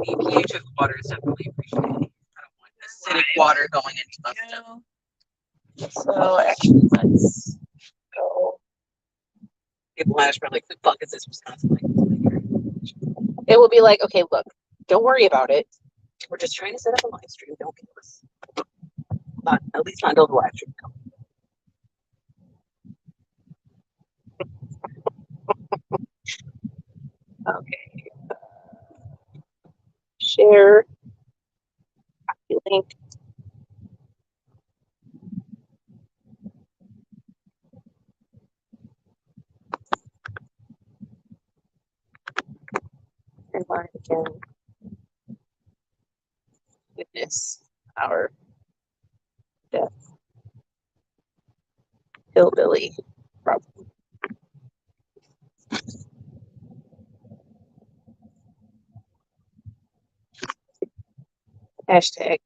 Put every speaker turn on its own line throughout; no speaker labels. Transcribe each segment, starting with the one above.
The pH of water is definitely appreciated. I don't want acidic water going into my stuff.
So actually, let's go.
People might ask, like, the fuck is this Wisconsin like?
It will be like, okay, look, don't worry about it.
We're just trying to set up a live stream. Don't kill us. Not, at least not until the live stream comes.
Okay. Share. Copy link. And line again. Witness our death. Hillbilly problem. Hashtag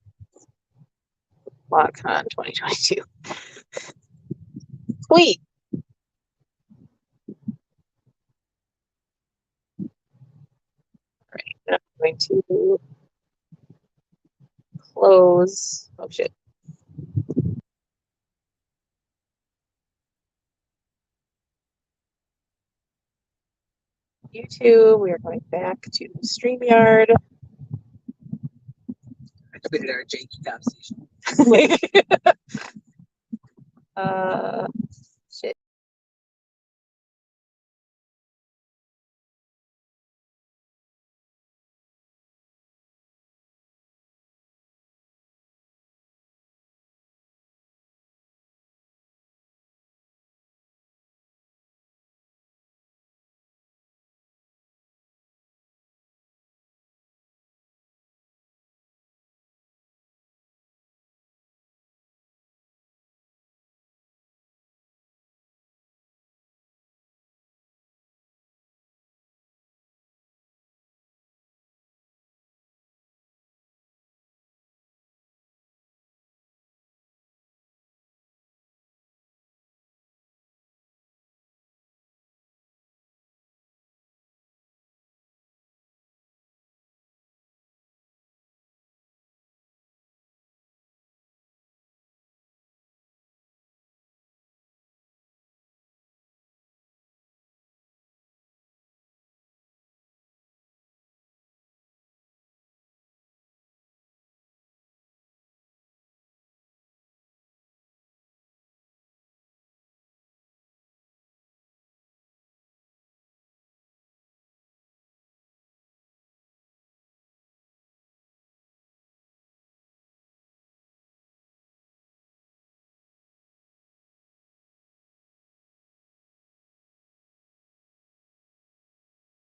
LogCon 2022. Tweet. All right, I'm going to close. Oh shit. YouTube. We are going back to StreamYard.
I tweeted our janky conversation.
Shit.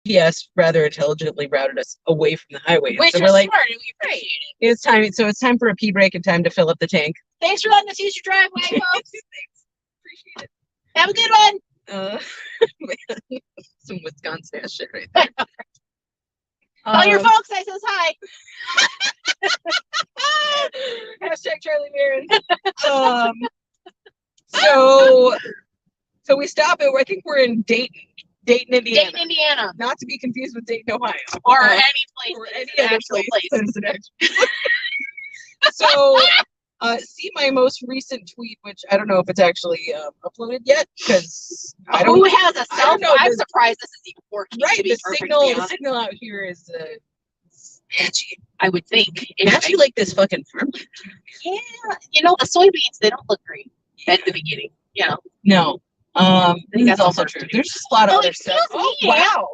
Yes, rather intelligently routed us away from the highway.
Which
so
is
we're like,
smart, and we appreciate it.
it's time. So it's time for a pee break and time to fill up the tank.
Thanks for letting us use your driveway, folks.
Thanks. Appreciate it.
Have a good one.
Some Wisconsin ass shit right there.
Tell your folks I says hi.
Hashtag Charlie Marin. So we stop it. I think we're in Dayton, Indiana.
Dayton, Indiana.
Not to be confused with Dayton, Ohio.
Or any place.
Or
any
other
actual
place. That is an actual. So, see my most recent tweet, which I don't know if it's actually uploaded yet, because I don't.
Who has a cell phone? I'm
the-
surprised this is even working.
Right,
to be
the
perfectly honest.
signal out here is patchy.
I would think.
Patchy like this fucking farmland.
Yeah, you know the soybeans, they don't look green at the beginning. You know.
No. I think that's also
hard
true.
to do.
There's just a lot of
Oh,
other
excuse
stuff.
me.
Oh, wow.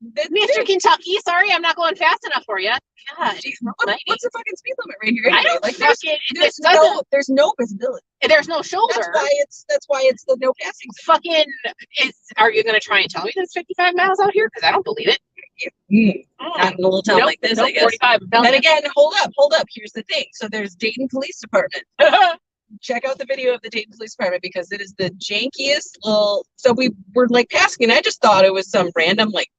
Mr. Kentucky, sorry, I'm not going fast enough for you. God,
What's the fucking speed limit right here?
I
Anyway?
don't
Like there's no visibility.
There's no shoulder.
That's why it's the no passing.
Fucking are you gonna try and tell me there's 55 miles out here? Because I don't believe it.
Not in a little town like this, I guess.
45.
Then again, hold up. Here's the thing. So there's Dayton Police Department. Check out the video of the Dayton Police Department because it is the jankiest little. So we were like passing, and I just thought it was some random like,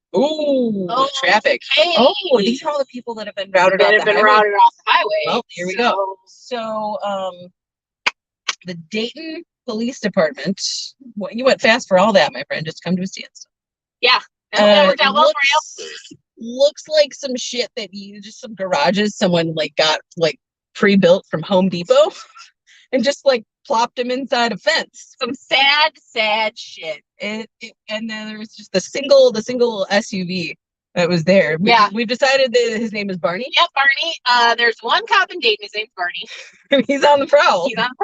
traffic.
Okay.
Oh, these are all the people that have been routed off the highway.
routed off the highway.
Well, here we go. So, the Dayton Police Department. Well, you went fast for all that, my friend. Just come to a standstill.
Yeah. That worked out well for you.
looks like some shit that just some garages someone like got like pre-built from Home Depot and just like plopped him inside a fence.
Some sad shit.
And then there was just the single SUV that was there. We've decided that his name is Barney.
Yeah, Barney. There's one cop in Dayton. His name's Barney.
He's on the prowl.
He left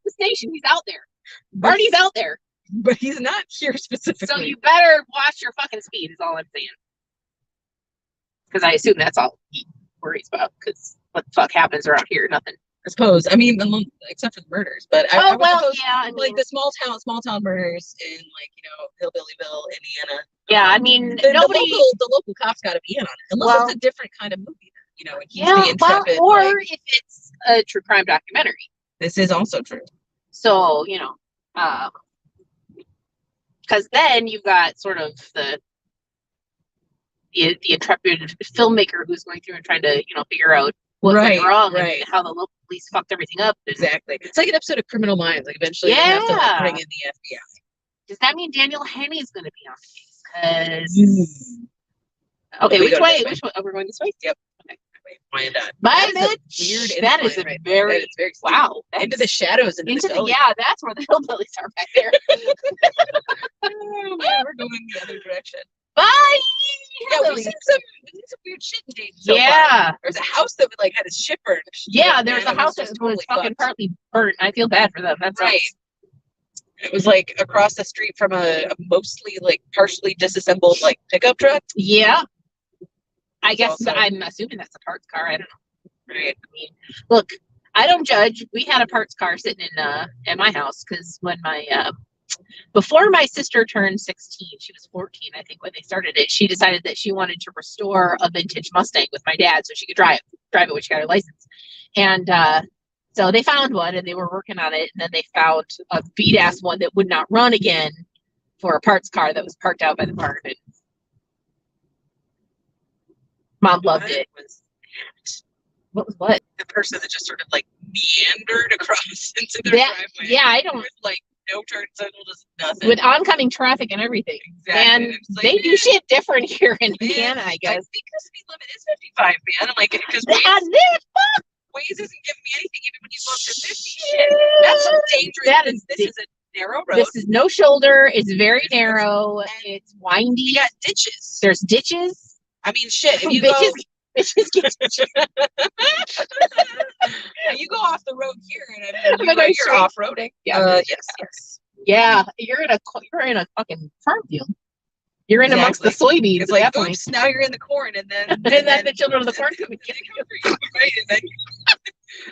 the station. He's out there. Barney's out there.
But he's not here specifically.
So you better watch your fucking speed, is all I'm saying. Because I assume that's all he worries about. Because what the fuck happens around here? Nothing.
I suppose. I mean, except for the murders. But I
mean,
like the small town murders in like Hillbillyville, Indiana.
Yeah, I mean,
the local cops got to be in on it, unless it's a different kind of movie. And he's the intrepid.
Or if it's a true crime documentary.
This is also true.
So because then you've got sort of the intrepid filmmaker who's going through and trying to figure out what went wrong and how the local police fucked everything up.
Exactly. It's like an episode of Criminal Minds. Like eventually, you have to like, bring in the FBI.
Does that mean Daniel Henney is going to be on the case? Okay, which way? Oh, we're going this way.
Yep. Okay.
Bye, bitch. That is very wow.
Into the shadows. Into the
that's where the hillbillies are back there.
Oh, man, we're going the other direction.
Bye.
Yeah, we've seen some weird shit in Dayton. So far. There's a house that like had a ship burned.
Yeah, there's a house that was fucking partly burnt. I feel bad for them. That's right.
It was like across the street from a mostly like partially disassembled like pickup truck.
Yeah. I guess I'm assuming that's a parts car. I don't know. Right. I mean, look, I don't judge. We had a parts car sitting in my house because when before my sister turned 16, she was 14, I think, when they started it. She decided that she wanted to restore a vintage Mustang with my dad so she could drive it when she got her license. And so they found one and they were working on it. And then they found a beat ass one that would not run again for a parts car that was parked out by the barn. And Mom loved it. What was what?
The person that just sort of like meandered across into their driveway.
Yeah, I don't.
With like no turn signal, just nothing.
With oncoming traffic and everything.
Exactly.
And like, they do shit different here in Indiana, I guess.
I think the speed limit is 55, man. I'm like, because Waze isn't giving me anything even when you go up to 50. Shit. That's so dangerous. This is a narrow road.
This is no shoulder. It's very narrow. It's windy.
You got ditches.
There's ditches.
I mean, shit. If you
bitches get
you go off the road here, and you're off-roading.
Yeah. Yes. Yeah, you're in a fucking farm field. You're in amongst the soybeans.
It's like, oops, now you're in the corn, and then
the children of the corn come and get
you. Right?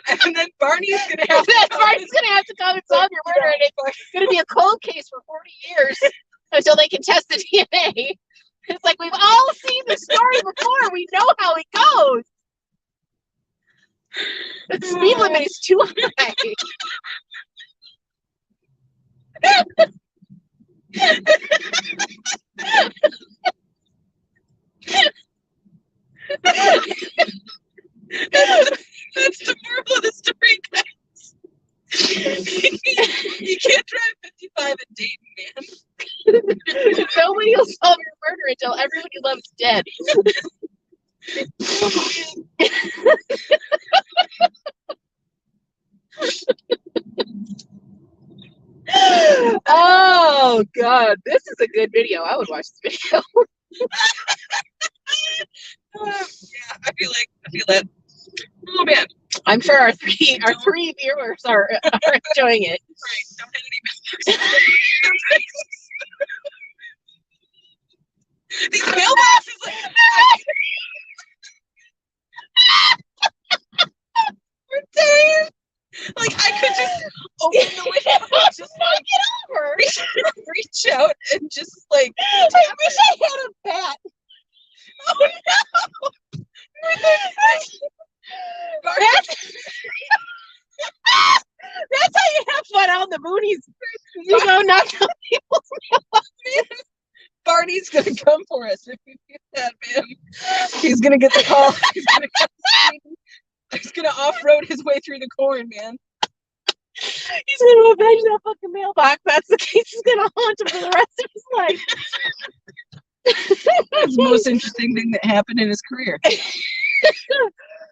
And then Barney's gonna have
to come and solve your murder, and it's gonna be a cold case for 40 years until they can test the DNA. It's like we've all seen the story before. We know how it goes. The speed limit is too high.
That's the moral of the story, guys. You can't drive 55 in Dayton, man.
Nobody will solve your murder until everyone you love is dead. Oh God, this is a good video. I would watch this video.
Yeah, I feel that. Oh man,
I'm sure our three viewers are enjoying it.
Right, don't hit any members. These mailboxes, we're dying. Like I could just open the window, just like
get over,
reach out and just like.
I wish I had a bat.
Oh no!
That's how you have fun out in the boonies. You go knock on people's mailboxes.
Barney's gonna come for us if we do that, man. He's gonna get the call. He's gonna off-road his way through the corn, man.
He's gonna avenge that fucking mailbox. That's the case he's gonna haunt him for the rest of his life.
That's the most interesting thing that happened in his career.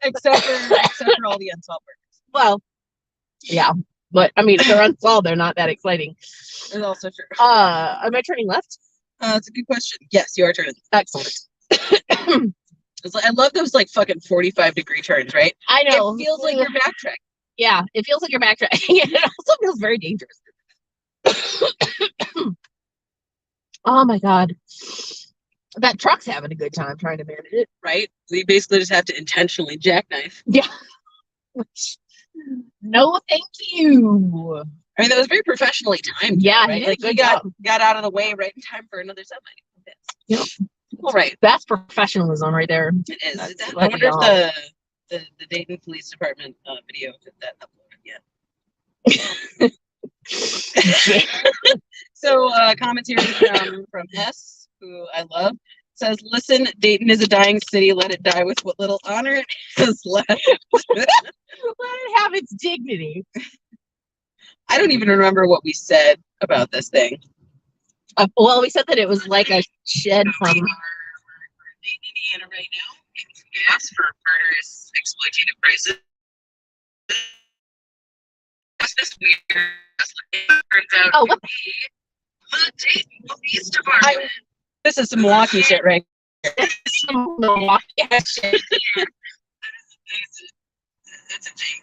except for all the unsolved murders.
Well, yeah. But I mean, if they're unsolved, they're not that exciting.
That's also true.
Am I turning left?
That's a good question. Yes, you are turning.
Excellent.
I love those like fucking 45-degree turns, right?
I know.
It feels like you're backtracking.
Yeah, it feels like you're backtracking. It also feels very dangerous. Oh my God. That truck's having a good time trying to manage it.
Right? We basically just have to intentionally jackknife.
Yeah. No, thank you.
I mean, that was very professionally timed.
Yeah,
right?
he
Like
did a
he
good
got out of the way right in time for another semi.
Yep.
All right.
That's professionalism right there.
It is.
That's
I wonder if the Dayton Police Department video did that uploaded yet. So commentary from S, who I love, says, "Listen, Dayton is a dying city. Let it die with what little honor it has left.
Let it have its dignity."
I don't even remember what we said about this thing.
Well, we said that it was like a shed from
Dayton, Indiana right now. Gas for murderous exploitative prices. That's just weird. Turns out
Oh, what?
The Dayton Police Department. This is some Milwaukee shit, right?
Some Milwaukee shit.
It's a thing.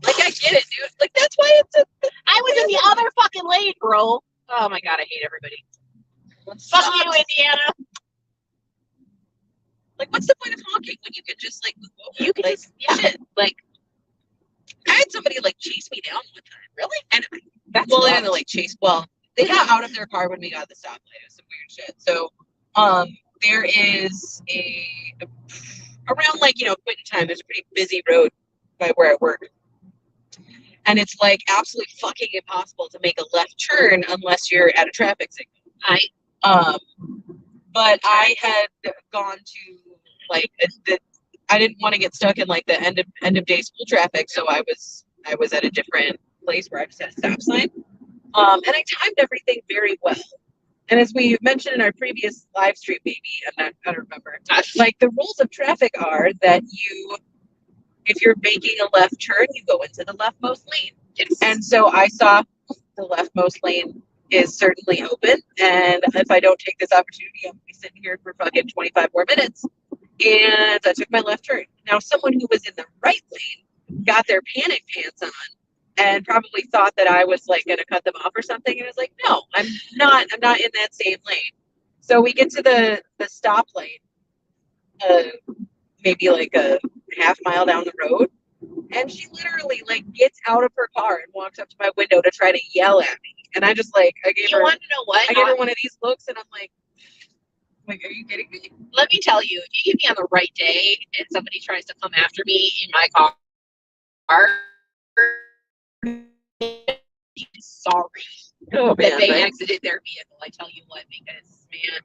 Like, I get it, dude. Like, that's why it's a.
I was in the other fucking lane, bro. Oh my God, I hate everybody. Fuck you, Indiana.
Like, what's the point of honking when you could just like move over?
You can
like,
just, yeah.
shit. Like, I had somebody like chase me down one time.
Really?
And
That's
well, they
nuts.
didn't like chase. Well, they got out of their car when we got the stoplight. It was some weird shit. So, there is around like quitting time. There's a pretty busy road by where I work. And it's like absolutely fucking impossible to make a left turn unless you're at a traffic signal. But I had gone to like I didn't want to get stuck in like the end of day school traffic, so I was at a different place where I just had a stop sign. And I timed everything very well. And as we mentioned in our previous live stream, maybe I don't remember. Like the rules of traffic are that if you're making a left turn, you go into the leftmost lane. Yes. And so I saw the leftmost lane is certainly open. And if I don't take this opportunity, I'm going to be sitting here for fucking 25 more minutes. And I took my left turn. Now, someone who was in the right lane got their panic pants on and probably thought that I was like going to cut them off or something. And I was like, no, I'm not in that same lane. So we get to the stop lane, maybe like a half mile down the road. And she literally like gets out of her car and walks up to my window to try to yell at me. And I just like, I gave her one of these looks and I'm like, are you kidding me?
Let me tell you, if you get me on the right day and somebody tries to come after me in my car, sorry that they exited their vehicle. I tell you what, because man,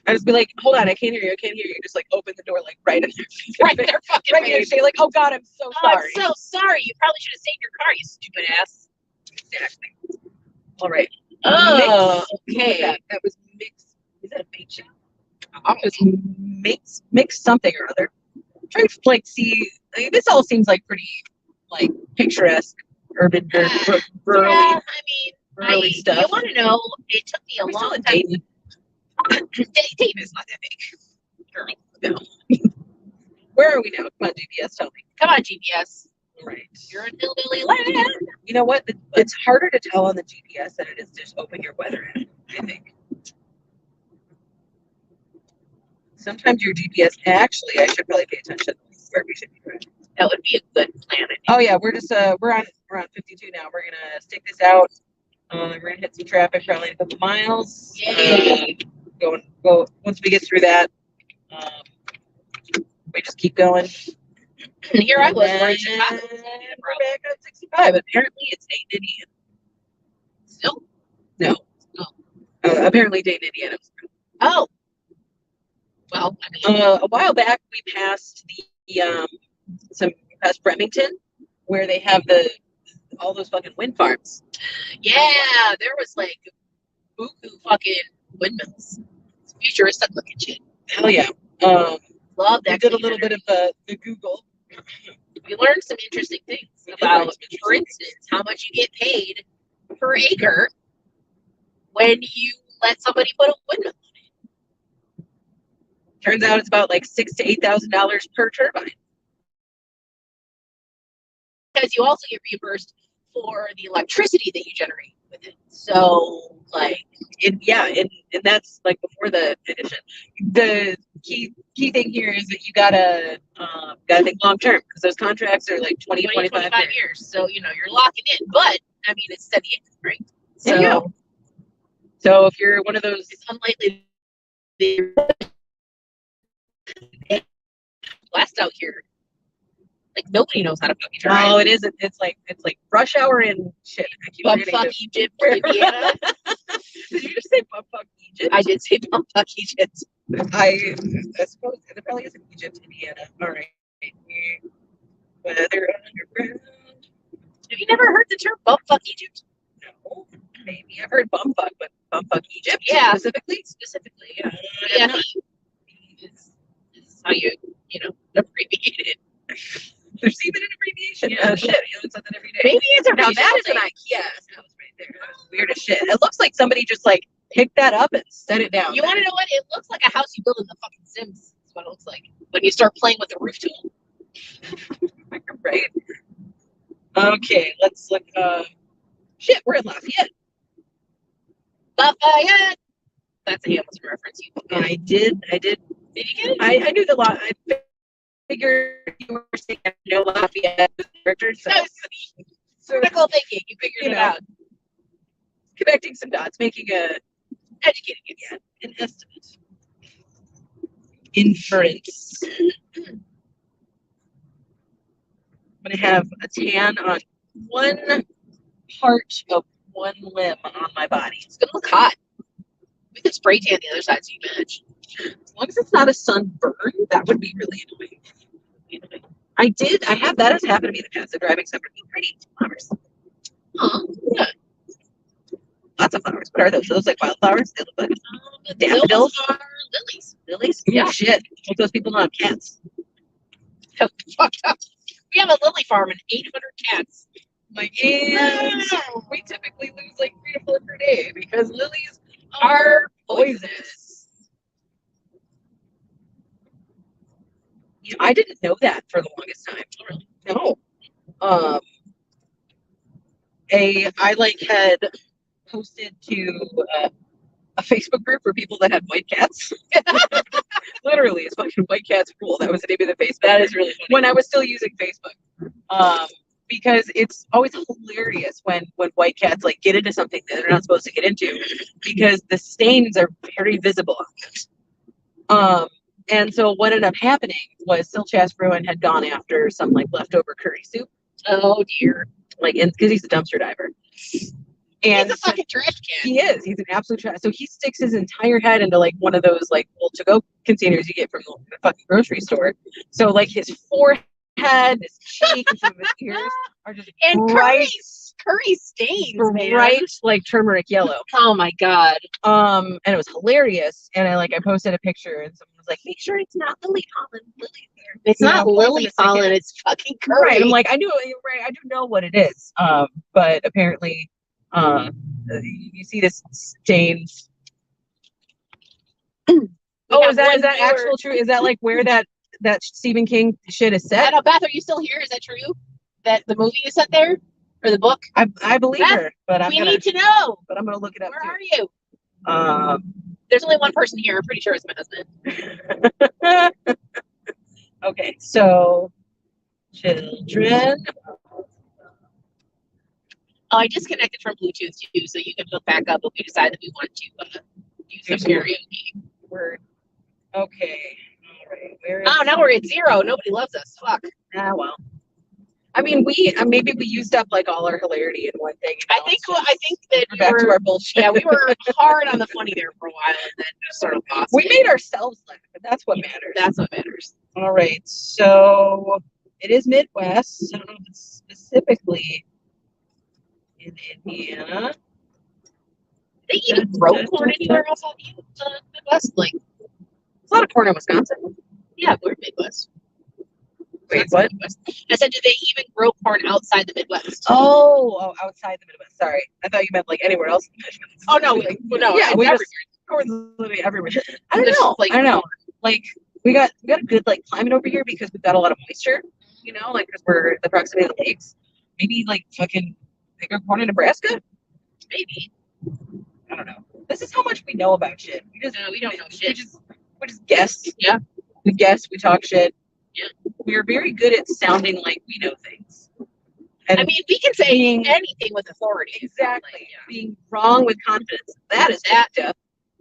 I just be like, hold on, I can't hear you. Just like open the door, like right in
their fucking
right there. Say like, oh God, I'm so sorry.
I'm so sorry. You probably should have saved your car, you stupid ass.
Exactly. All right.
Oh, okay.
That was mixed. Is that a bait shake? It was mix something or other. I'm trying to like see. This all seems like pretty like picturesque, urban, rural.
Yeah, I mean,
stuff.
You want to know? It took me a long time. Dayton is not that big, girl.
No. Where are we now? Come on, GPS, tell me.
Come on, GPS.
Right.
You're in hillbilly land.
You know what? It's harder to tell on the GPS than it is to just open your weather app, I think. Sometimes your GPS, actually, I should probably pay attention to where we should be driving.
That would be a good plan.
Oh yeah, we're just we're on 52 now. We're gonna stick this out. We're gonna hit some traffic, probably a couple miles.
Yay!
Go once we get through that. We just keep going.
And here I
And
was, we're in
then
Chicago.
we're back on 65. Apparently, it's Dayton, Indiana.
Still?
No. Apparently, Dayton, Indiana.
Oh. Well, I mean,
a while back, we passed past Bremerton, where they have all those fucking wind farms.
yeah, there was like buku fucking windmills. It's futuristic looking shit.
Hell yeah.
Love that.
We did a little bit of the Google.
We learned some interesting things about, for instance, how much you get paid per acre when you let somebody put a windmill.
Turns out it's about like $6,000 to $8,000 per turbine.
Because you also get reimbursed for the electricity that you generate with it. So, like,
And that's like before the addition. The key thing here is that you gotta think long term, because those contracts are like 20, 25
years. So, you know, you're locking in. But, I mean, it's steady income, right? So,
yeah. So if you're one of those,
it's unlikely blast out here. Like, nobody knows how to fucking drive.
Oh, it isn't. It's like rush hour and shit.
Bumfuck Egypt, Indiana.
Did you just say bumfuck Egypt?
I did say bumfuck Egypt.
I suppose there probably is in Egypt, Indiana. All right. Weather underground.
Have you never heard the term bumfuck Egypt?
No. Maybe I've heard bumfuck, but bumfuck Egypt?
Yeah.
Specifically,
yeah. Yeah. Is how you abbreviate it.
There's even an abbreviation.
Yeah.
Shit, you learn something every day.
Maybe it's a
Now that is an IKEA house right there. That's weird as shit. It looks like somebody just like picked that up and set it down.
You want to know what? It looks like a house you build in the fucking Sims. That's what it looks like when you start playing with the roof tool.
Right? Okay, let's look. Shit, we're in Lafayette.
Lafayette. That's a Hamilton reference.
I did.
Did you get it?
I knew the lot. I figured you were saying Lafayette character. So
critical thinking. You figured it out.
Connecting some dots, making
Educating it.
Yeah, an estimate. Inference. I'm gonna have a tan on one part of one limb on my body.
It's gonna look hot. We could spray tan the other side so you match.
As long as it's not a sunburn, that would be really annoying. I have that has happened to me in the past. The driving separately pretty flowers.
Oh, yeah.
Lots of flowers. What are those? Are those like wildflowers? They look like
Daffodils are lilies.
Lilies?
Yeah.
Oh, shit. Like those people don't have cats.
Fucked up. We have a lily farm and 800 cats.
Like, and we typically lose like 3 to 4 per day because lilies are poisonous. I didn't know that for the longest time. No. I had posted to a Facebook group for people that had white cats. Literally, it's fucking white cats rule. That was the name of the Facebook.
That is really funny.
When I was still using Facebook. Because it's always hilarious when white cats like get into something that they're not supposed to get into, because the stains are very visible on it. And so what ended up happening was Silchas Bruin had gone after some like leftover curry soup.
Oh dear.
Like, because he's a dumpster diver. And
he's a fucking trash can.
He is. He's an absolute trash. So he sticks his entire head into like one of those like to-go containers you get from the fucking grocery store. So like his forehead, his cheek, and some of his ears are just
curry stains,
bright like turmeric yellow.
Oh my god.
And it was hilarious. And I posted a picture, and someone was like, "Make sure it's not lily pollen.
It's not lily pollen. It's fucking curry."
Right. I'm like, I knew. Right. I do know what it is. But apparently, you see this stains. Is that actual true? Is that like where that Stephen King shit is set?
I know, Beth, are you still here? Is that true? That the movie is set there? Or the book?
I believe her, but
we need to know.
But I'm gonna look it up.
Where are you? There's only one person here. I'm pretty sure it's my husband.
Okay, so children.
I disconnected from Bluetooth too, so you can hook back up if we decide that we want to do some karaoke.
Word. Okay. All right.
Now we're at 0. Nobody loves us. Fuck.
Ah, well. I mean, we maybe we used up like all our hilarity in one thing.
I think that
we're back to our bullshit.
Yeah, we were hard on the funny there for a while, and then just sort of lost
We
it.
made ourselves laugh, and that's what matters.
That's what matters.
All right, so it is Midwest. I don't know if it's specifically in Indiana.
They even grow corn anywhere else on the Midwest? Like,
There's a lot of corn in Wisconsin.
yeah, we're Midwest.
Wait, what?
Midwest. I said, do they even grow corn outside the Midwest?
Oh, outside the Midwest. Sorry, I thought you meant like anywhere else.
Oh no, no,
yeah, we
everywhere.
just corn's literally everywhere. I don't know. Like, I don't know. Like we got a good like climate over here because we've got a lot of moisture. You know, like because we're the proximity of the lakes. Maybe like fucking bigger corn in Nebraska.
Maybe.
I don't know. This is how much we know about shit.
We don't know shit.
We just guess.
Yeah.
We guess. We talk shit.
Yeah.
We are very good at sounding like we know things. And
I mean, we can say anything with authority.
Exactly.
Like, yeah.
Being wrong with confidence. That is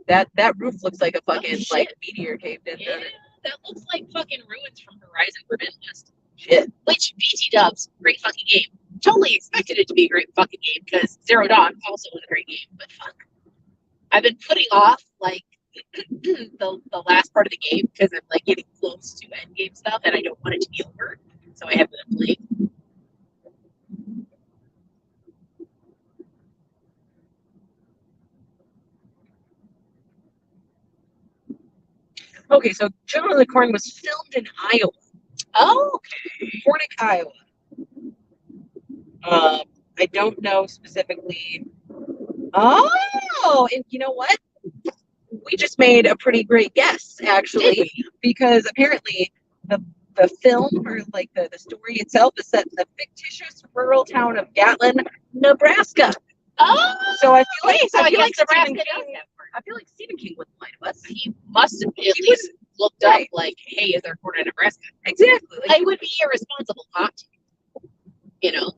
that. That roof looks like a fucking like meteor caved in.
Yeah, that looks like fucking ruins from Horizon Forbidden West.
Shit.
Which BT Dubs, great fucking game. Totally expected it to be a great fucking game because Zero Dawn also was a great game. But fuck, I've been putting off like the last part of the game because I'm like getting close to end game stuff and I don't want it to be over. So I haven't been playing.
Okay, so Children of the Corn was filmed in Iowa.
Oh, okay.
Cornick, Iowa. I don't know specifically. Oh, and you know what? We just made a pretty great guess, actually, because apparently the film or like the story itself is set in the fictitious rural town of Gatlin, Nebraska.
Oh,
so I feel like
Nebraska.
I feel like Stephen King wouldn't lie to us.
He must have at least looked up, like, hey, is there corn in Nebraska?
Exactly.
Like, it would be irresponsible not to. You know?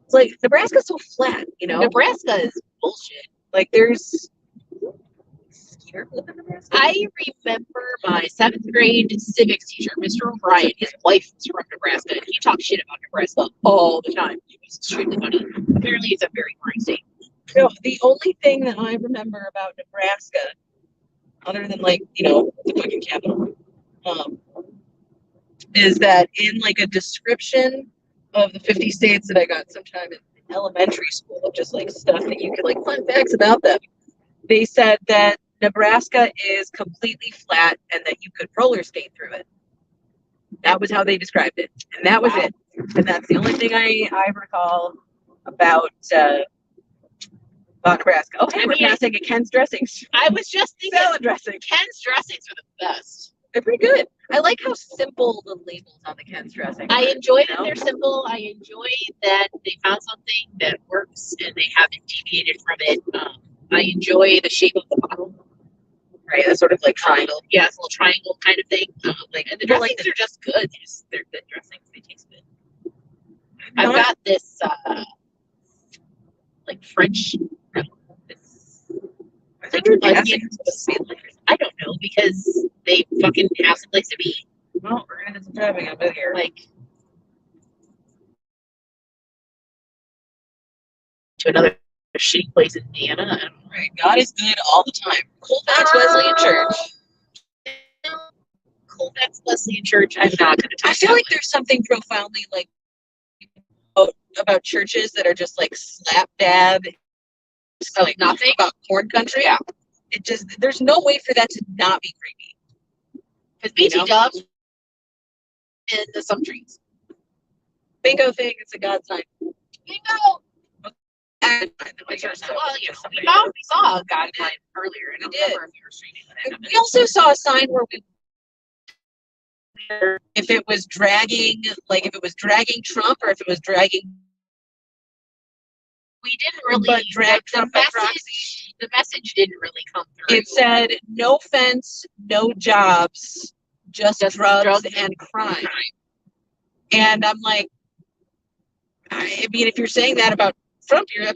It's like, Nebraska's so flat, you know?
Nebraska is bullshit.
Like, there's...
I remember my 7th grade civics teacher, Mr. O'Brien. His wife was from Nebraska, and he talked shit about Nebraska all the time. It was extremely funny. Apparently, it's a very boring state.
No, the only thing that I remember about Nebraska, other than like, you know, the fucking capital, is that in like a description of the 50 states that I got sometime in elementary school, of just like stuff that you could like fun facts about them, they said that Nebraska is completely flat and that you could roller skate through it. That was how they described it, and that was it. And that's the only thing I recall about Nebraska. Oh, hey, we're passing at Ken's Dressings.
I was just thinking
salad dressing.
Ken's Dressings are the best.
They're pretty good. I like how simple the labels on the Ken's Dressing.
I enjoy that they're simple. I enjoy that they found something that works and they haven't deviated from it. I enjoy the shape of the bottle.
Right, that's sort of like triangle.
Yeah, it's a little triangle kind of thing. And the dressings are just good. They're good dressings. They taste good. I've got this like French. I don't know because they fucking have some place to be.
Well, we're gonna do some driving up here.
Like to another shitty place in Indiana.
Right. God is good all the time. Colfax Wesleyan Church.
Colfax Wesleyan Church. I'm not gonna talk.
I feel like there's something profoundly like about churches that are just like slap dab, like nothing about corn country. Yeah. It just there's no way for that to not be creepy.
Because BT Dubs and some trees.
Bingo thing, it's a God sign.
Bingo. Well, you know, we saw a God sign earlier, and I don't remember if we were streaming that.
We also saw a sign where if it was dragging Trump or if it was dragging.
We didn't really
drag Trump by proxy.
The message didn't really come through.
It said, no fence, no jobs, just drugs and crime. And I'm like, I mean, if you're saying that about Trump, you're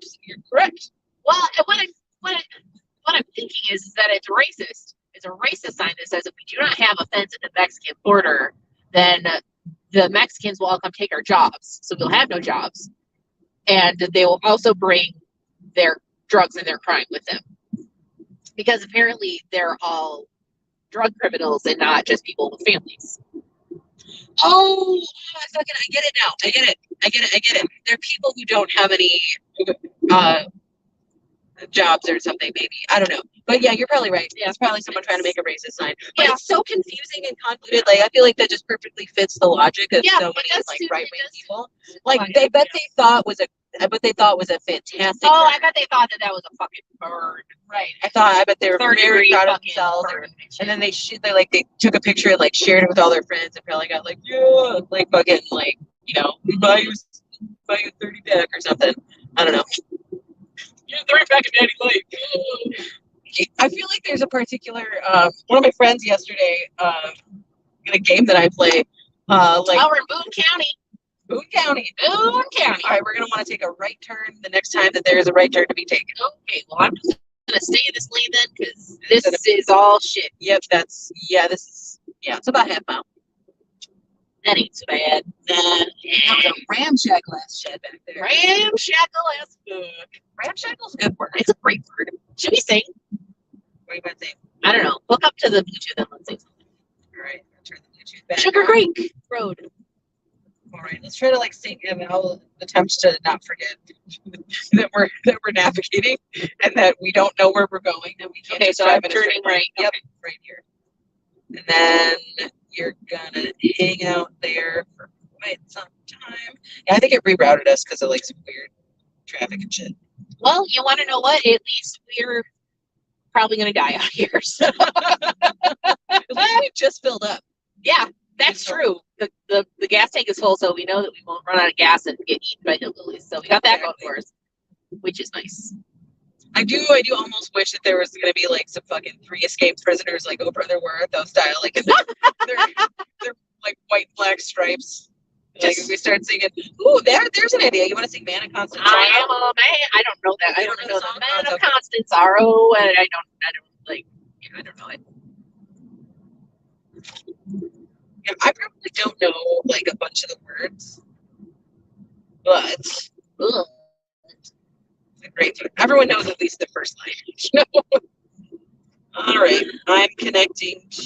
correct.
Well, what I'm thinking is that it's racist. It's a racist sign that says if we do not have a fence at the Mexican border, then the Mexicans will all come take our jobs, so we'll have no jobs, and they will also bring their drugs and their crime with them, because apparently they're all drug criminals and not just people with families.
Oh, I get it now. I get it. They're people who don't have any jobs or something, maybe. I don't know. But yeah, you're probably right. Yeah, it's probably someone trying to make a racist sign. But it's so confusing and convoluted. Like, I feel like that just perfectly fits the logic of so many like right-wing people. Like, they thought was a fantastic bird.
I bet they thought that was a fucking bird.
Right. I bet they were very proud of themselves. And then they took a picture and like shared it with all their friends and probably got like, yeah, like fucking like, buy you a 30 pack or something. I don't know. Yeah, 30 pack of Natty Light. I feel like there's a particular one of my friends yesterday in a game that I play.
We're in Boone County.
Boone County. All right, we're gonna want to take a right turn the next time that there is a right turn to be taken.
Okay, well I'm just gonna stay in this lane then, because this is all shit.
Yep, it's about half mile.
That ain't so bad.
There's a ramshackle ass shed back there.
Ramshackle ass fuck.
Ramshackle's a good word.
It's a great word. Should we sing?
What are you about to say?
I don't know. Hook up to the Bluetooth and let's sing something.
All right, I'll turn the Bluetooth back.
Sugar Creek Road.
All right, let's try to like sing, and I'll attempt to not forget that we're navigating and that we don't know where we're going, and we can't just drive in a straight line.
Right.
Yep,
Okay.
right here. And then you're gonna hang out there for quite some time. Yeah, I think it rerouted us because of like some weird traffic and shit.
Well, you want to know what? At least we're probably gonna die out here. So.
At least we just filled up.
Yeah. That's true. The gas tank is full, so we know that we won't run out of gas and get eaten by hillbillies. So we got that going for us, which is nice.
I do almost wish that there was going to be like some fucking 3 escaped prisoners, like Oh Brother Where Art Thou style, like they're like white and black stripes. Like if we start singing, ooh, there's an idea. You want to sing Man of Constant Sorrow?
I am a man. I don't know that. I don't know the Man of Constant Sorrow, and I don't know it.
Yeah, I probably don't know like a bunch of the words, but it's a great song. Everyone knows at least the first line. All right, I'm connecting to.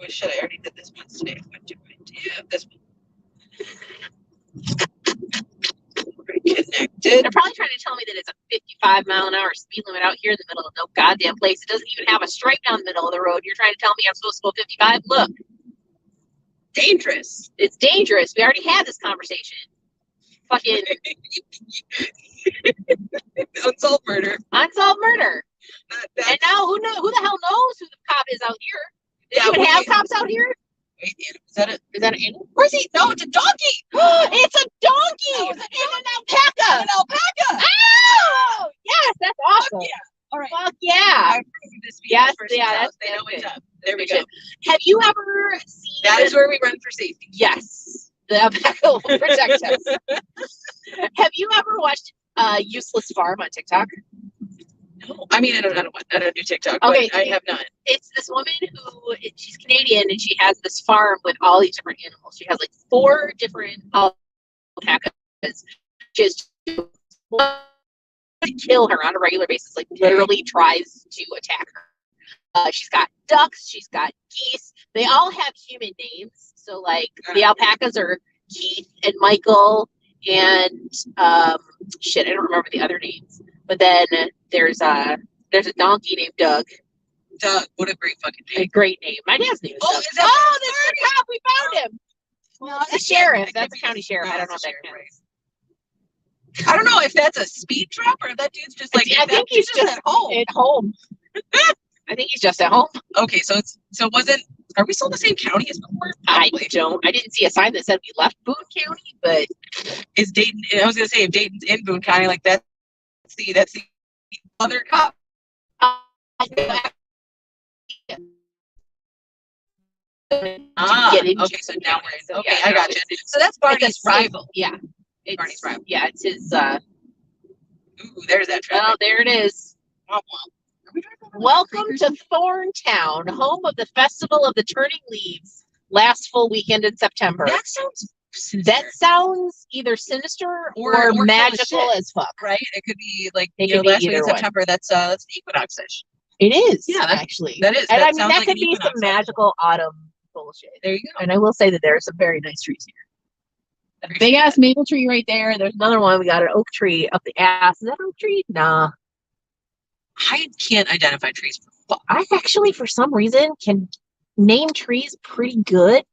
Shit, I already did this once today. What do I do? This one. Connected.
They're probably trying to tell me that it's a 55-mile-an-hour speed limit out here in the middle of no goddamn place. It doesn't even have a stripe down the middle of the road. You're trying to tell me I'm supposed to go 55? Look.
Dangerous.
It's dangerous. We already had this conversation. Fucking
unsolved murder.
Unsolved murder. And now who the hell knows who the cop is out here? Do you even have cops out here?
Wait, is that an animal?
Where's he?
No, it's a donkey.
It's a donkey and an alpaca.
An alpaca.
Oh, yes, that's awesome.
Yeah. All right.
Fuck yeah.
I approve this.
Yes,
they know what's up. There we go.
Have you ever seen?
That is where we run for safety.
Yes, the alpaca will protect us. Have you ever watched Useless Farm on TikTok?
No, I mean I don't do TikTok.
Okay,
I have not.
It's this woman she's Canadian and she has this farm with all these different animals. She has like 4 different alpacas. Just kill her on a regular basis. Like literally tries to attack her. She's got ducks. She's got geese. They all have human names. So like the alpacas are Keith and Michael and I don't remember the other names. But then there's a donkey named Doug.
Doug, what a great fucking name.
A great name. My dad's name is Doug.
Is that
the cop. We found him. No, the sheriff. That's the county sheriff. I don't know if that counts.
I don't know if that's a speed trap or if that dude's just like.
I think he's just
at home.
At home. I think he's just at home.
Okay, so wasn't. Are we still in the same county as before?
Probably. I didn't see a sign that said we left Boone County, but
is Dayton? I was gonna say if Dayton's in Boone County, like that's the other cop. Okay, so now we're in. Okay, I got you. So that's Barney's rival.
Yeah,
Barney's rival.
Yeah, it's his.
Ooh, there's that traffic.
Oh, there it is. Welcome to Thorntown, home of the Festival of the Turning Leaves. last full weekend in September.
That sounds sinister.
That sounds either sinister or magical as fuck.
Right? It could be like
last
week in September. That's the equinox-ish.
It is.
Yeah,
actually.
That is.
And
that
I mean, that could be some magical autumn bullshit.
There you go.
And I will say that there are some very nice trees here. A big ass maple tree right there. There's another one. We got an oak tree up the ass. Is that an oak tree? Nah.
I can't identify trees for fuck.
I actually, for some reason, can name trees pretty good.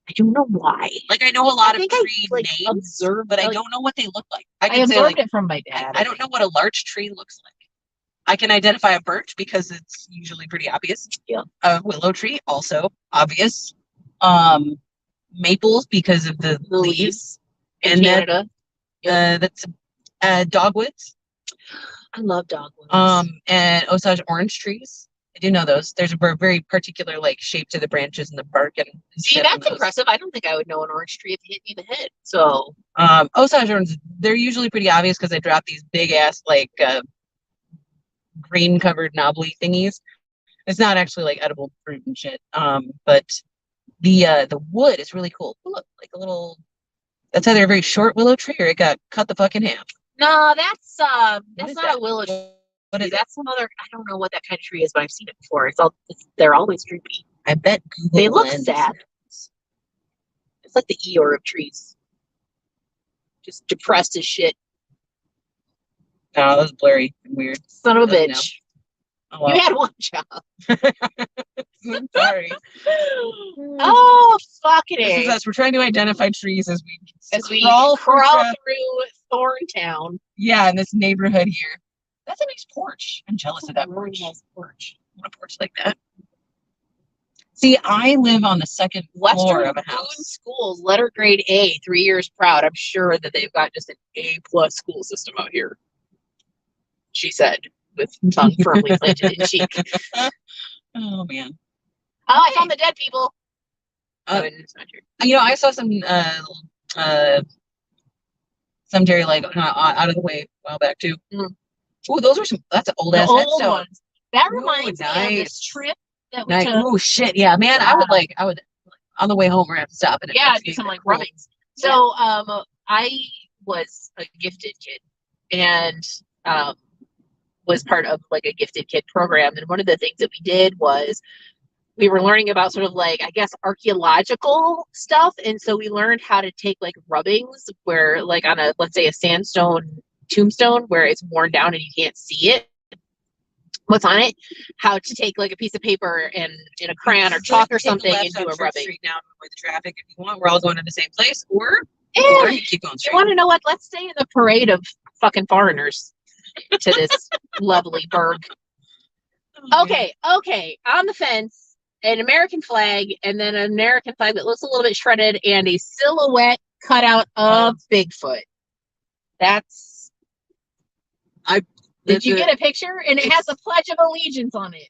I don't know why.
Like, I know a lot of tree names,
observed,
but I don't know what they look like.
I absorbed it from my dad.
I don't know what a larch tree looks like. I can identify a birch because it's usually pretty obvious.
Yeah.
A willow tree, also obvious. Maples because of the leaves.
In Canada.
That's dogwoods.
I love dogwoods.
And Osage orange trees. I do know those. There's a very particular shape to the branches and the bark and
see, that's impressive. I don't think I would know an orange tree if it hit me in the head. So
Osage orange, they're usually pretty obvious because they drop these big ass green covered knobbly thingies. It's not actually edible fruit and shit. But the wood is really cool. Look, like a little. That's either a very short willow tree or it got cut the fuck in half.
No, that's not a willow tree.
What is
that's some other? I don't know what that kind of tree is, but I've seen it before. They're always droopy.
I bet Google
they look sad. It's like the Eeyore of trees, just depressed as shit.
Oh, that was blurry and weird.
Son of a bitch.
Oh, well.
You had one job.
I'm sorry.
Oh, fucking
this is us. We're trying to identify trees as we
crawl through Thorntown.
Yeah, in this neighborhood here. That's a nice porch. I'm jealous of that porch.
Nice porch.
I want a porch like that. See, I live on the second floor of a house.
Schools, letter grade A, 3 years proud. I'm sure that they've got just an A+ school system out here. She said, with tongue firmly planted in cheek.
Oh man.
Oh, I found the dead people.
I saw some cemetery out of the way a while back too.
Mm.
Oh, that's an old ass
ones. That reminds me of this trip that we took.
Oh shit, yeah, man. I would on the way home we're gonna have to stop it.
Yeah, do some rubbings. So I was a gifted kid and was part of a gifted kid program. And one of the things that we did was we were learning about sort of I guess archaeological stuff. And so we learned how to take rubbings where on a, let's say a sandstone tombstone where it's worn down and you can't see it, what's on it, how to take a piece of paper and in a crayon or chalk or something and do a rubbing.
Street now with the traffic if you want. We're all going to the same place or you keep going straight.
You want to know what? Let's stay in the parade of fucking foreigners to this lovely burg. Okay. On the fence, an American flag, and then an American flag that looks a little bit shredded, and a silhouette cutout of Bigfoot. Did you get a picture? And it has a Pledge of Allegiance on it.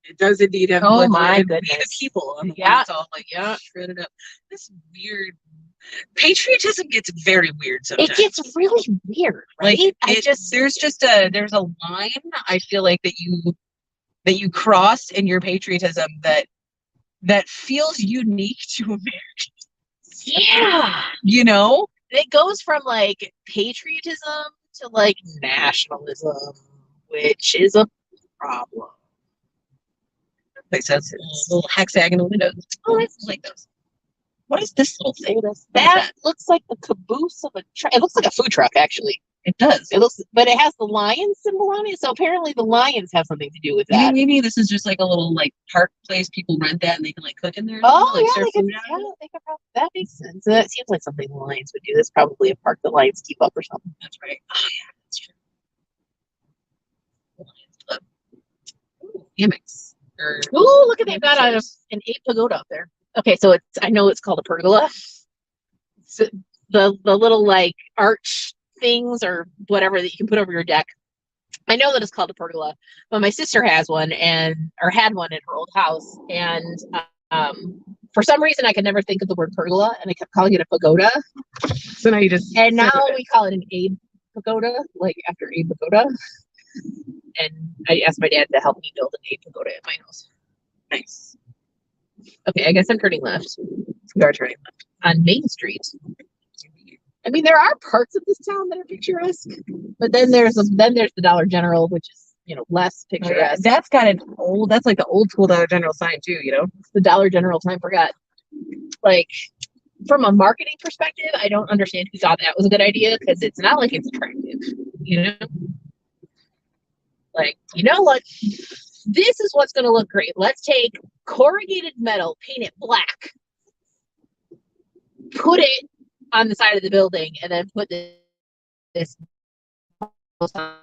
It does indeed have.
Oh my goodness!
The people on the one that's all shredded up. This weird patriotism gets very weird sometimes.
It gets really weird, right?
There's a line I feel like that you cross in your patriotism that feels unique to Americans.
Yeah. It goes from patriotism to nationalism, which is a problem.
Place has little hexagonal windows. Oh, I like those. What is this little thing?
That looks like the caboose of a truck. It looks like a food truck, actually.
It does.
But it has the lion symbol on it, so apparently the lions have something to do with that.
Maybe this is just a little park place. People rent that and they can cook in there.
That makes sense. That seems like something the lions would do. That's probably a park the lions keep up or something.
That's right. Oh yeah, that's true. Lions Club. Ooh, hammocks.
Ooh, look at they've got an ape pagoda up there. Okay, so I know it's called a pergola. So the little arch things or whatever that you can put over your deck. I know that it's called a pergola, but my sister has one or had one in her old house, and for some reason I could never think of the word pergola, and I kept calling it a pagoda.
So now
now we call it an Abe pagoda, after Abe Pagoda. And I asked my dad to help me build an Abe pagoda at my house.
Nice.
Okay, I guess I'm turning left.
We are turning left
on Main Street. I mean, there are parts of this town that are picturesque, but then there's the Dollar General, which is less picturesque.
That's got an old. That's like the old school Dollar General sign too.
It's the Dollar General time forgot. Like from a marketing perspective, I don't understand who thought that was a good idea because it's not like it's attractive. Like what? This is what's going to look great. Let's take corrugated metal, paint it black, put it on the side of the building, and then put this building.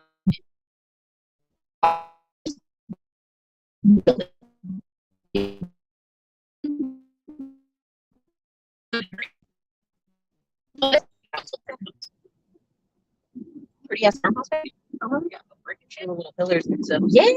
Pretty ass farmhouse, baby. Yeah, brick and channel, little pillars and stuff. Yeah,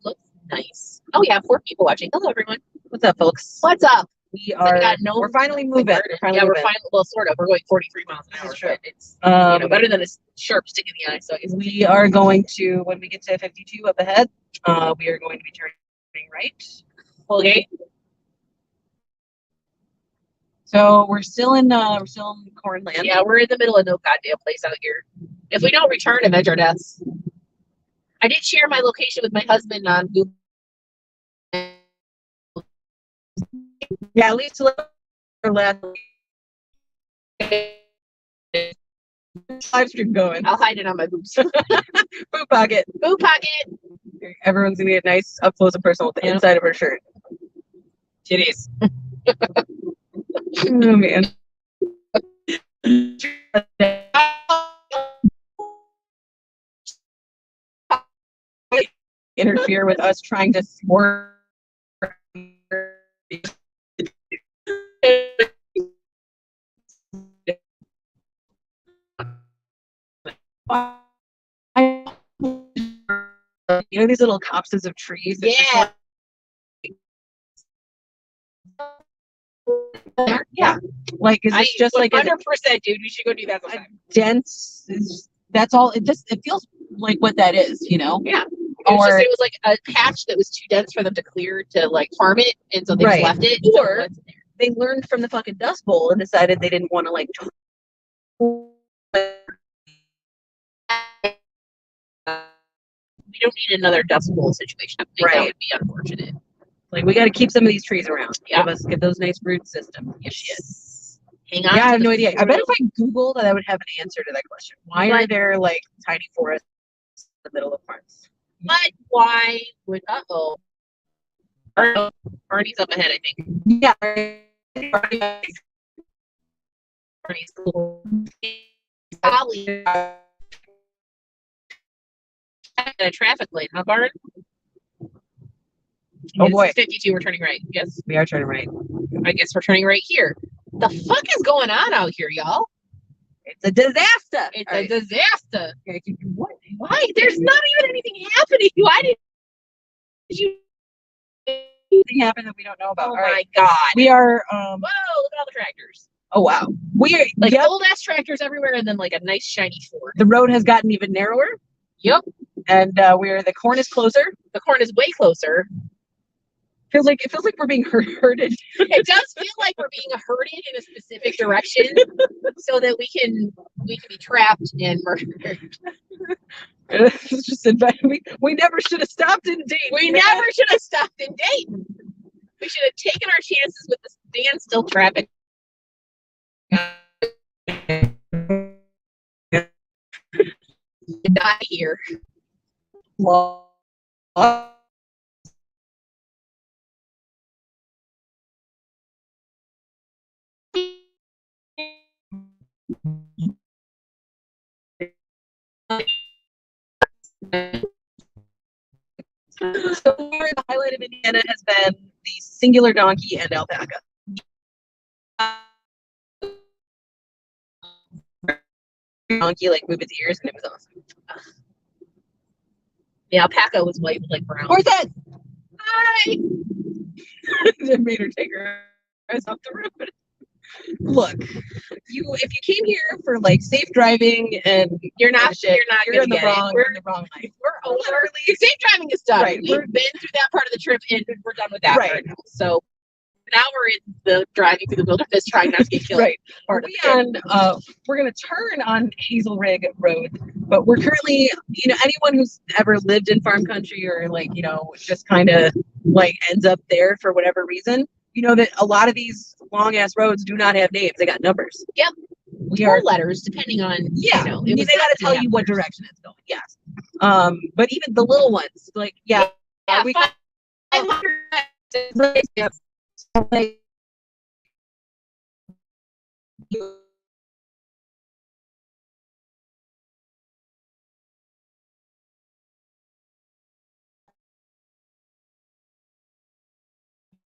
looks nice. Oh yeah, 4 people watching. Hello, everyone.
What's up, folks?
What's up?
We're finally moving.
We're finally. Well, sort of. We're going 43 miles an hour. But it's better than a sharp stick in the eye. So I guess
we are going to, when we get to 52 up ahead, we are going to be turning right.
Okay.
So we're still in Cornland.
Yeah, we're in the middle of no goddamn place out here. If we don't return, avenge our deaths. I did share my location with my husband on Google.
Yeah, at least last live stream going.
I'll hide it on my boobs.
Boot pocket.
Boot pocket.
Everyone's gonna get nice up close and personal with the inside of her shirt. Titties. Oh man. Interfere with us trying to score. These little copses of trees.
Yeah.
Yeah. Like, is this just like
100%, dude? We should go do that sometime.
Dense. That's all. It feels like what that is,
Yeah. It was like a patch that was too dense for them to clear to like farm it, and so they just left it.
Or they learned from the fucking Dust Bowl and decided they didn't want to like.
We don't need another Dust Bowl situation. I think that would be unfortunate.
Like, we got to keep some of these trees around.
Yeah.
Give those nice root systems.
Yes. Hang on.
Yeah, I have no idea. I bet if I Googled, I would have an answer to that question. Why are there like tiny forests in the middle of farms?
But why would Barney's up ahead, I think.
Yeah.
Barney's cool. Golly. A traffic light, huh, Barn?
Oh boy.
52, we're turning right. Yes.
We are turning right.
I guess we're turning right here. The fuck is going on out here, y'all?
It's a disaster.
It's a disaster.
What?
Why? There's not even anything happening. Why did you
anything happen that we don't know about?
Oh my god.
We are
whoa, look at all the tractors.
Oh wow. We are
like old ass tractors everywhere and then like a nice shiny Ford.
The road has gotten even narrower.
Yep.
And the corn is closer.
The corn is way closer.
It feels like we're being herded.
It does feel like we're being herded in a specific direction so that we can be trapped and murdered.
It's just we never should have stopped in Dayton.
We never should have stopped in Dayton. We should have taken our chances with the standstill traffic. Not here.
So the highlight of Indiana has been the singular donkey and alpaca. Donkey like moved its ears and it was awesome.
The alpaca was white with like brown.
Where's that?
Hi.
It made her take her eyes off the road. Look, if you came here for like safe driving and
you're in
the wrong life.
We're over. Safe driving is done.
Right.
We've been through that part of the trip and we're done with that
right
part now. So Now we're in the driving through the wilderness trying not to get killed.
Right.
Part of the trip.
We're going to turn on Hazel Rig Road, but we're currently, anyone who's ever lived in farm country or like, just kind of like ends up there for whatever reason, that a lot of these long ass roads do not have names. They got numbers.
Yep.
We
Or
are
letters, depending on,
they got to tell you what direction it's going. Yes. But even the little ones, like, we
500.
like,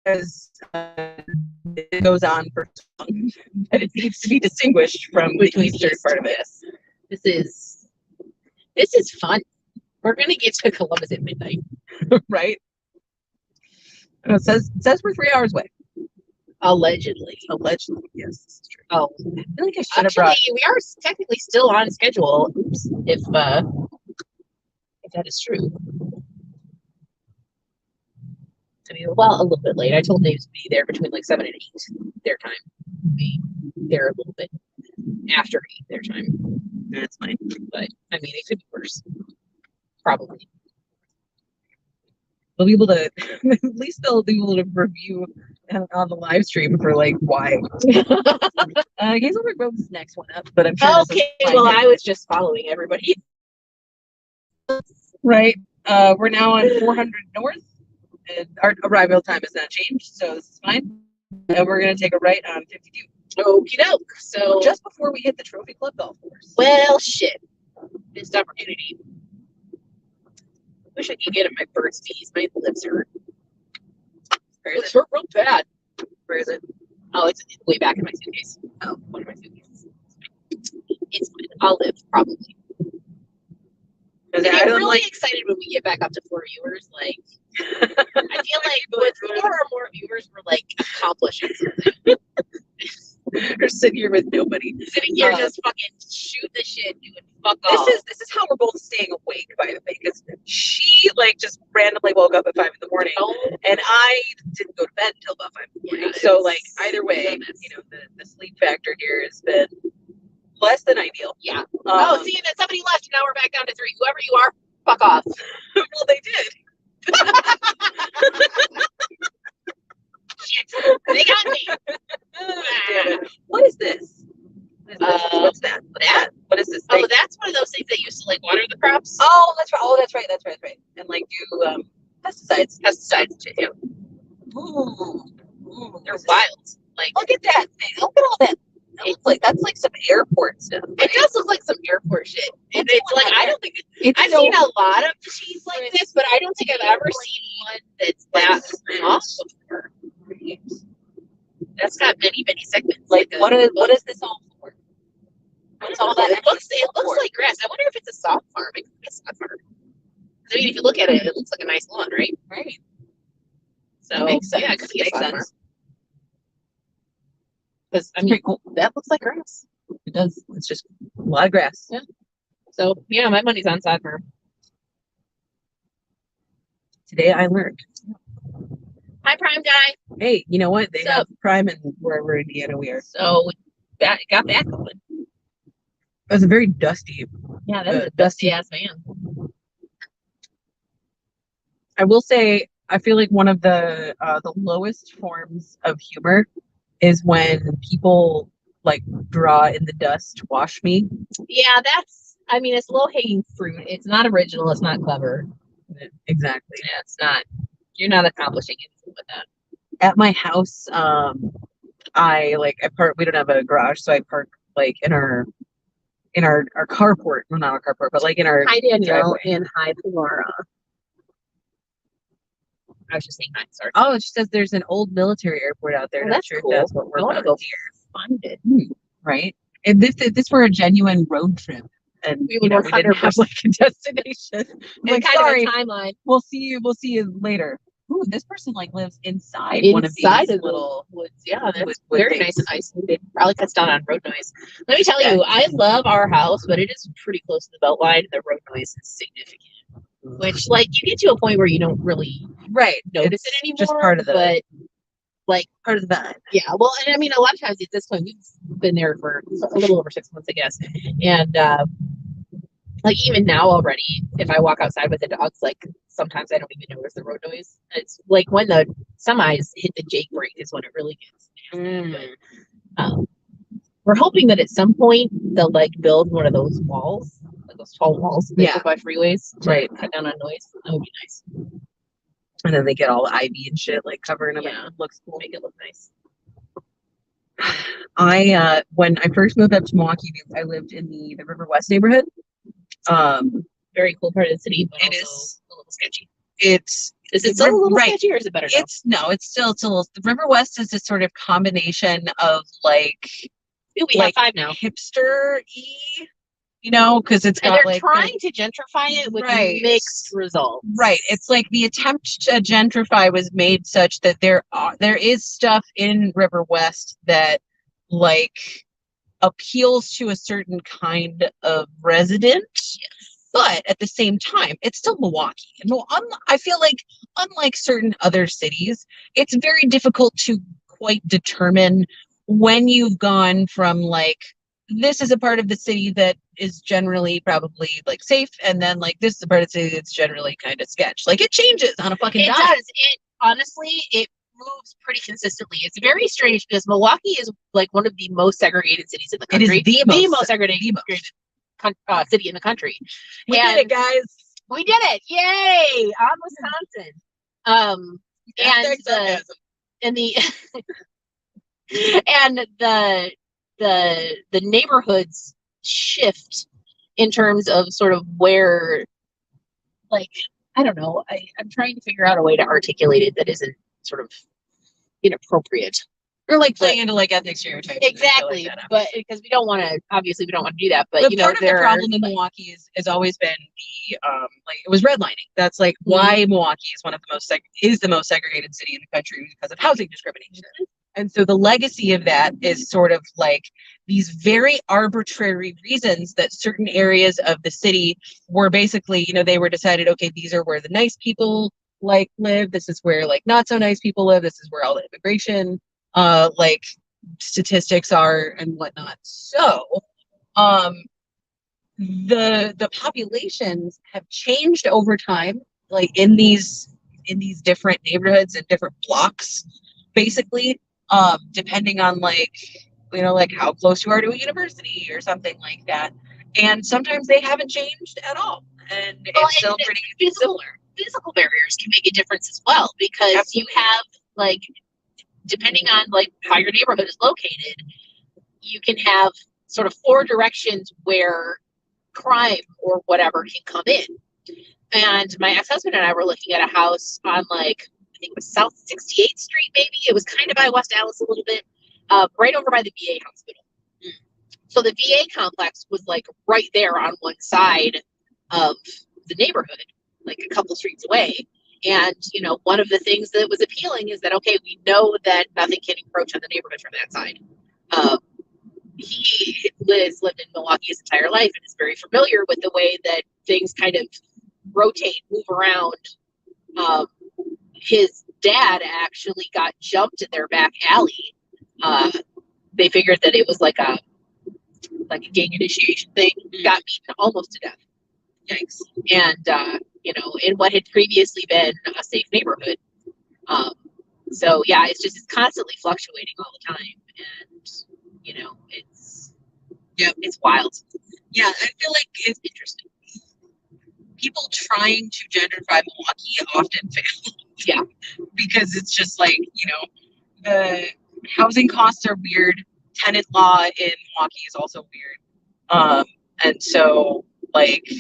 as it goes on for so long that it needs to be distinguished from the eastern part of it.
This is fun. We're gonna get to Columbus at midnight,
right? It says we're 3 hours away.
allegedly.
Allegedly, yes, this is true.
Oh,
I feel like I should have
actually,
brought.
we are technically still on schedule. Oops, if that is true. I mean, well, a little bit late. I told Dave to be there between like 7 and 8 their time. Be there a little bit after 8 their time.
That's fine.
But I mean, it could be worse. Probably.
They'll be able to. At least they'll be able to review on the live stream for like why. Hazelwood Road's next one up, but I'm sure.
Okay, well, I was just following everybody.
Right. We're now on 400 North. And our arrival time has not changed, so this is fine. And we're gonna take a right on 52.
Okie doke. So
Just before we hit the Trophy Club golf course.
well, shit. Missed opportunity. Wish I could get in my Burt's Bees. My lips hurt.
Where is
It's
it?
hurt real bad.
Where is it?
Oh, it's way back in my suitcase. Oh, one of my suitcases. It's fine. I'll live, probably. I get really excited when we get back up to 4 viewers. Like, I feel like with 4 or more viewers, we're like accomplishing something.
We're sitting here with nobody.
Sitting here just fucking shooting the shit, doing fuck off.
This is how we're both staying awake, by the way, because she like just randomly woke up at 5 in the morning, and I didn't go to bed until about 5 in the morning. So like either way, the sleep factor here has been less than ideal.
Yeah. See, and then somebody left, and now we're back down to 3. Whoever you are, fuck off.
Well, they did.
Shit, they got me.
Damn it. What is this? What's that? What is this thing?
Oh, that's one of those things that used to like water the crops.
Oh, that's right. Oh, that's right. And like do pesticides.
Pesticides and shit. Yeah.
Ooh,
They're wild. Like,
look at that thing. Look at all that. That's like some airport stuff. Right?
It does look like some airport shit. It's like I don't think I've seen a lot of machines like this, but I don't think I've ever seen one that's that off before. That's got many segments.
Like what is this all for? What's all that?
It looks like grass. I wonder if it's a soft farm. It could be a soft farm. I mean, if you look at it, it looks like a nice lawn, right?
Right.
So
that makes sense.
Yeah, it could be a soft farm.
Because I mean, cool.
That looks like grass.
It does. It's just a lot of grass.
Yeah. So yeah, my money's on sod farm.
Today I learned.
Hi, Prime guy.
Hey, you know what? They have Prime in wherever Indiana we are.
So got that going.
It was a very dusty.
Yeah, that was a dusty ass van.
I will say, I feel like one of the lowest forms of humor is when people like draw in the dust, wash me.
Yeah, I mean, it's low hanging fruit. It's not original. It's not clever.
Exactly.
Yeah, it's not. You're not accomplishing anything with that.
At my house, I park. We don't have a garage, so I park like in our carport. Well, not our carport, but like in our
Hi, Danielle,
driveway.
and hi, Laura. I was just saying hi. Sorry.
Oh, she says there's an old military airport out there.
Oh,
Not
that's
sure
cool.
if that's what we're
I want to
about
go
here.
find it.
Right? If this were a genuine road trip, and
we
didn't have like a destination,
like
kind
sorry, of a timeline.
We'll see you later. Ooh, this person like lives inside one of these little
woods. Yeah, that's
wood
very
things.
nice and isolated. Probably cuts down on road noise. Let me tell you, I love our house, but it is pretty close to the belt line. The road noise is significant. Which, like, you get to a point where you don't really
notice
it anymore.
Just part of
but like
part of the vibe.
Yeah, well, and I mean, a lot of times at this point, we've been there for a little over 6 months, I guess. And like even now already, if I walk outside with the dogs, like sometimes I don't even notice the road noise. It's like when the semis hit the Jake brake is when it really gets nasty. But, we're hoping that at some point they'll like build one of those walls, like those tall walls that they put by freeways to cut down on noise. That would be nice.
And then they get all the ivy and shit like covering them.
Yeah.
It looks cool.
Make it look nice.
When I first moved up to Milwaukee, I lived in the River West neighborhood.
Very cool part of the city, but
it
also
is
a little sketchy.
Is
it still a little sketchy, or is it better now?
It's still the River West is this sort of combination of like
we have 5 now.
Hipster-y, you know, because it's got
they're trying to gentrify it with mixed results.
Right. It's like the attempt to gentrify was made such that there is stuff in River West that like appeals to a certain kind of resident. Yes. But at the same time, it's still Milwaukee. And I feel like, unlike certain other cities, it's very difficult to quite determine when you've gone from like, this is a part of the city that is generally probably like safe, and then like this is a part of the city that's generally kind of sketch. Like it changes on a fucking dime.
It does. It honestly, it moves pretty consistently. It's very strange because Milwaukee is like one of the most segregated cities in the country.
It is the most segregated
city in the country.
We did it, guys.
We did it! Yay! On Wisconsin. The neighborhoods shift in terms of sort of where, like, I don't know. I'm trying to figure out a way to articulate it that isn't sort of inappropriate.
Or like playing into like ethnic stereotypes.
Exactly, like that, but because we don't want to do that. But
part of the problem in Milwaukee has always been the like it was redlining. That's like why Milwaukee is one of the most segregated city in the country because of housing discrimination. And so the legacy of that is sort of like these very arbitrary reasons that certain areas of the city were basically, they were decided, okay, these are where the nice people like live. This is where like not so nice people live. This is where all the immigration like statistics are and whatnot. So the populations have changed over time, like in these different neighborhoods and different blocks, basically, depending on like how close you are to a university or something like that. And sometimes they haven't changed at all, and it's still pretty similar.
Physical barriers can make a difference as well, because you have like, depending on like how your neighborhood is located, you can have sort of 4 directions where crime or whatever can come in. And my ex-husband and I were looking at a house on like, I think it was South 68th Street, maybe. It was kind of by West Allis a little bit, right over by the VA hospital. So the VA complex was like right there on one side of the neighborhood, like a couple streets away. And, one of the things that was appealing is that, okay, we know that nothing can encroach on the neighborhood from that side. He lived in Milwaukee his entire life and is very familiar with the way that things kind of rotate, move around. His dad actually got jumped in their back alley. They figured that it was like a gang initiation thing. Got beaten almost to death. Yikes. And, in what had previously been a safe neighborhood. So yeah, it's constantly fluctuating all the time. And, it's wild.
Yeah, I feel like it's interesting. People trying to gentrify Milwaukee often fail.
Yeah.
Because it's just like, the housing costs are weird. Tenant law in Milwaukee is also weird. And so like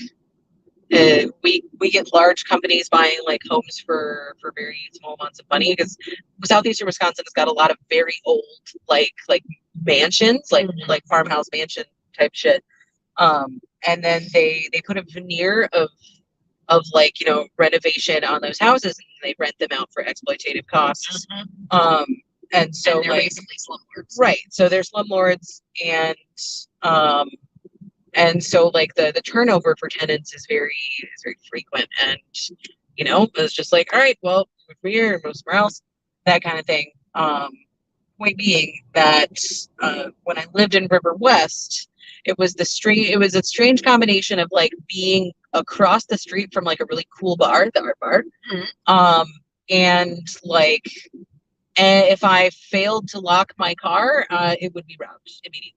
we get large companies buying like homes for very small amounts of money, because southeastern Wisconsin has got a lot of very old like mansions, like farmhouse mansion type shit. And then they put a veneer of like renovation on those houses, and they rent them out for exploitative costs. And so
they're basically slumlords.
Right. So they're slumlords, and so like the turnover for tenants is very frequent, and it's just like, all right, well, move from here, move somewhere else, that kind of thing. Point being that when I lived in River West, it was a strange combination of like being across the street from like a really cool bar, the art bar.
Mhm.
And like if I failed to lock my car, it would be robbed immediately.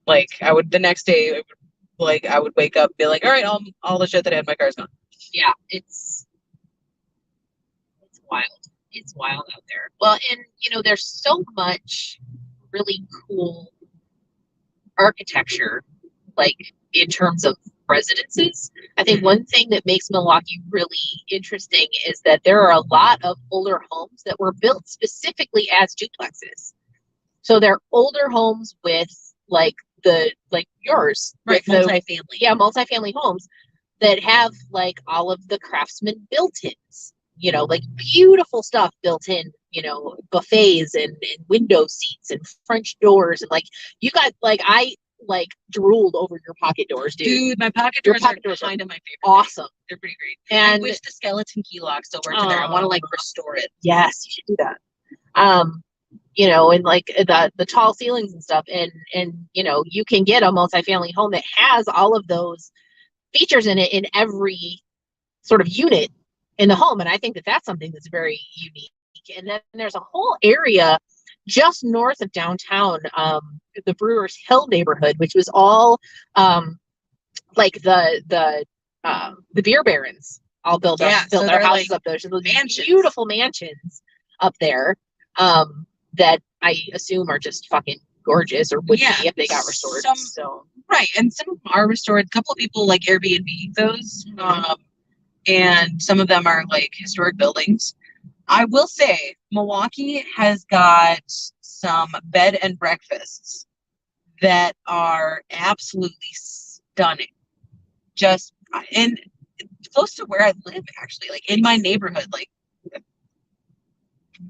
Like I would the next day, like I would wake up, and be like, all right, all the shit that I had in my car is gone.
Yeah, it's wild. It's wild out there. Well, and there's so much really cool architecture, like in terms of residences. I think one thing that makes Milwaukee really interesting is that there are a lot of older homes that were built specifically as duplexes. So they're older homes with like yours,
Right,
with
multifamily.
multifamily homes that have like all of the craftsman built-ins, like beautiful stuff built in, buffets and window seats and French doors. And like you got like I like drooled over your pocket doors, dude.
Dude, my pocket doors are kind of my favorite.
Awesome.
They're pretty great.
And
I wish the skeleton key lock still worked in there. I want to like restore it.
Yes, you should do that. And like the tall ceilings and stuff, and you can get a multifamily home that has all of those features in it in every sort of unit in the home. And I think that that's something that's very unique. And then there's a whole area just north of downtown, the Brewers Hill neighborhood, which was all like the beer barons all built their houses up there. So those beautiful mansions up there that I assume are just fucking gorgeous, or would be if they got restored.
Right, and some of them are restored. A couple of people like Airbnb those, and some of them are like historic buildings. I will say Milwaukee has got some bed and breakfasts that are absolutely stunning. Just and close to where I live, actually, like in my neighborhood, like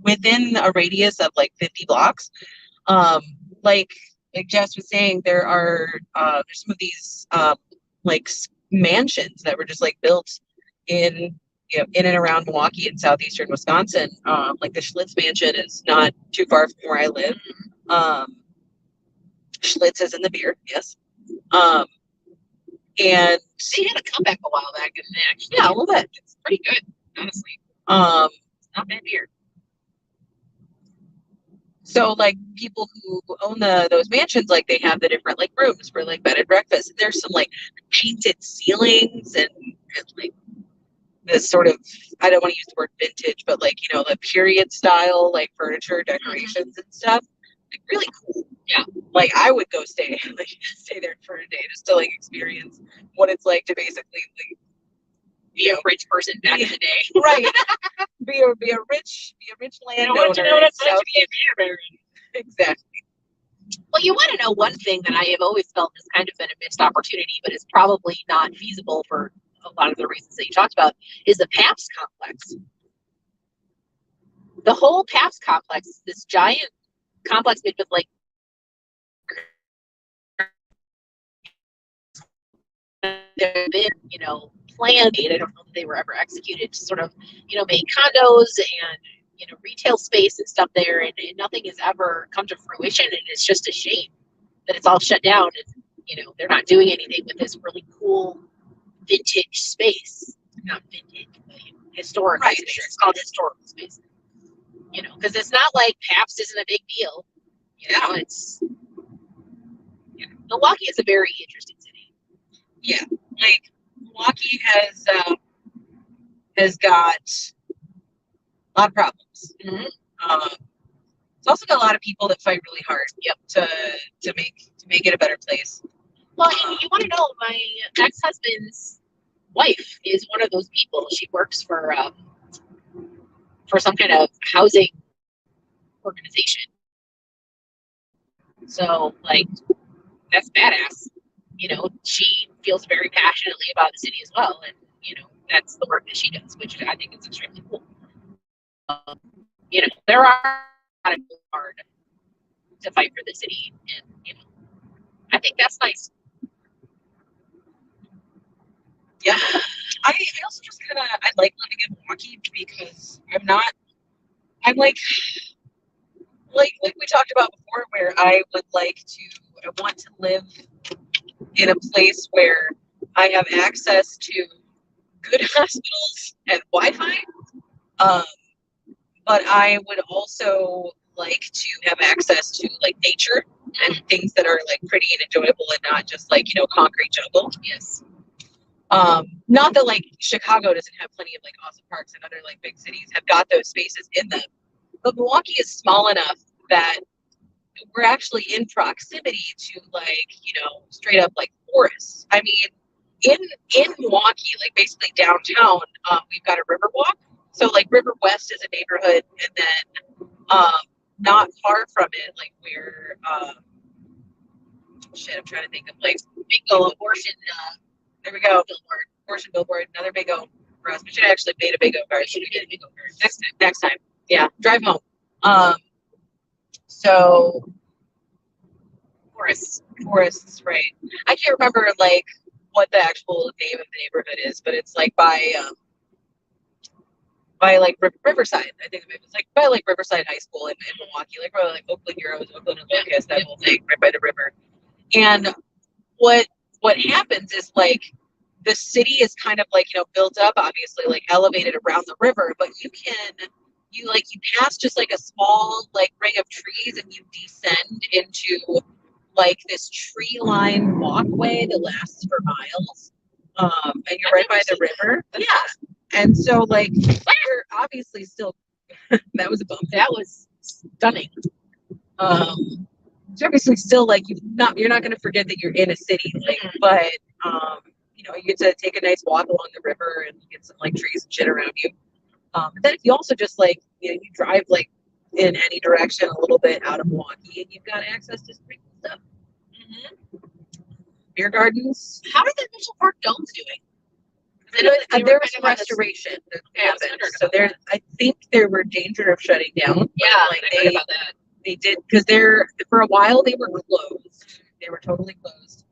within a radius of like 50 blocks. Like Jess was saying, there's some of these like mansions that were just like built in in and around Milwaukee and southeastern Wisconsin. Like the Schlitz mansion is not too far from where I live. Schlitz is in the beer, yes. And
they had a comeback a while back, and actually,
a little bit.
It's pretty good, honestly. It's not bad beer.
So like people who own those mansions, like they have the different like rooms for like bed and breakfast. And there's some like painted ceilings and like this sort of, I don't want to use the word vintage, but like, the period style, like furniture, decorations and stuff. Like really cool.
Yeah.
Like I would go stay there for a day just to like experience what it's like to basically like
be a rich person back in the day.
Right. Be a rich landowner.
I want to know what it's like to be a beer baron.
Exactly.
Well, you want to know one thing that I have always felt has kind of been a missed opportunity, but is probably not feasible for a lot of the reasons that you talked about, is the Pabst complex. The whole Pabst complex is this giant complex made with like there have been, planned. I don't know that they were ever executed to sort of, make condos and, retail space and stuff there. And nothing has ever come to fruition. And it's just a shame that it's all shut down. And, they're not doing anything with this really cool vintage space. Not vintage, but historic space. Sure. It's called historical space. Because it's not like Pabst isn't a big deal. It's Milwaukee is a very interesting city.
Yeah, like Milwaukee has got a lot of problems.
Mm-hmm.
It's also got a lot of people that fight really hard. Yep. To make it a better place.
Well, and you want to know, my ex-husband's wife is one of those people. She works for some kind of housing organization. So, like, that's badass. She feels very passionately about the city as well, and that's the work that she does, which I think is extremely cool. There are a lot of people hard to fight for the city, and I think that's nice.
Yeah, I also just I like living in Milwaukee because I'm like like we talked about before, where I want to live in a place where I have access to good hospitals and Wi-Fi. Um, but I would also like to have access to like nature and things that are like pretty and enjoyable and not just like, concrete jungle.
Yes.
Not that like Chicago doesn't have plenty of like awesome parks, and other like big cities have got those spaces in them. But Milwaukee is small enough that we're actually in proximity to like, straight up like forests. I mean, in Milwaukee, like basically downtown, we've got a river walk. So like River West is a neighborhood, and then not far from it, like where I'm trying to think of like bingo abortion. There we go. Billboard, abortion billboard, another bingo for us. We should have actually made a bingo card. Should we get a bingo card next time? Yeah, drive home. So forests, right? I can't remember like what the actual name of the neighborhood is, but it's like by like Riverside. I think it's like by like Riverside High School in Milwaukee, like probably like Oakland Heroes, Oakland Olympics, that whole thing right by the river. And what happens is like the city is kind of like, built up, obviously like elevated around the river, but you pass just like a small like ring of trees and you descend into like this tree lined walkway that lasts for miles. And you're right by the river. Yeah. And so like we're obviously still that was a bump.
That was stunning.
It's obviously still like you're not going to forget that you're in a city, like, but you get to take a nice walk along the river and get some like trees and shit around you. But then if you also just like you drive like in any direction a little bit out of Milwaukee, and you've got access to some pretty cool stuff. Beer gardens.
How are the Mitchell Park domes doing?
There was some restoration that happened. So I think they were in danger of shutting down.
Yeah,
like
I heard about that.
They did, because for a while they were closed. They were totally closed.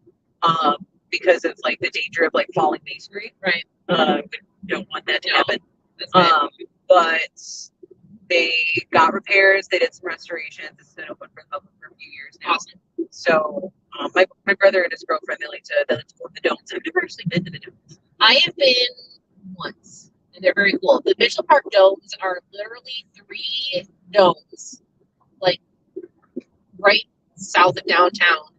Because of like the danger of like falling masonry.
Right.
We don't want that to happen. But they got repairs. They did some restorations. It's been open for the public for a few years now.
Awesome.
So my brother and his girlfriend, they like to go to the domes. I've never actually been to the domes.
I have been once, and they're very cool. The Mitchell Park domes are literally 3 domes, like right south of downtown,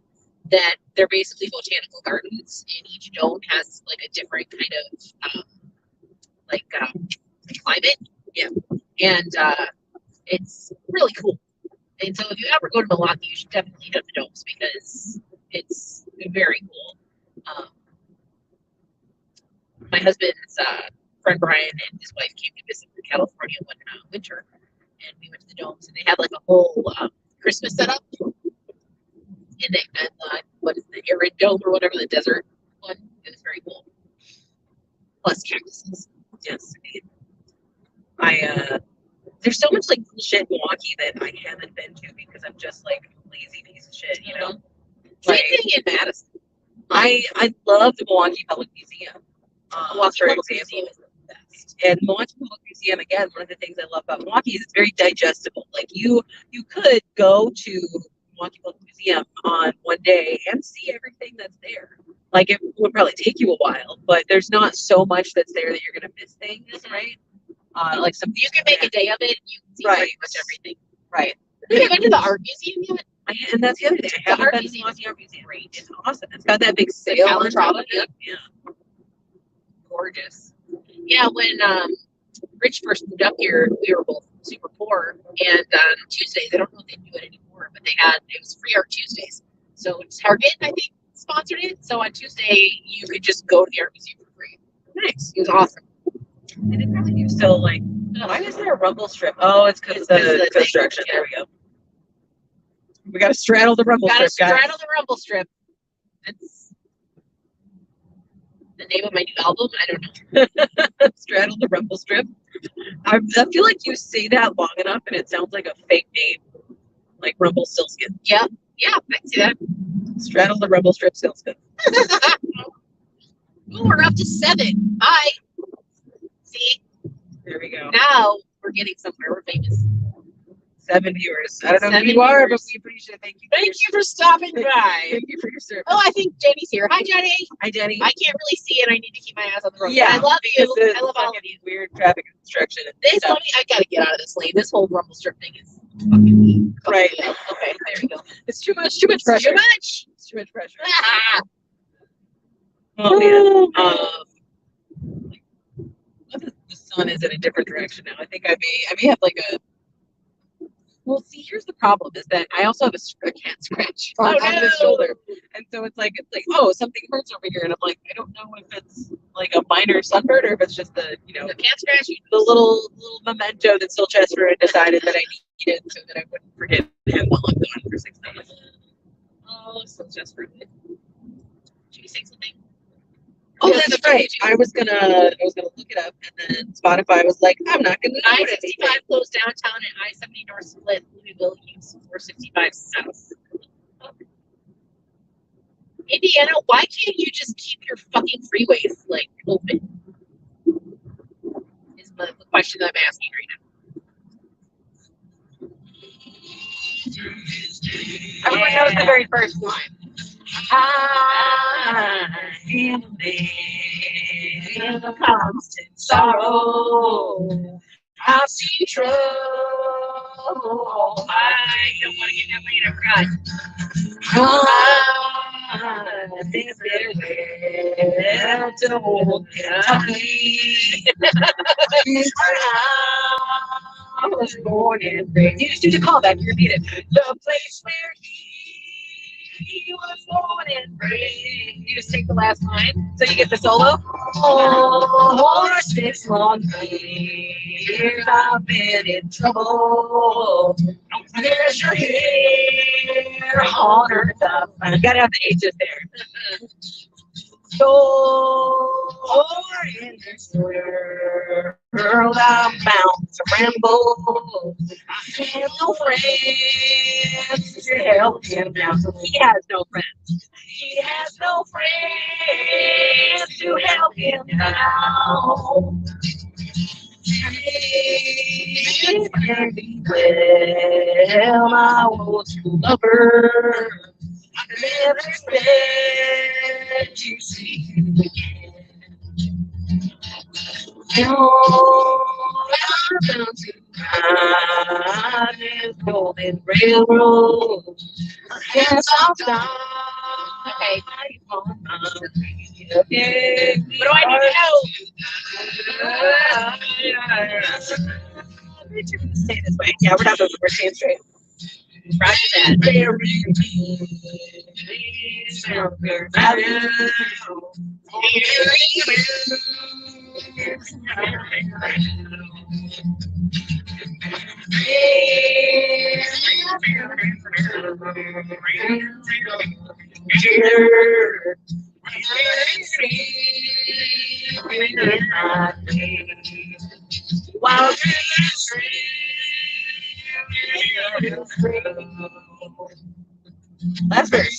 that they're basically botanical gardens, and each dome has like a different kind of climate. Yeah. And it's really cool. And so if you ever go to Milwaukee, you should definitely hit up the domes because it's very cool. My husband's friend Brian and his wife came to visit from California one winter, and we went to the domes, and they had like a whole Christmas setup. And they had what is the arid dome or whatever, the desert one. It was very cool. Plus cactuses.
Yes. There's so much like cool shit in Milwaukee that I haven't been to because I'm just like a lazy piece of shit,
Same thing in Madison.
I love the Milwaukee Public Museum. For example.
Museum is the best.
And Milwaukee Public Museum, again, one of the things I love about Milwaukee is it's very digestible. Like you could go to Milwaukee Public Museum on one day and see everything that's there. Like it would probably take you a while, but there's not so much that's there that you're gonna miss things, right? Like you
can make a day of it. You can see pretty much everything.
Right.
Have you been to the art museum yet?
And that's the other thing. I haven't been to the Milwaukee Art Museum. It's awesome. It's got that big sail on top of it. Yeah.
Gorgeous. Yeah, when Rich first moved up here, we were both super poor. And on Tuesdays, I don't know if they do it anymore, but it was free art Tuesdays. So Target, I think, sponsored it. So on Tuesday, you could just go to the art museum for free. Nice. It was awesome.
And they probably do still like, why is there a rumble strip? Oh, it's because of the construction. There we go. We got to straddle the rumble strip, guys.
Straddle the rumble strip. That's the name of my new album. I don't know.
Straddle the rumble strip. I feel like you say that long enough and it sounds like a fake name, like Rumpelstiltskin.
Yeah, I can see that.
Straddle the rumble strip, Stiltskin.
Ooh, we're up to 7. Hi. See?
There we go.
Now we're getting somewhere. We're famous.
7 viewers. I don't know who
7
you are, but
viewers.
we appreciate it. Thank you.
Thank you for stopping by.
Thank you for your service.
Oh, I think Jenny's here. Hi, Jenny.
Hi, Jenny.
I can't really see it. I need to keep my eyes on the road.
Yeah,
But I love you.
because
I love all of you.
weird traffic construction. And
This
stuff.
one, I gotta get out of this lane. This whole rumble strip thing is fucking
Right.
Okay, there you go.
It's too much pressure.
Too much.
It's too much pressure.
Ah.
Oh man. The sun is in a different direction now. I think I may have like a. Well, see, here's the problem: is that I also have a cat scratch on the shoulder, and so it's like oh, something hurts over here, and I'm like, I don't know if it's like a minor sunburn or if it's just the
The cat scratch.
the little memento that Sylchester had decided that I needed so that I wouldn't forget him while I'm gone for 6 months. Oh, Sylchester.
Did you say something?
Oh, that's right. I was gonna look it up, and then Spotify was like, I'm not gonna.
I-65 closed downtown and I-70 North split. Louisville use 465 South. Indiana, why can't you just keep your fucking freeways like open? Is the question I'm asking right now. Everyone knows the very first line. I am a man in a constant sorrow. I've seen trouble. I don't want to get that late. I forgot. I've been farewell to old Kentucky. I was born and raised. You just do the callback. You repeat it. The place where he was born and raised. You just take the last line, so you get the solo. Oh, 6 long years I've been in trouble. There's your hair on earth. You gotta have the H's there. So in this world I'm bound to ramble. I have no friends to help him now. So he has no friends. He has no friends to help him now. Well, my old school lover, I never expect you to see him again. I'm bound to ride this golden railroad. Yes, I'll die. Okay. Okay. What do I need to know? Stay this way. Yeah, we're not moving. We're staying straight. Roger that. Wow. Last verse.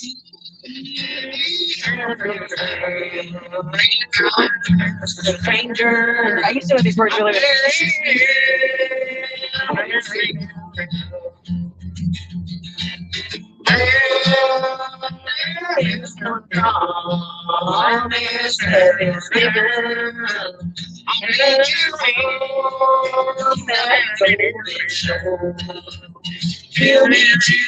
Stranger. I used to know these words really well. Feel me too.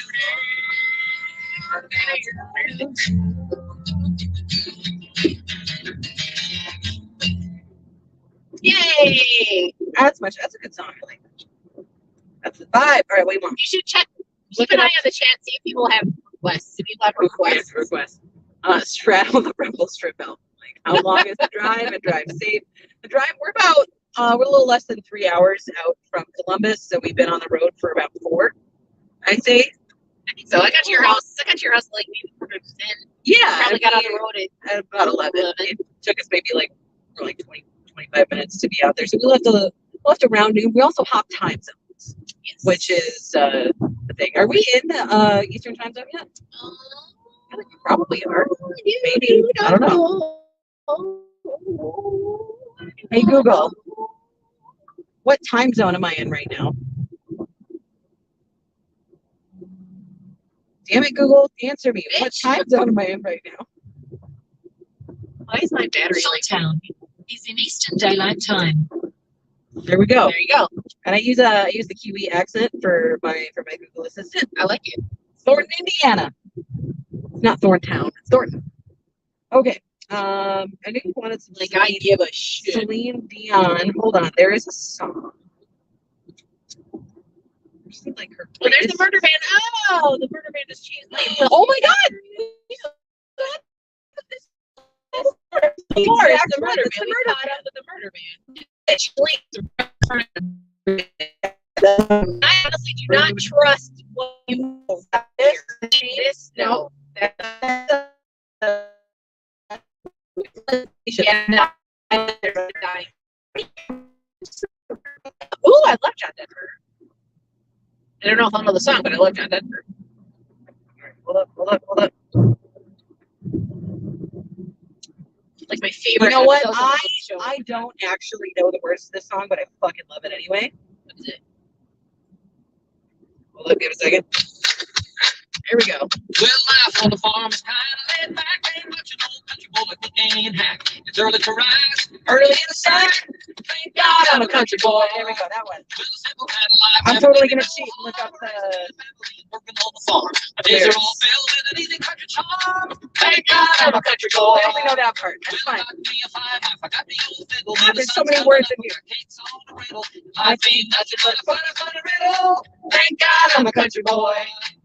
Yay! That's a good song. I like that. That's the vibe. All right, what do you want? You should check. Keep an eye on the chat. See if people have requests. If people have requests.
Straddle the rumble strip out. Like, how long is the drive? And drive safe. The drive. We're a little less than 3 hours out from Columbus, so we've been on the road for about 4. I'd say.
I think so. I got to your house. Like maybe 10.
Yeah.
Probably got on the road
at about 11. It took us maybe like 20, 25 minutes to be out there. So we left around noon. We also hop time zones, yes. Which is the thing. Are we in the Eastern time zone yet? I think we probably are. Maybe. I don't know. Hey Google, what time zone am I in right now? Damn it, Google, answer me.
Bitch.
What time zone am I in right now?
Why is my battery like town? He's in Eastern Daylight Time.
There we go.
There you go.
And I use the Kiwi accent for my Google Assistant.
I like it.
Thornton, Indiana. It's not Thorntown. It's Thornton. Okay. I knew you wanted some
Like I give a shit.
Celine Dion. Hold on. There is a song. Like her
well, there's the murder band. Oh, the murder band has changed.
Oh my God!
Of course, it's the murder band. We caught up with the murder band. I honestly do not trust what you this. No. Yeah, no. Ooh, I love John Denver. I don't know if I'll know the song, but I love John Denver.
Hold up.
Like my favorite.
You know what?
Show.
I don't actually know the words to this song, but I fucking love it anyway.
What is it?
Hold up, give it a second.
Here we go.
Well, life on the farm is kind of laid back, ain't much an old country boy like the ain't hack. It's early to rise, early in the sun. Thank God I'm a country boy.
There we go, that one.
With a simple kind of life.
I'm totally gonna cheat and look up the.
Working on the farm. My days are all filled with an easy country charm. Thank God I'm a country boy.
I only know that part. That's fine.
God,
there's so many words in here.
I ain't nothing but a funny riddle. Thank God I'm a country boy.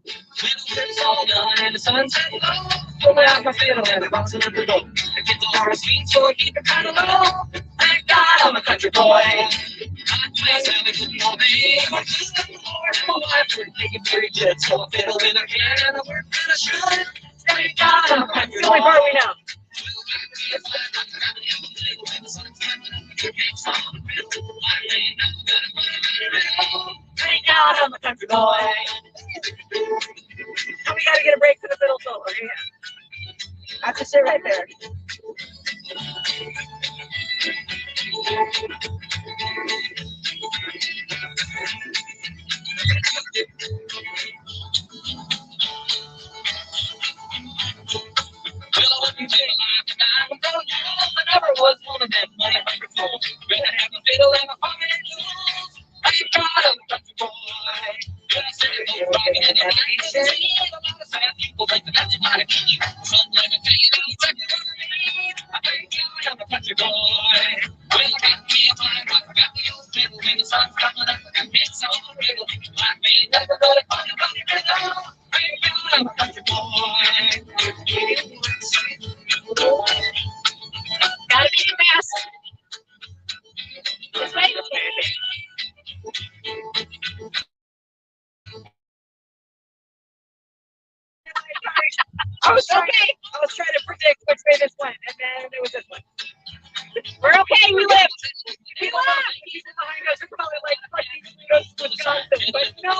When the work's all done and the sun's setting low, pull out my fiddle and I'm bouncing up the door. I get the hard sweet, so I keep it kind of low. Thank God I'm a country boy. I play Sally couldn't all be. My wife would make it very good, so I fiddle in her hand and I work when I should. Thank God I'm a country boy.
It's the only part we know.
Thank God I'm a country boy.
And we gotta get a break for the middle solo. Yeah. That's the shit right there.
Well, I wouldn't tell you like I'm telling you, I never was one of them money hungry fools. When I have a fiddle and a pocket and tools, thank God I'm a country boy. When I sit and go rocking in the night, a lot of sad people think that that's my key. Some women tell you don't exactly what I mean. I thank God I'm a country boy. Well, I got me a fine rock, I got the old fiddle. When the sun's coming up, I got hits on the riddle. Like me, nothing but a funny riddle. Thank God I'm a country boy.
Gotta be fast. This way.
I was trying to predict which way this went, and then it was this one.
We're okay. We live.
We laughed. People behind us are probably like, "Fuck these weirdos from Wisconsin," but no,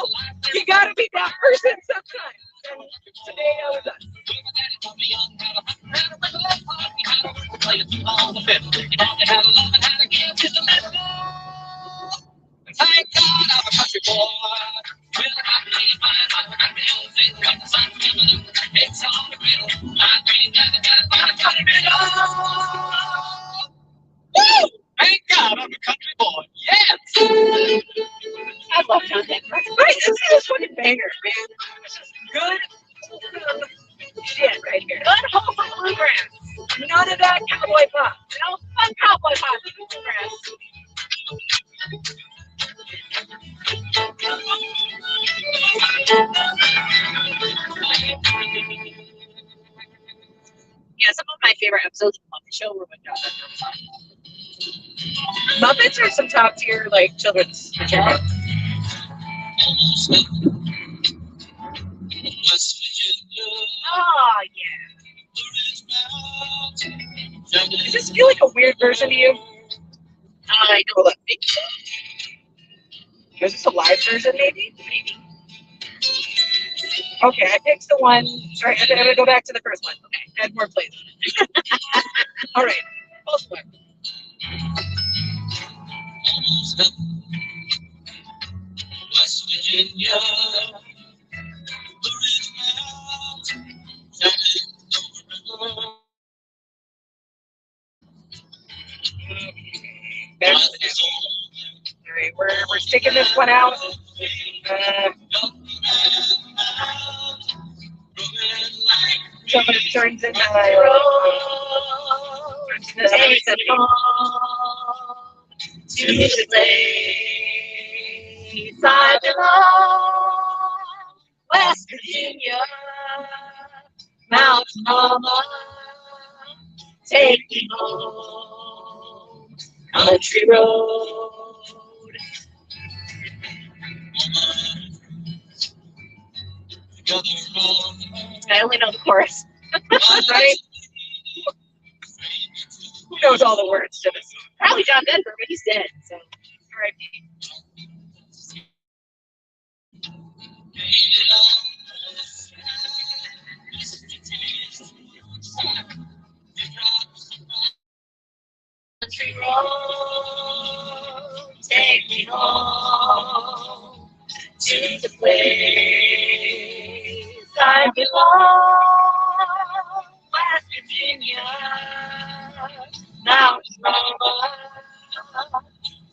you gotta be that person sometimes. And today I was us.
Thank God I'm a country boy. Well, I got me a fine rock, I got the old fiddle. When the sun's coming up, it's on the riddle. I ain't never got a funny riddle. Woo! Thank God I'm a country boy. Yes!
I love John Denver.
Right, this is a fucking banger, man. This is good, wholesome shit right here.
Good wholesome bluegrass.
None of that cowboy pop.
No fun cowboy pop in bluegrass. Yeah, some of my favorite episodes of the show were when John Denver was on.
Muppets are some top tier like children's material.
Oh, yeah.
Does this feel like a weird version to you?
I know what big
Is this a live version, maybe? Okay, I picked the one. All right, I'm gonna go back to the first one. Okay, add more plays. All right, post one.
West Virginia, the rich
back to the new. All right, we're sticking this one out. So when it turns into
Take it home to the place I belong, West Virginia, Mountain Mama, take me home, country road. I only know the chorus.
right? Who knows all the words to this song?
Probably John Denver, but he's dead. So,
R.I.P.
country road, take me home to the place I belong, West Virginia, Mountain Mama,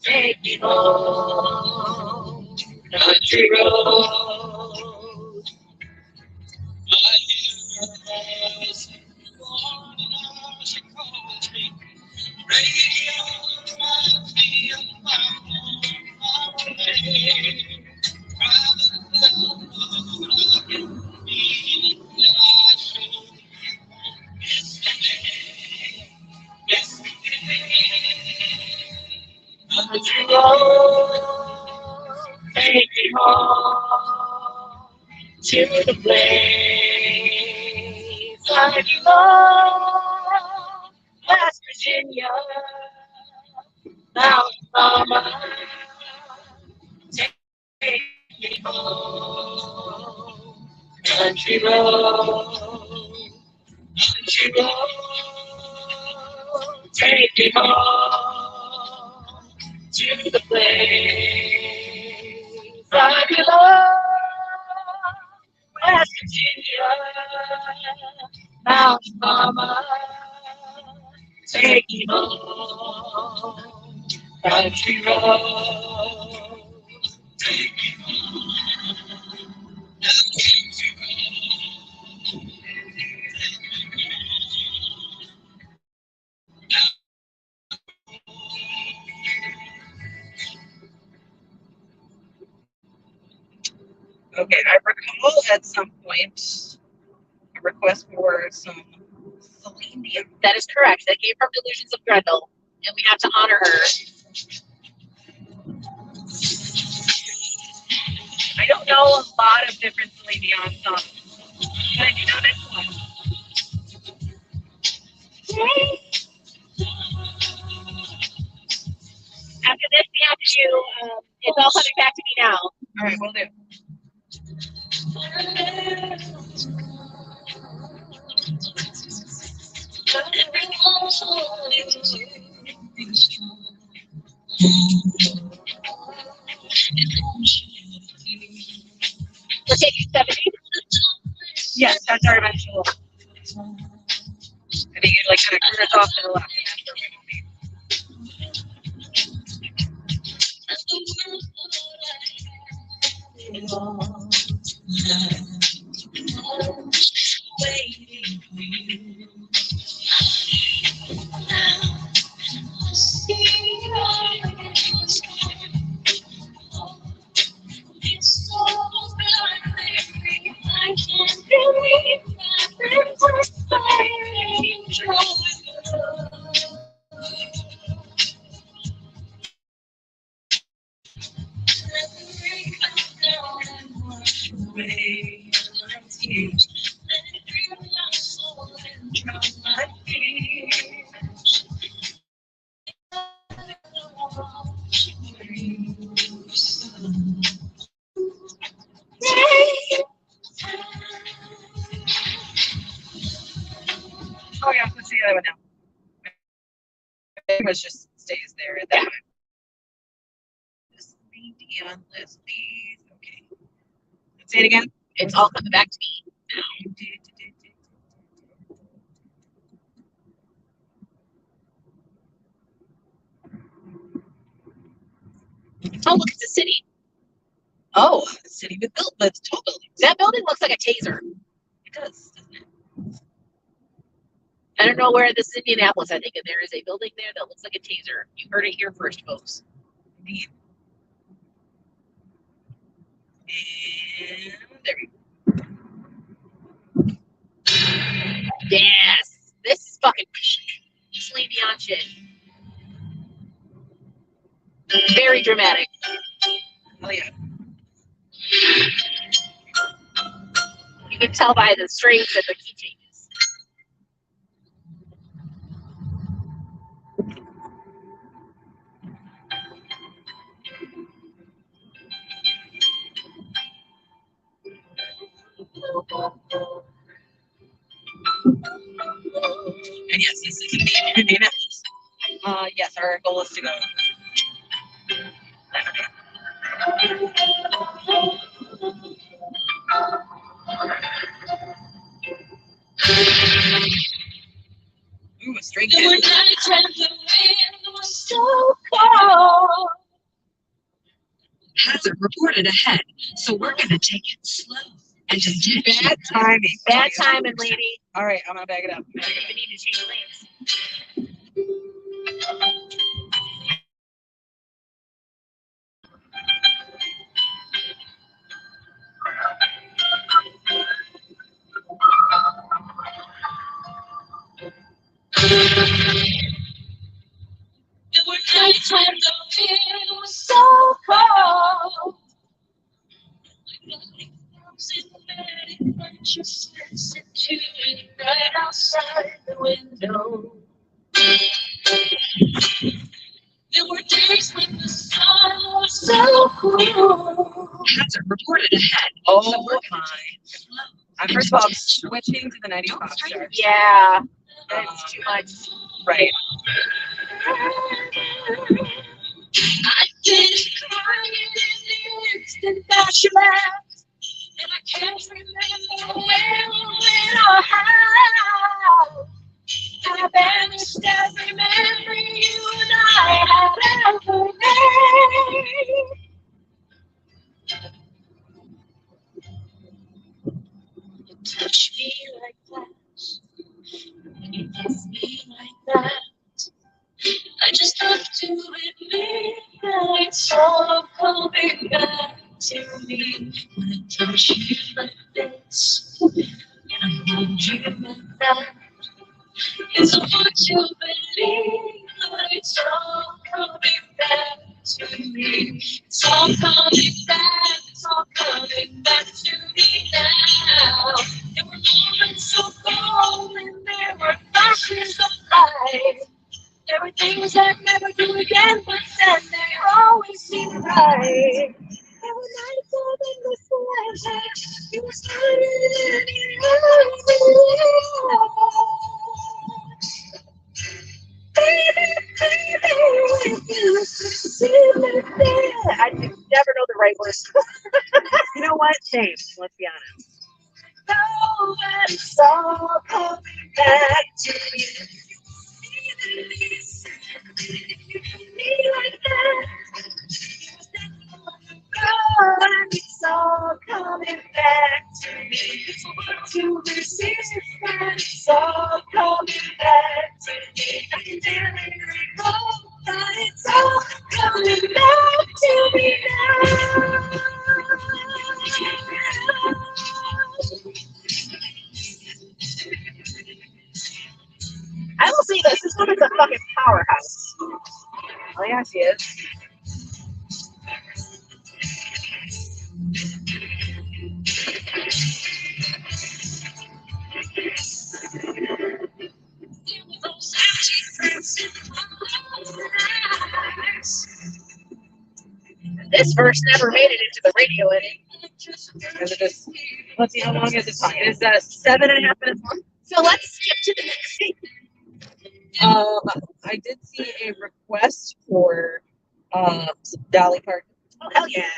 take me home, country road. Country road, take me home to the place I belong, West Virginia, Mountain Mama, take me home, country road, take me home to the place I belong, West Virginia, Mountain Mama, take me home, country road, take me
Okay, I recall at some point a request for some Celine Dion.
That is correct. That came from Delusions of Grendel, and we have to honor her.
I don't know a lot of different Celine Dion songs, but I do know this one.
After this, we have to do It's All Coming Back to Me Now.
All right, we'll do.
We're taking 70.
Yes, that's our eventual. I think it like kind of curves off to the left, and that's where we will be. Oh yeah, let's see the other one now. Pretty much just stays there at that point. Dion, Leslie's. Okay. Let's say it again.
It's All Coming Back to Me. Oh, look, it's a city.
Oh, a city with tall buildings.
That building looks like a taser.
It does, doesn't it?
I don't know where this is Indianapolis. I think there is a building there that looks like a taser. You heard it here first, folks.
Indeed. And there we go.
Yes, this is fucking Celine Dion shit. Very dramatic.
Oh yeah.
You can tell by the strings that the key changes.
And yes, this is Indianapolis. Yes, our goal is to go. Ooh, a string
There were
kit.
nights when the wind was so cold.
Hazard reported ahead, so we're gonna take it slow and just
Bad timing.
Bad timing, lady.
All right, I'm gonna back it up.
We need to change lanes.
There were nights when the wind was so cold. Just listen to it right outside the window. There were days when the sun was so cool.
Hazard reported ahead.
Oh my. First of all, I'm switching to the 90s pop star.
Yeah, that's too much.
Right.
I didn't cry in the instant that she left, and I can't remember where or how. I banished every memory you and I had ever made. You touch me like that, you kiss me like that. I just have to admit that it's all coming back to me when I touch you like this and I hold you like that. It's hard to believe that it's all coming back to me. It's all coming back, it's all coming back to me now. There were moments so cold and there were flashes of light. There were things I'd never do again, but then they always seemed right. There were nights of endless pleasure. You were starting
I never know the right words. You know what? Same. Let's be honest.
know that it's all coming back to me. Me like that. Oh, and it's all coming back to me. It's hard to resist, but it's all coming back to me. I can barely recall, but it's all coming back to me now.
I will say this woman's a fucking powerhouse.
Oh yeah, she is.
This verse never made it into the radio edit.
Is it just, let's see, how long is this song? It is 7.5 minutes long.
So let's skip to the next thing.
I did see a request for some Dolly Parton.
Oh, hell yeah.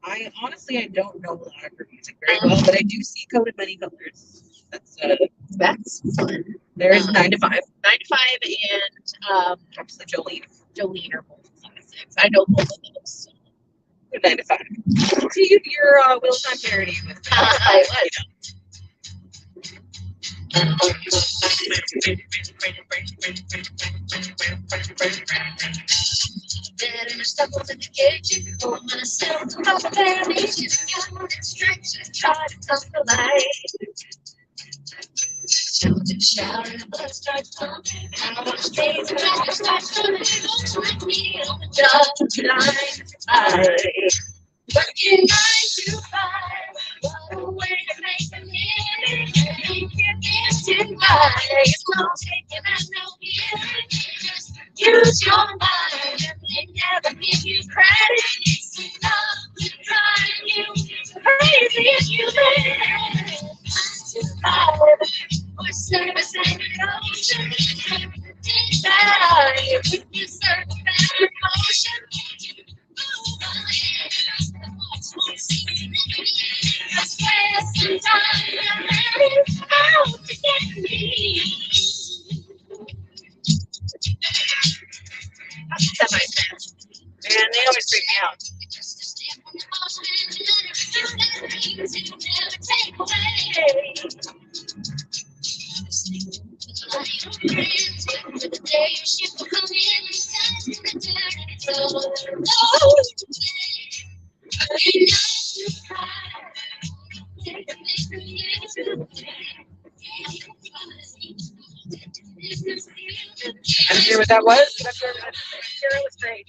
I honestly don't know a lot of her music very well, but I do see Coded Many Colors.
That's fun.
There is 9 to 5.
9 to 5 and
Obviously Jolene.
Jolene are both 6. I know both of those.
Good 9 to 5. See your Wheel Time parody.
I was.
Better stumbled in the kitchen, hold myself to my foundation, got distractions, try to come to life. Children shout and the blood starts pumping, out on stage, the record starts coming, folks like me on the job, 9 to 5. Working 9 to 5, what a way to make a living, ain't getting by, it's no taking and no giving, just use your mind, and they never give you credit, it's enough to drive you crazy if you live 9 to 5, or service and emotion, desire, if you serve a better emotion, move on. Just waste some time and it's out to get me.
Semi-fast. Man, they always freak me out.
Just a step on the motion, you never take away. For the day your ship will come in, it's time to return it over.
I don't hear what that was, but I'm sure it was great.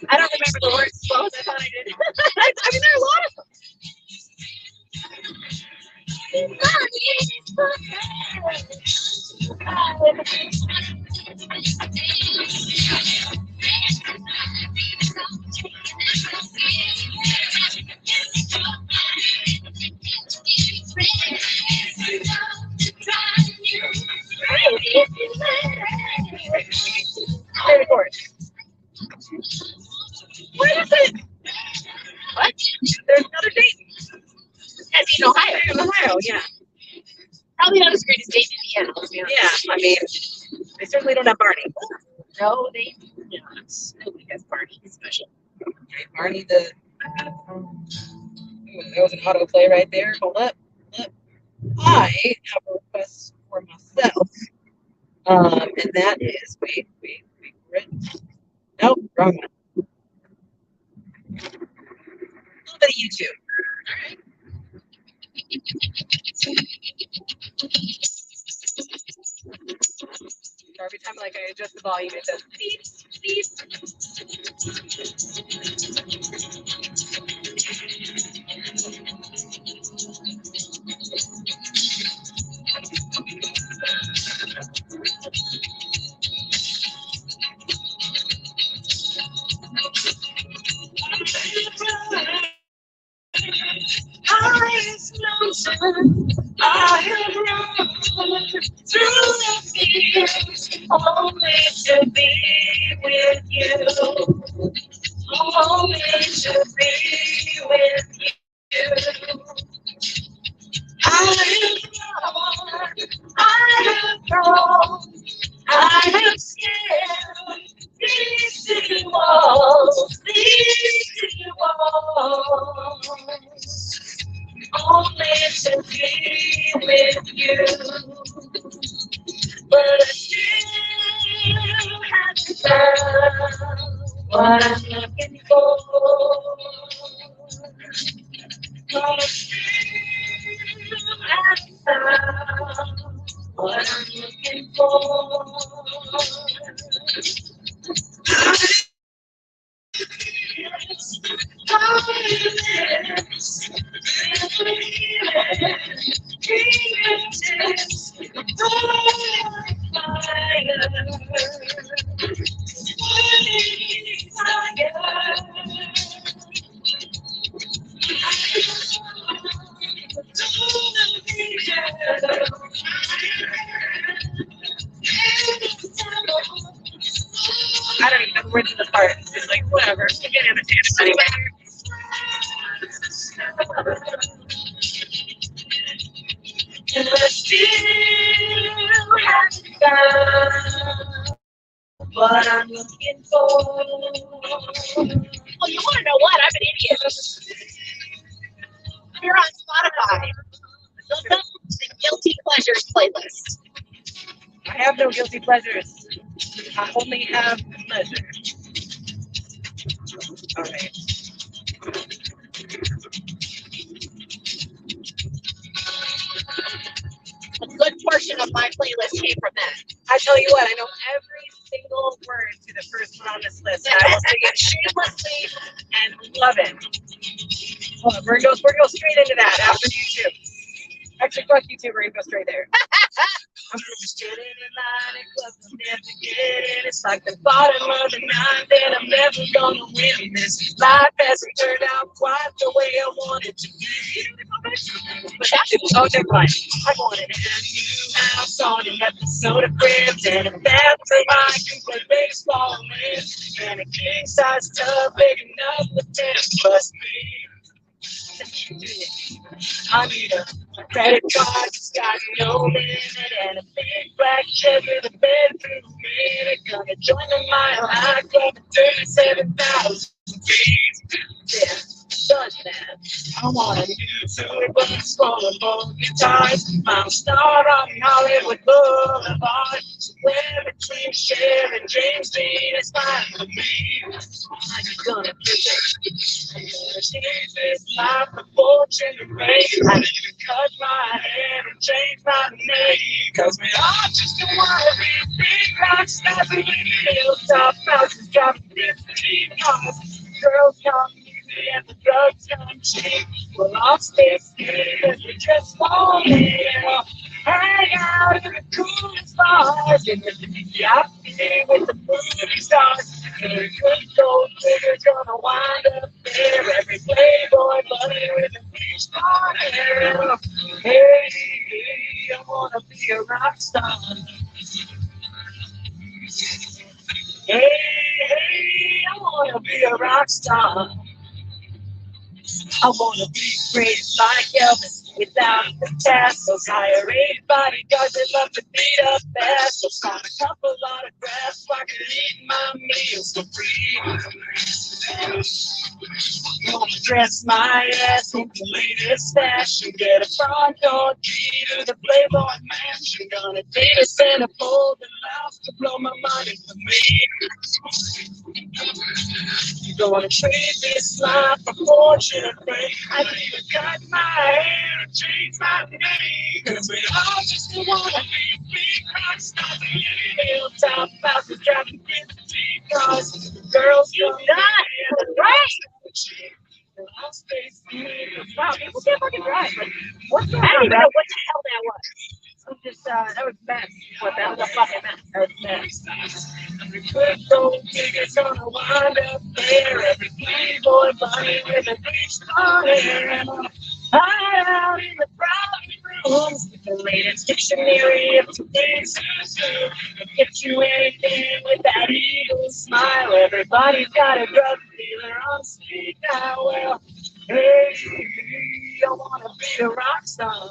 I don't remember the words as well as I thought I did. I mean, there are a lot of them. Favorite chorus. What is it? What? There's another date.
That's in Ohio.
In Ohio, yeah.
Probably not as great as Dayton, Indiana. Let's be honest.
Yeah, I mean, they certainly don't have Barney.
No, they do not. Nobody has Barney special.
Barney the. Ooh, that was an autoplay right there. Hold up. I have a request for myself. And that is wait. Nope, wrong one. A little bit of YouTube. So every time like I adjust the volume, it says beep, beep. I have run through the fields only to be with you. Only to be with you. I have run, I have grown, I have scaled these city walls, only to be with you. But I still haven't found what I'm looking for. But I still haven't found what I'm looking for. I don't even know the words of the part. It's like, whatever. You can understand it anyway.
And we're still haven't found what I'm looking for.
Oh, you want to know what? I'm an idiot. You're on Spotify. Look up the Guilty Pleasures playlist.
I have no guilty pleasures. I only have pleasure. All right.
A good portion of my playlist came from that.
I tell you what, I know every single word to the first one on this list. And I will sing it shamelessly and love it. Hold on, we're gonna go straight into that after YouTube. Actually, fuck YouTube, we're gonna go straight there. I'm just getting in line and clubs I'm never getting. It's like the bottom of the ninth and I'm never gonna win this. Life hasn't turned out quite the way I wanted to be. But oh, never mind. I wanted a new house on an episode of Cribs and a bathroom I can play baseball in, and a king size tub big enough for 10 plus me. I need a credit card that's got no limit and a big black check with a bedroom in it. Gonna join the Mile High Club at 37,000 feet. Yeah, does that. I want a new tour bus full of old guitars. I'm a star on Hollywood Boulevard. Somewhere between Cher and James Dean is fine for me. I'm gonna do it. I'm gonna change this life for fortune and fame. I need to cut my hair and change my name. Cause we all just wanna be big rock stars in the hilltop houses, driving 15 cars. Girls come easy and the drugs come cheap. We'll all stay skinny cause we just want it. Hang out in the coolest bars in the VIP with the movie stars. Every good gold digger's gonna wind up there. Every playboy bunny with a beach party. Hey, I wanna be a rock star. Hey, I wanna be a rock star. I wanna be great like Elvis without the tassels. Hire 8 bodyguards that love to beat up assholes. Sign a couple autographs so I can eat my meals for free. Gonna dress my ass in the latest fashion. Get a front door key to the Playboy Mansion. Gonna date a centerfold that loves to blow my money for me. You're gonna trade this life for fortune and fame. I need to cut my hair and change my name. Cause we all just wanna be big rock stars in the hilltop houses, driving 15 cars. Girls, you're not right. Wow, people can't fucking drive. Like, what's going on? I don't even know what the hell that was. I'm just, that was mess. What that was a fucking mess. That was mess. Every good gold digger's gonna wind up there. Every playboy bunny with a beach party. Hide out in the private rooms with the latest dictionary of today's zoo. Get you anything with that evil smile. Everybody's got a drug dealer on speed now. Well, hey, I wanna be a rock star.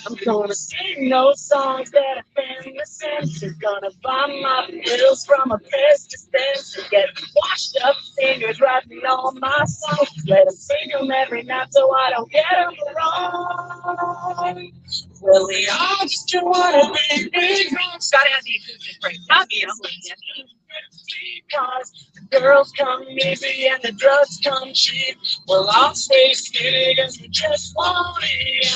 I'm gonna sing those songs that offend the senses. Gonna buy my pills from a pest dispenser. Get washed up singers writing all my songs. Let them sing them every night so I don't get them wrong. Well, we all just wanna be big rocks. Gotta have the acoustic break. Obviously. Cause the girls come easy and the drugs come cheap. We'll all stay skinny cause we just want it.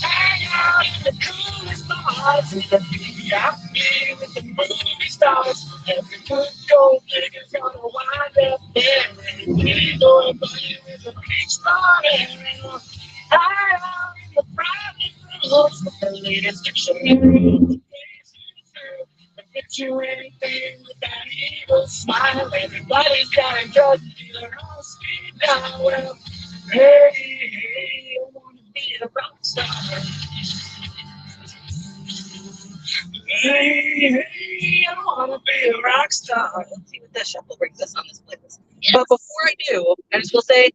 Hang out in the coolest bars in the VIP with the movie stars. Every good gold digger's gonna wind up there. Every playboy bunny with a beach party. Hide out in the private rooms with the latest dictionary. Get you anything with that evil smile. Everybody's got a drug dealer on speed dial. Well, hey, hey, I wanna be a rock star. Hey, hey, I wanna be be a rock star. Let's see what that shuffle brings us on this playlist. Yes. But before I do, I just will say,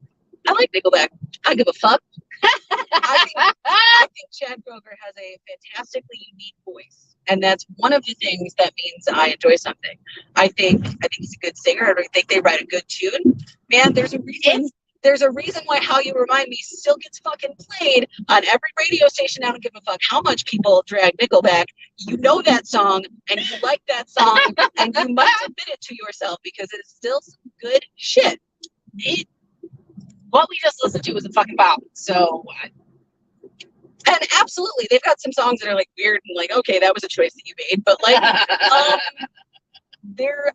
I like Nickelback. I give a fuck. I think Chad Kroeger has a fantastically unique voice, and that's one of the things that means I enjoy something. I think he's a good singer. I think they write a good tune. Man, there's a reason. There's a reason why How You Remind Me still gets fucking played on every radio station. I don't give a fuck how much people drag Nickelback. You know that song, and you like that song, and you must admit it to yourself because it is still some good shit.
What we just listened to was a fucking bop. So,
and absolutely, they've got some songs that are like weird and like, okay, that was a choice that you made. But like,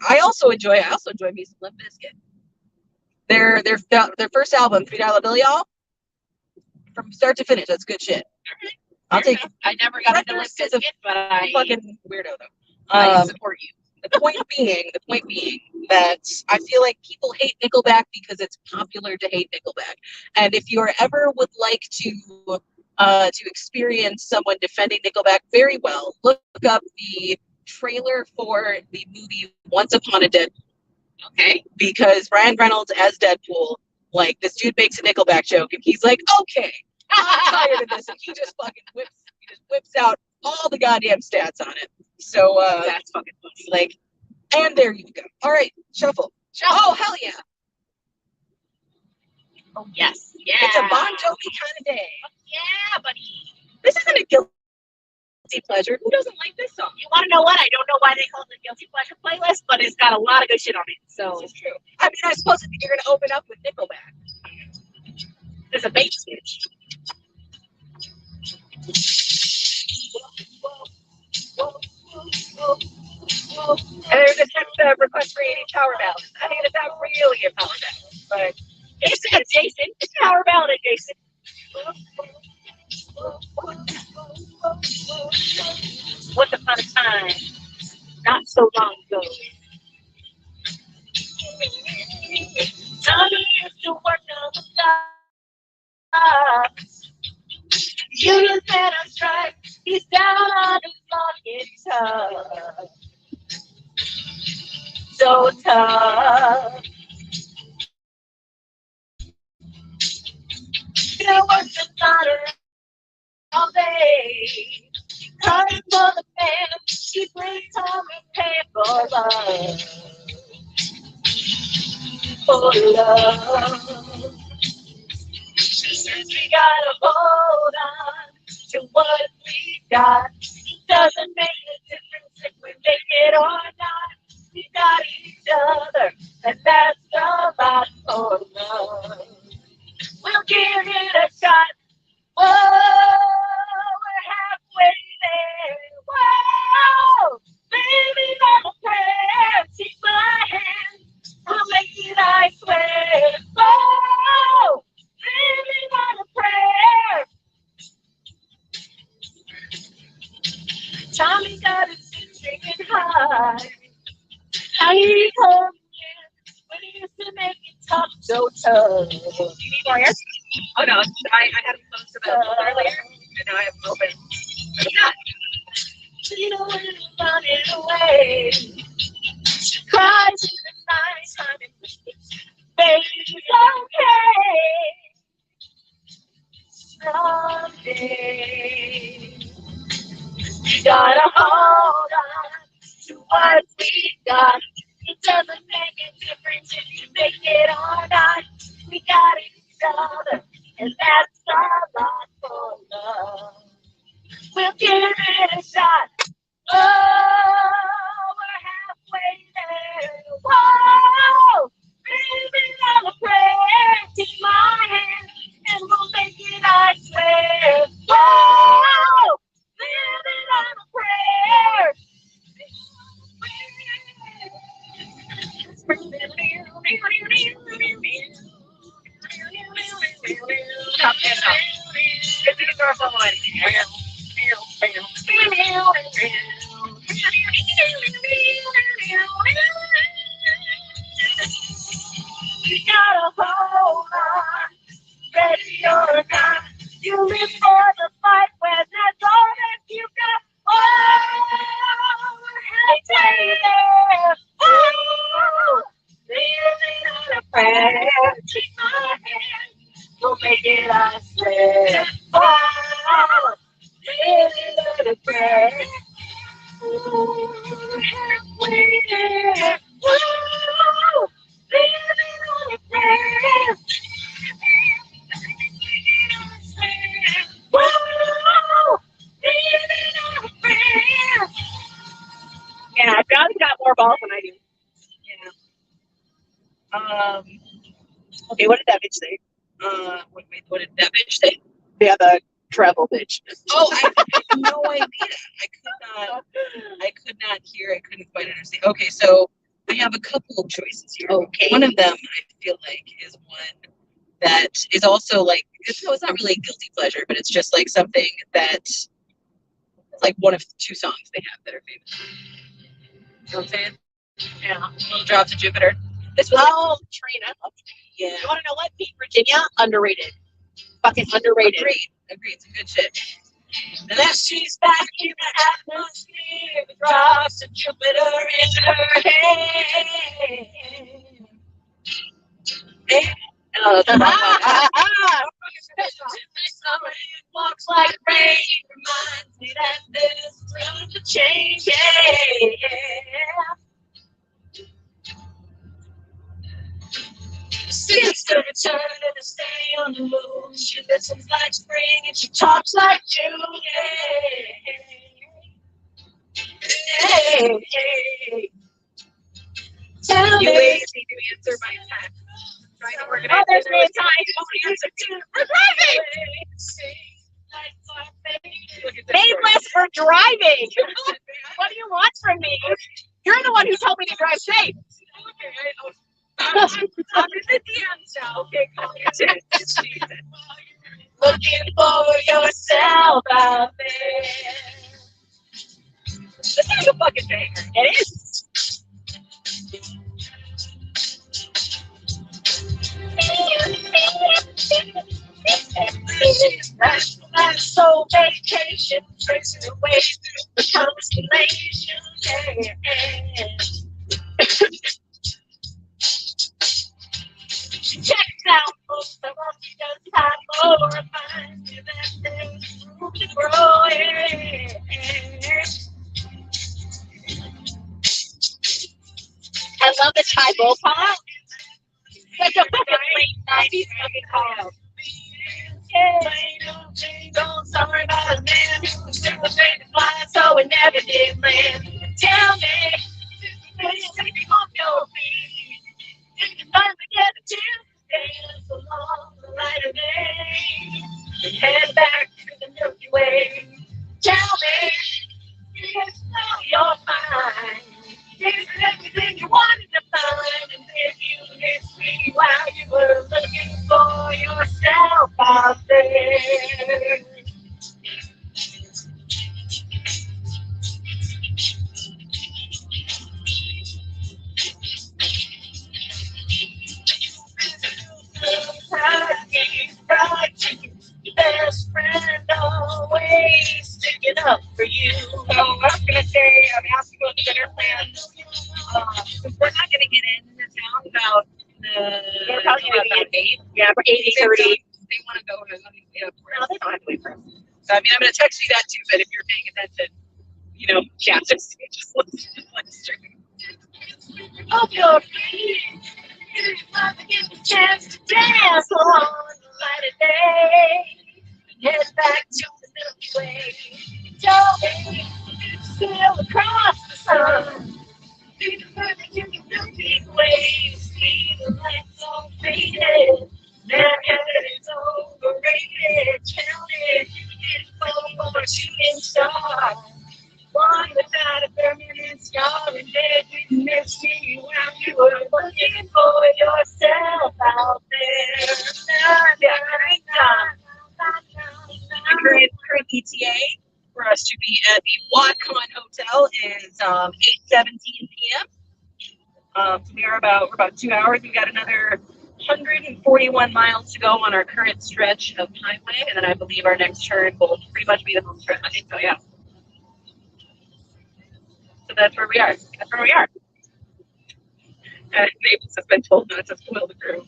I also enjoy me some Limp Bizkit. Their first album, $3 Bill Y'all, from start to finish, that's good shit. I'll take it.
I never got into Limp Bizkit, but I
fucking weirdo though.
I support you.
The point being that I feel like people hate Nickelback because it's popular to hate Nickelback. And if you ever would like to experience someone defending Nickelback very well, look up the trailer for the movie Once Upon a Deadpool. Okay, because Ryan Reynolds as Deadpool, like this dude makes a Nickelback joke, and he's like, "Okay, I'm tired of this," and he just whips out all the goddamn stats on it. So
that's fucking funny.
Like, and there you go. All right, shuffle. Oh hell yeah!
Oh yes, yeah.
It's a Bon Jovi kind of day.
Yeah, buddy.
This isn't a guilty pleasure. Who doesn't like this song?
You want to know what? I don't know why they call it the guilty pleasure playlist, but it's got a lot of good shit on it. So
it's true. I mean, I suppose if you're gonna open up with Nickelback,
there's a bait switch.
And there's a text request for 80 power ballads. I mean, it's not really a power ballad, but
it's Jason. It's power ballad, Jason. Once upon a time, not so long ago. Tommy used to work on the docks. Union man on strike. He's down on his luck. It's tough. So tough. You know what's the matter all day? Crying for the man, she brings home a paper love. For love. She says we gotta hold on to what we got. It doesn't make a difference if we make it or not. We got each other, and that's a lot for love. We'll give it a shot. Whoa, we're halfway there. Whoa, baby, not a prayer. Take my hand, I'll make it, I swear. Whoa, baby, not a prayer. Tommy got his singing high. Now he comes in when he used to make it tough, so tough. Do you need more air?
oh no, I had them close to the earlier, and now I have them open.
Yeah. You know when it's running away. She cries in the night time and wishes, baby's okay. Someday, we gotta hold on to what we got. It doesn't make a difference if you make it or not. We got each other, and that's a lot for love. We'll give it a shot. Oh, we're halfway there. Whoa, baby, I'm a prayer. Take my hand, and we'll make it, I swear. Whoa, baby, I'm a prayer.
It's a guitar solo anyway.
You gotta hold on, ready or not. You live for the fight when that's all that you got. Oh, hey, baby.
friend. Take my hand, we'll make it, I swear. Oh, living on a prayer. Ooh, halfway there. Whoa, living on a prayer. Whoa, living on a prayer. Yeah, John's got more balls than I do.
Yeah.
Okay, what did that bitch say?
Wait, what did that bitch say?
Yeah, the travel bitch.
Oh, I had no idea. I could not hear. I couldn't quite understand. Okay, so I have a couple of choices here.
Okay.
One of them I feel like is one that is also like it's not really a guilty pleasure, but it's just like something that it's like one of two songs they have that are famous. You know what I'm saying?
Yeah.
Little Drops of Jupiter. This was
Train. I love Train.
yeah.
You want to know what? Pete, Virginia, underrated. Fucking underrated.
Agreed. Some good shit.
And then she's back in the atmosphere, the drops of Jupiter in her hand. Summer walks like rain, reminds me that there's room to change. Seems to return and to stay on the move. She listens like spring and she talks like June. Hey. Tell
You
me.
ladies need to answer my text. Trying to organize.
Oh, there's no time. Don't answer too. We're driving. Nameless for driving. What do you want from me? You're the one who told me to drive safe.
I'm in the DMs now. Okay, call me.
Looking for yourself out there.
This is a fucking banger.
It is.
That's so vacation, tracing away through the constellation. She checks out most of us, she does have more, reminds you that there's room to grow.
I love the Thai bowl pop. Such a fucking late 90s fucking call.
Don't sorry about a man who was still afraid to fly, so it never did land. Tell me, take me off your feet. If you finally get a chance to dance along the light of day, and head back to the Milky Way. Tell me, yes, now you're fine. Is everything you wanted to find? And if you miss me while you were looking for yourself out there. Best friend always sticking up for you.
So I was gonna say, I'm asking about the dinner plan. Since we're not gonna get into town about
We're probably gonna
about 8.
Yeah, for 80-30.
They want to go to
No, they don't have to wait for us.
So I mean, I'm gonna text you that too. But if you're paying attention, you know, yeah, just listen like straight.
Of your feet, you finally get the chance to dance along the light of day. Head back to the Milky Way. Tell me, sail across the sun. Be the further you can Milky Way. See the lights all faded. Manhattan is overrated. Tell me, it's for a shooting star. One without a permanent scar, and then you missed me while you were looking for yourself out there.
The current ETA for us to be at the Wadcon Hotel is 8:17 p.m. So we're about 2 hours. We've got another 141 miles to go on our current stretch of highway, and then I believe our next turn will pretty much be the home stretch. I think so, yeah. So that's where we are. Naples has been told not to spoil the groove.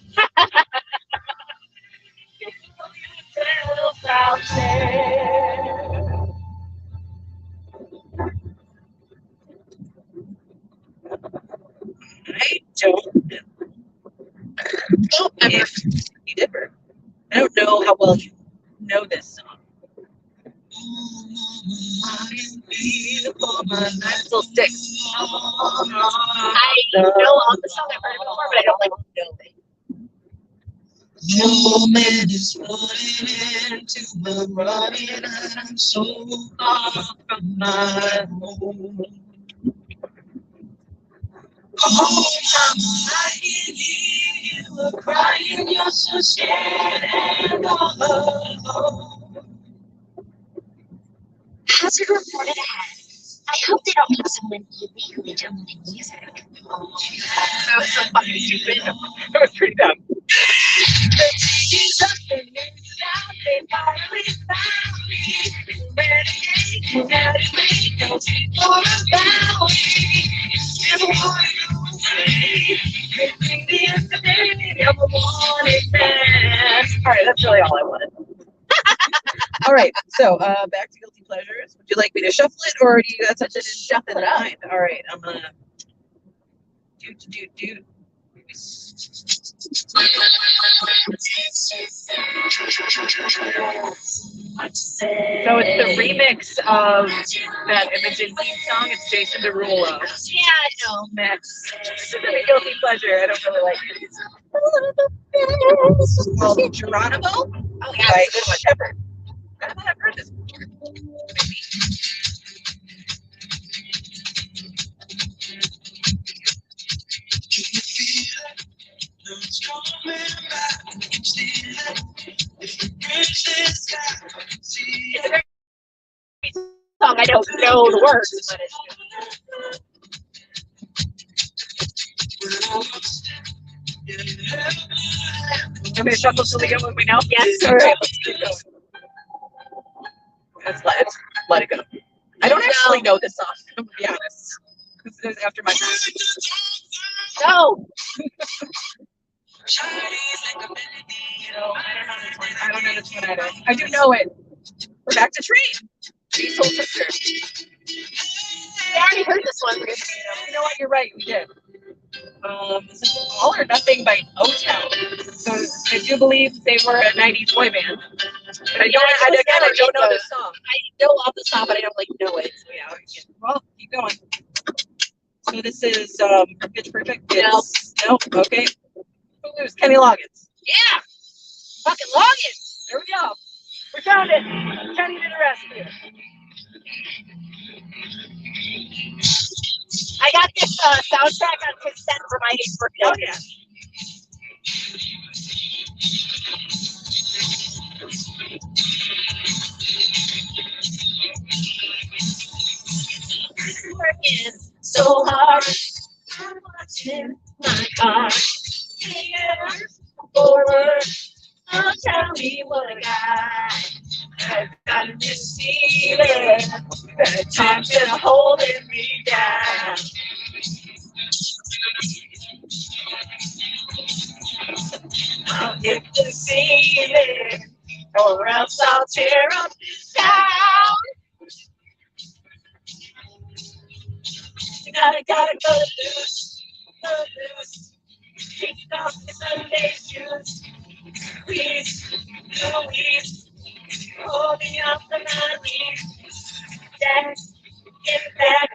I don't know.
Oh,
If you differ. I don't know how well you know this song. That still sticks.
I know all the song I've heard before, but I don't like know it.
No man is running into my running, and I'm so far from my home. Oh, mama, I can hear you crying, you're so scared and all alone.
Hazard reported ahead. I hope they don't meet someone illegally downloading music.
That was so fucking stupid. That was pretty dumb. All right, that's really all I wanted. All right, so back to guilty pleasures. Would you like me to shuffle it, or do you got such a shuffle in mind? All right, I'm gonna do. So it's the remix of that Imogen theme song. It's Jason Derulo.
Yeah, I know.
That's a guilty pleasure. I don't really like it. Well, Geronimo?
Oh, yeah.
By Good One Shepherd. I thought I've heard this before.
It's coming back. If you bridge this gap, see
It's a great song. I don't know the words, but it's
I'm going to shuffle till we get what we know?
Yes.
All right, let's keep going. Let's let it go. I don't actually know this song, to be honest. This is after my time.
no.
I don't know this one either. I do know it. We're back to Train. She's Soul Sister.
I already heard this one.
You know what? You're right. We did. This is All or Nothing by O-Town. So I do believe they were a 90s boy band. But I don't know this song.
I know off the top, but I don't like know it.
So yeah, well, keep going. So this is Pitch Perfect.
No.
Nope. Okay. Who's Kenny Loggins?
Yeah. Fucking Loggins.
There we go. We found it. Kenny to the rescue.
I got this soundtrack on cassette for my 8th birthday.
Oh yeah.
Working so hard. I'm watching my car. Years forward. Oh, tell me what I got. I've got this feeling that time's been holding me down. I'll get the feeling, or else I'll tear up this town. Gotta go loose, take off the Sunday shoes. Please, please, hold me up to my knees. Dad, get back,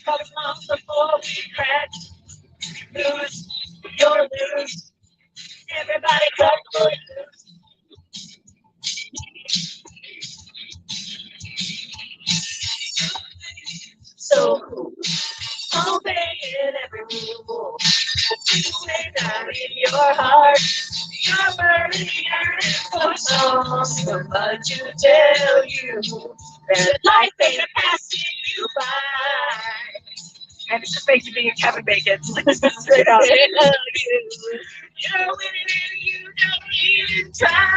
come on before we crack. Lose, you're loose. Everybody come loose. So cool. Obeying every rule. You say that in your heart. You're burning for songs. But to tell you that life ain't passing you by.
And it just makes you think of Kevin Bacon. Straight up.
You're winning and you don't even try.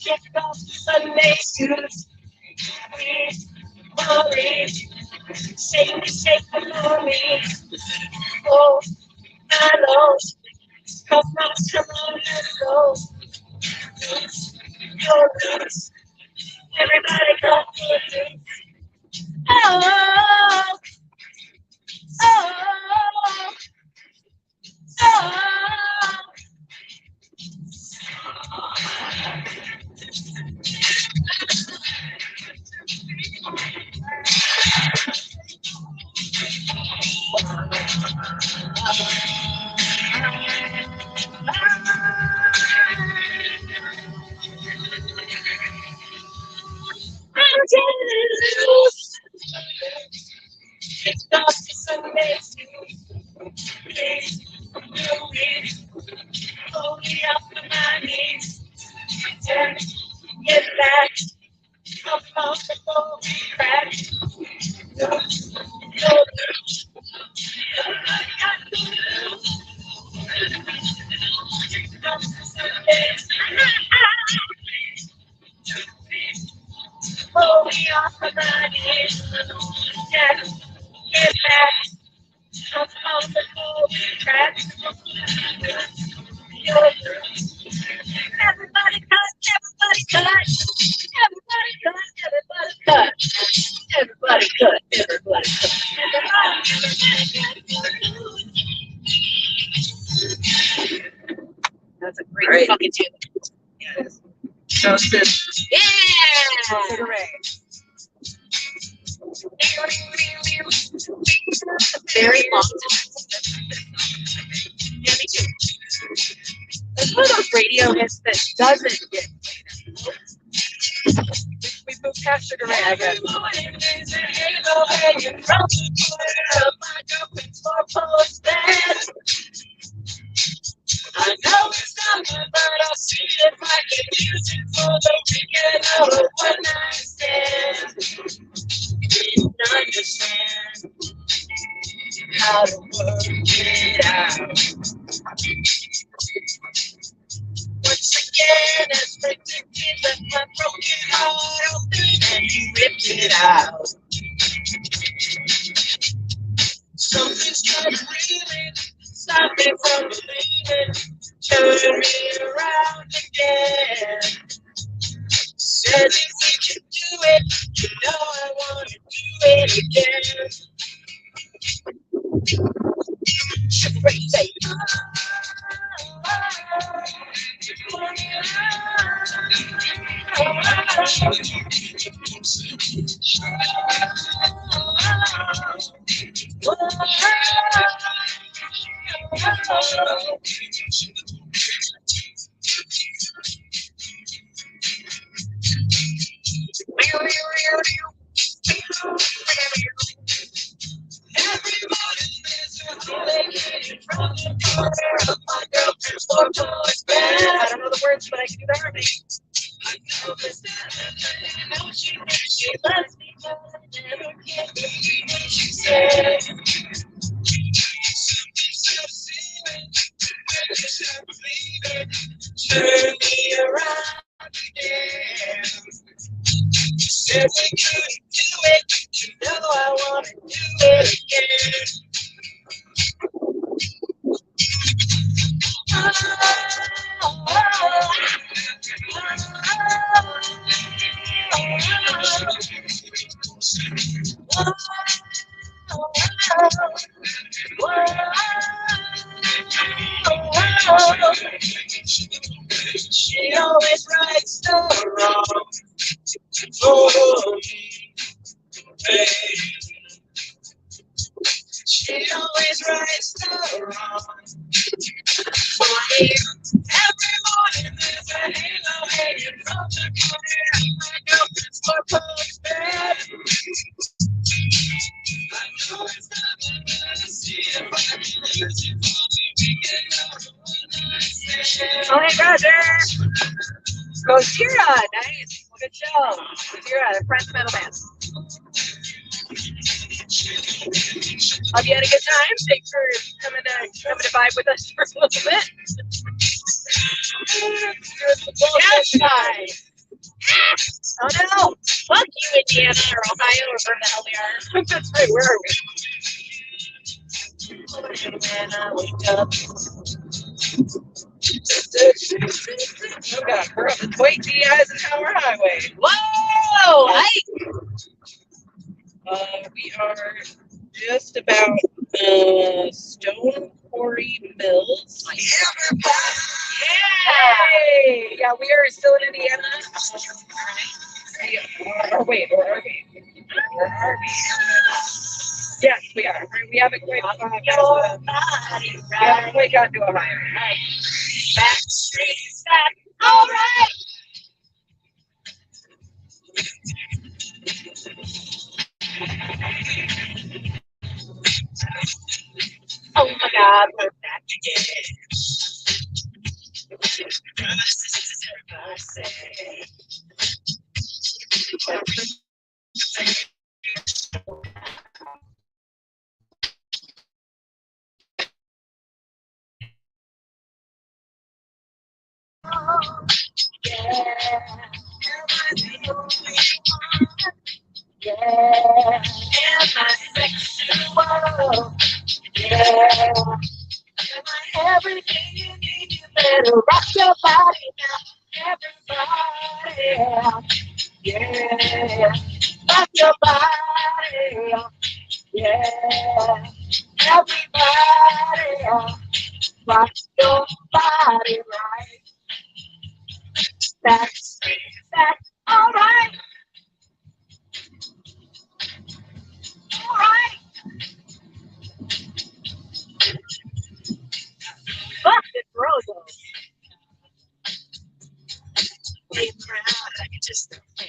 Get off the Sunday shoes.
Molly, shake it for me. Oh, I know, come on, let's go. Your roots, everybody come for me. Oh, oh, oh. I'm getting loose. It's not Sunday. Please, please, hold me up to my knees. Turn, get back. Come on before we crack. No, no, I got to lose. It's not Sunday. Hold me up to my knees. Turn, get back. Come on before we crack. Everybody cut, everybody cut, everybody cut, everybody cut, everybody cut, everybody cut.
That's a great fucking tune.
Yes. So sis,
Yeah!
cigarette.
Very long time. Yeah, me too. It's one of those radio hits that doesn't get.
We moved past Sugar Ray. I got it.
I know it's coming, but I'll see if I can use it for the weekend of a one night stand. Didn't understand how to work it out. Once again, as predicted, left my broken heart open and you ripped it out. Something's trying to reeling, stop me from believing, turn me around again. Said if we could do it, you know I want to do it again. Sugar Ray say, I don't know the words, but I can do the harmony. I know she loves me, but I never can believe what she said. Turn me around again. Said we couldn't do it, you know I want to do it again. She always writes the wrong for me. Hey. She always writes the wrong for me. Every morning there's a halo hanging from the corner of my girlfriend's four-post bed. I know it's not gonna see if I can lose you for me. We can go to one night stand.
Tony Roger! Gojira! Nice! Good show! Gojira, the French metal band. Hope you had a good time. Thanks for coming to vibe with us for a little bit. Yes, guys! Oh no! Fuck you, Indiana or Ohio or where the hell we are.
That's right. Where are we?
And wake up.
Oh God, we're on the Dwight Eisenhower Highway.
Whoa!
We are just about Stone Quarry Mills. Hey! Yeah, we are still in Indiana. Or are we? Yes, we are. We haven't quite gotten to Ohio.
Back streets back. All right. Oh my God, we're back again. Yeah, am I sexual? Yeah, am I everything you need? You better rock your body now, everybody. Yeah, rock your body. Yeah, everybody. Rock your body right. That's all right. All right. Fuck this road though. Wait around like it's just a fair.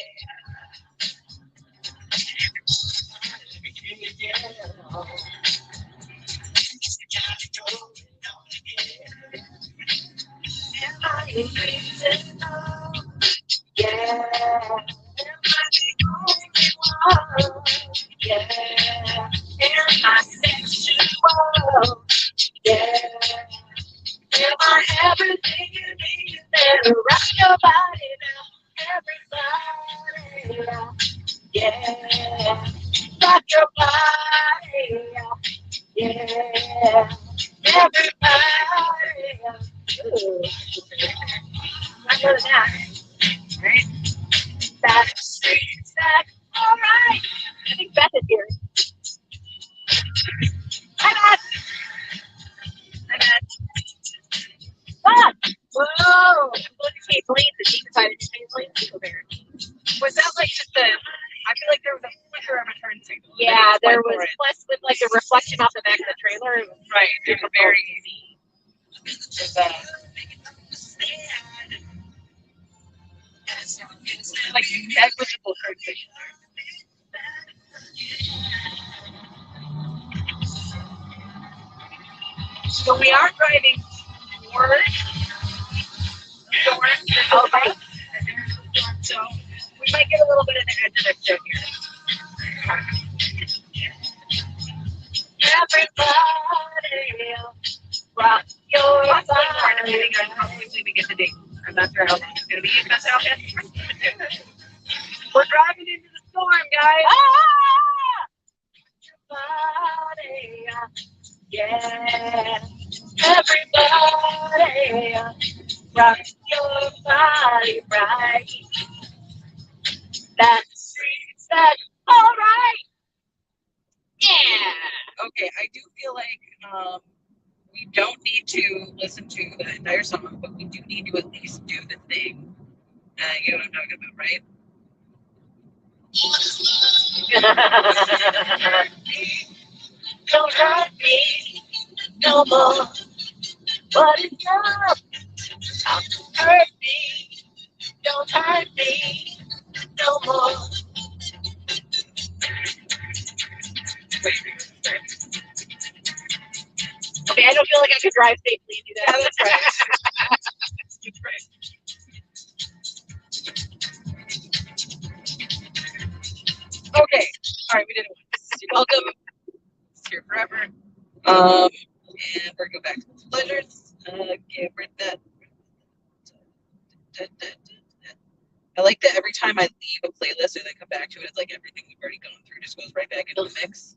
Am I invisible? Yeah. Am I the only one? Yeah. Am I sexual? Yeah. Am I everything you need? You better rock your body now, everybody. Yeah, rock your body. Yeah, everybody. Ooh. I know that. Right? Back, streets back. All right. I think Beth is here. Hi, Beth. Hi, Beth. Fuck. Whoa. I'm going to change lanes and she decided to change lanes to go there.
Was that like just a? I feel like there was a flicker of a turn signal.
Yeah, there was plus with like the reflection off the back of the trailer. It was
Right. It was very easy. Like negligible turn signal. So we are driving towards okay. So we might get a little bit of the edge of the show here. Everybody, rock your body. Hopefully we get the date. I'm not sure how long it's going to be. That's how we're driving into the storm, guys. Everybody, yeah. Everybody, rock your body right. That's all right. Yeah. Okay, I do feel like we don't need to listen to the entire song, but we do need to at least do the thing. You know what I'm talking about, right? Don't hurt me no more. But it's not. Don't hurt me. Don't hurt me no more. Okay, I don't feel like I could drive safely and do that. Yeah, that's right. That's right. Okay. All right, we did it once. You're welcome. It's here forever. And we're going back to the pleasures. Give her that. I like that. that every time I leave a playlist and then come back to it, it's like everything we've already gone through just goes right back into the mix.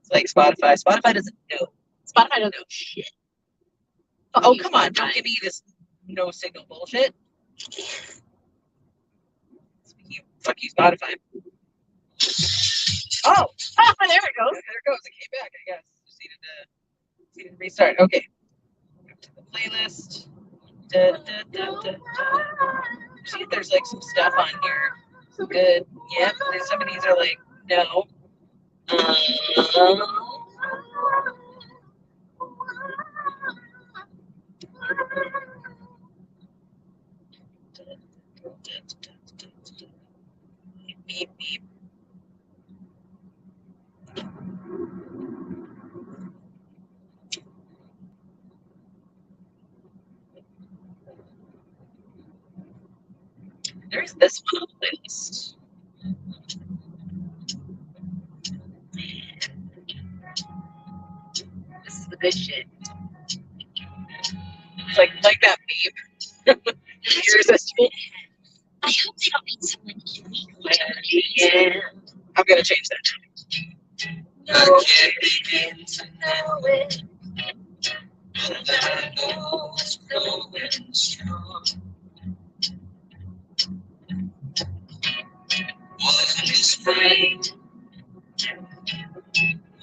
It's like Spotify. Spotify doesn't know.
Spotify doesn't know shit.
Oh, come on. Don't give me this no signal bullshit. Fuck you, Spotify. Oh,
there it goes.
There it goes. It came back, I guess. Just needed to restart. Okay. Back to the playlist. See if there's like some stuff on here. Good. Yep. Some of these are like, no. Beep, beep. There's this one on the playlist.
This is the good shit.
It's like that beep. Irresistible.
I hope they don't meet someone illegal.
Yeah. I'm gonna change that.
I can't begin to know it, but I know it's going strong. Wasn't it spring?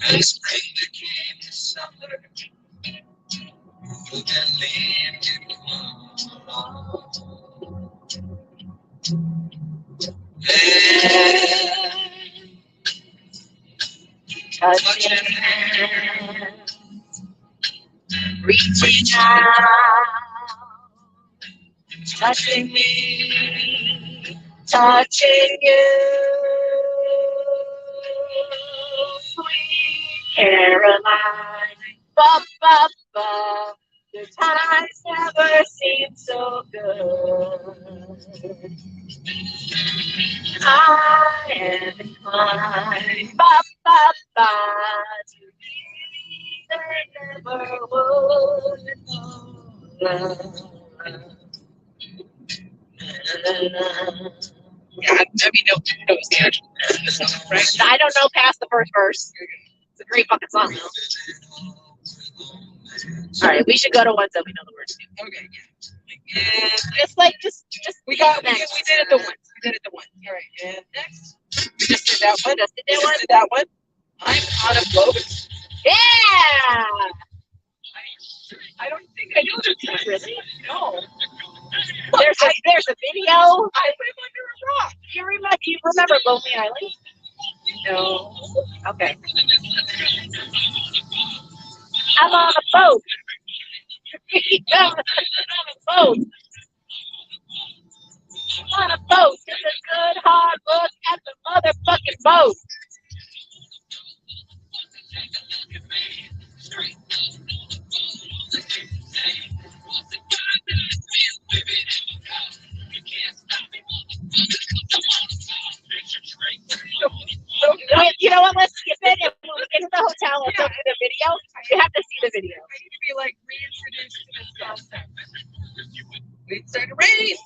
And spring became the summer. But then leave did come along. Touching hands, reaching out, touching me, touching you, sweet Caroline. Ba, ba, ba. The times never seem so good. I am inclined, ba, ba, ba, to believe they never would know.
Yeah, I mean, nobody knows the actual song, right?
I don't know past the first verse. It's a great fucking song, though. All right, we should go to ones that we know the words to.
Okay, yeah. And
Just
we did it the once. All right, and next we just did that one. Did that one. I'm on a boat.
Yeah.
I don't think I know this one.
Really?
No.
There's a video.
I live under a rock.
You remember Lonely Island?
No.
Okay. I'm on a boat. I'm on a boat. I'm on a boat. It's a good hard look at the motherfucking boat. You know what? Let's skip it. And when we get to the hotel, let's go to the video. You have to see the video.
I need to be like reintroduced to this concept. We started to rain.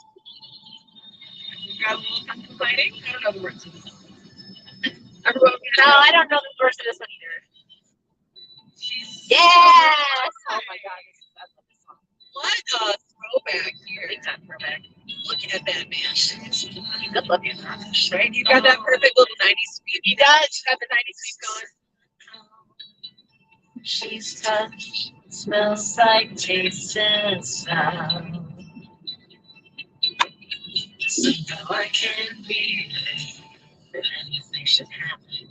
We got a little something fighting. I don't know the words of the song.
No, I don't know the verse of this one either. Yes! Oh my god, I love this song.
What a throwback here.
Big time throwback.
Look at that man.
Good looking.
Right? You got that perfect little 90s sweep.
He does. He's got the 90s sweep going.
She's touch, smells like taste and sound. Somehow I can't believe that anything should happen.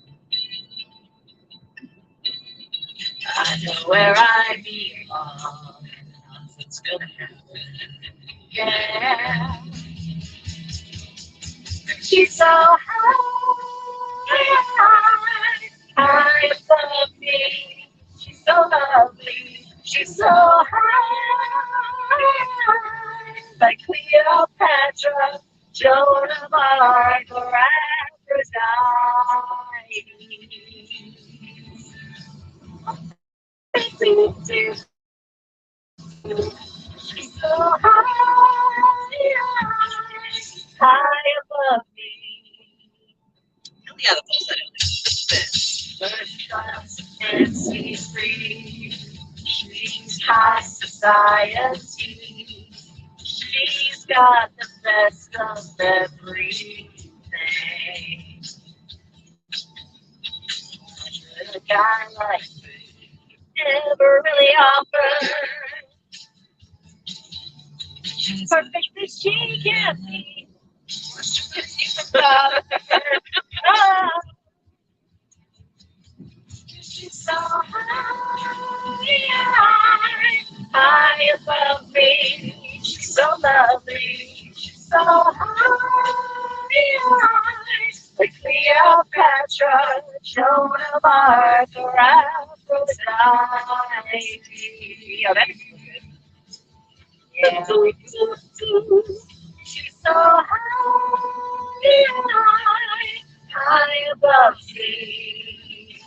I know where I belong, and nothing's gonna happen. Yeah. She's so high above me. She's so lovely. She's so high, like Cleopatra, Joan of Arc, or Aphrodite. She's so high.
Yeah, the full set.
She's free. She's high society. She's got the best of everything. A guy like me never really offered. Perfect as she can be. She's so high above me. She's so lovely. She's so high, like Cleopatra, Joan of Arc, or Aphrodite. Oh, that's good. Yeah. She's so high above me.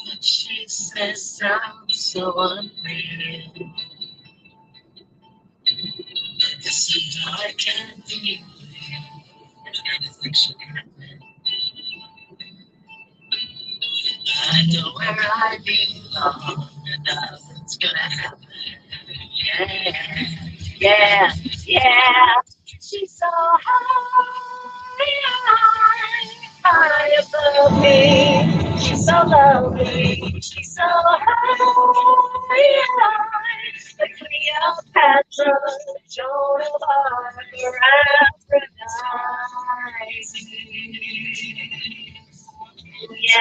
What she says sounds so unreal. It's so dark and deep, and anything should happen. I know where I belong, and nothing's gonna happen. Yeah. She's so high above me. She's so lovely. She's so high, like Cleopatra, Joan of Arc, or Aphrodite. Yeah,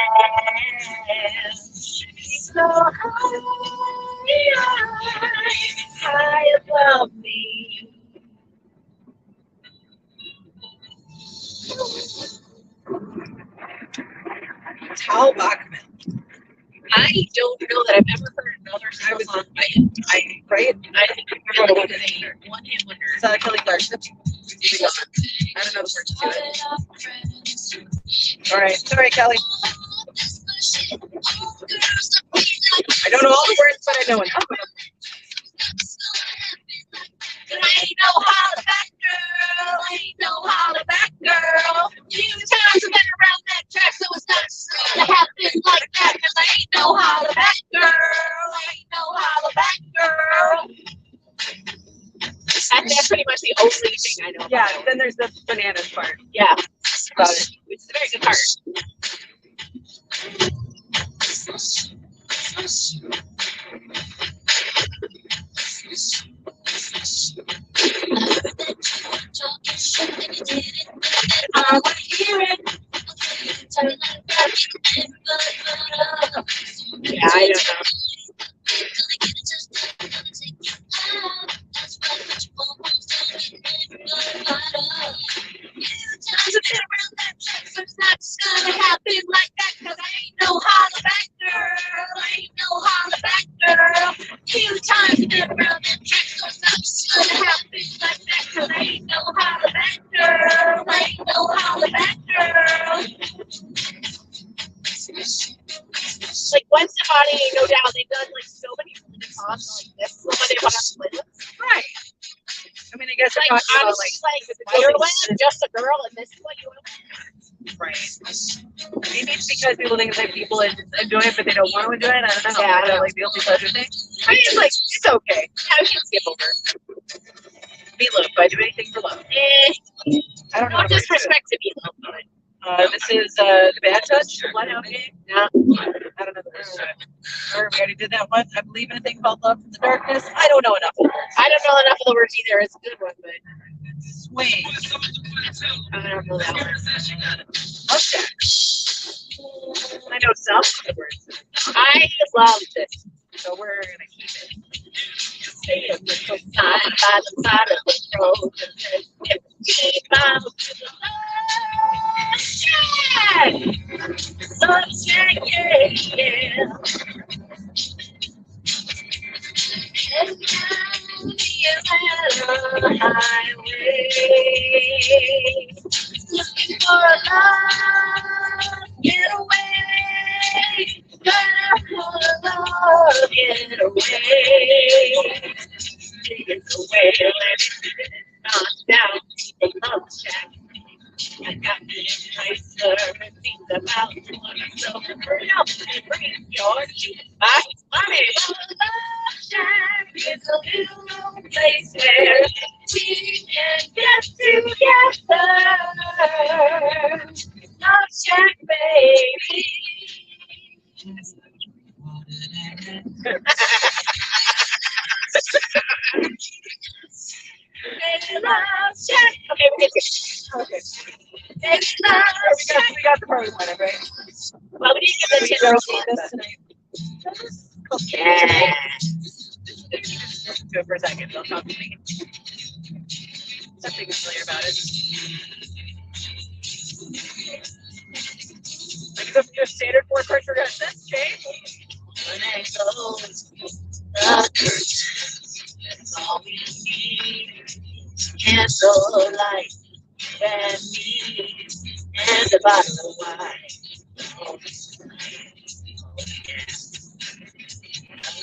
she's so high above me.
Tal Bachman.
I don't know that I've ever heard another song on
Right?
I think I remember one hit wonder.
Is that Kelly Clarkson? I don't know the words to it. All right. Sorry, Kelly. I don't know all the words, but I know enough of them.
Ain't no holler back girl, ain't no holler back girl. Few times I've been around that track, so it's not gonna happen like that. Cause I ain't no holler back girl, ain't no holler back girl. That's pretty much the only thing I know.
Yeah, then there's the bananas part.
Yeah,
About it.
it's a very good part.
I wanna hear it.
Yeah, I don't know. It's not gonna happen like that, cause I ain't no holler back girl, I ain't no holler back girl. Few times I've been around that track, so it's not gonna happen like that, cause I ain't no holler back girl, I ain't no holler back girl. Like Gwen Stefani, no doubt, they've done like so many really good songs like this, but they want to play them.
Right. I mean, I guess
Like
they're talking about
honestly, like Wonderland, just a girl, and this is what you want to play.
right. Maybe it's because people think that people enjoy it, but they don't want to enjoy it. I don't know.
Yeah, I
Is that
know.
like guilty pleasure thing? I mean, it's like it's okay.
Yeah, we can skip over.
Meatloaf. I do anything for love. I don't know.
No disrespect to Meatloaf, but
This is the Bad Touch.
what okay?
Yeah. I don't know the words to it. Or we already did that one. I believe in a thing called Love from the Darkness. I don't know enough.
I don't know enough of the words either. It's a good one, but
Swing.
I don't know that one.
Mustache. I know some of the words.
I love this.
So we're gonna keep it.
Stay a little side by the side of the road. Keep on to the left.
sunshine, yeah, yeah. And down the Atlanta highway, looking for a love getaway. Love for a love getaway. It's away, not down the love shack. I got me a nice think about myself. Hurry up and bring your jukebox money. Love shack is a little place where we can get together. Love shack, baby. Baby, love shack. Okay, we're good. Okay. Baby, love shack.
We got the party winner, right?
Well, we need to get the
Girl,
channel
see this tonight.
Yeah.
Listen to it for a second. They'll talk to me. Something familiar about it. Like the standard four chords we're gonna sing, Jay.
When I close the curtains, that's all we need. Candlelight and me and a bottle of wine. Oh,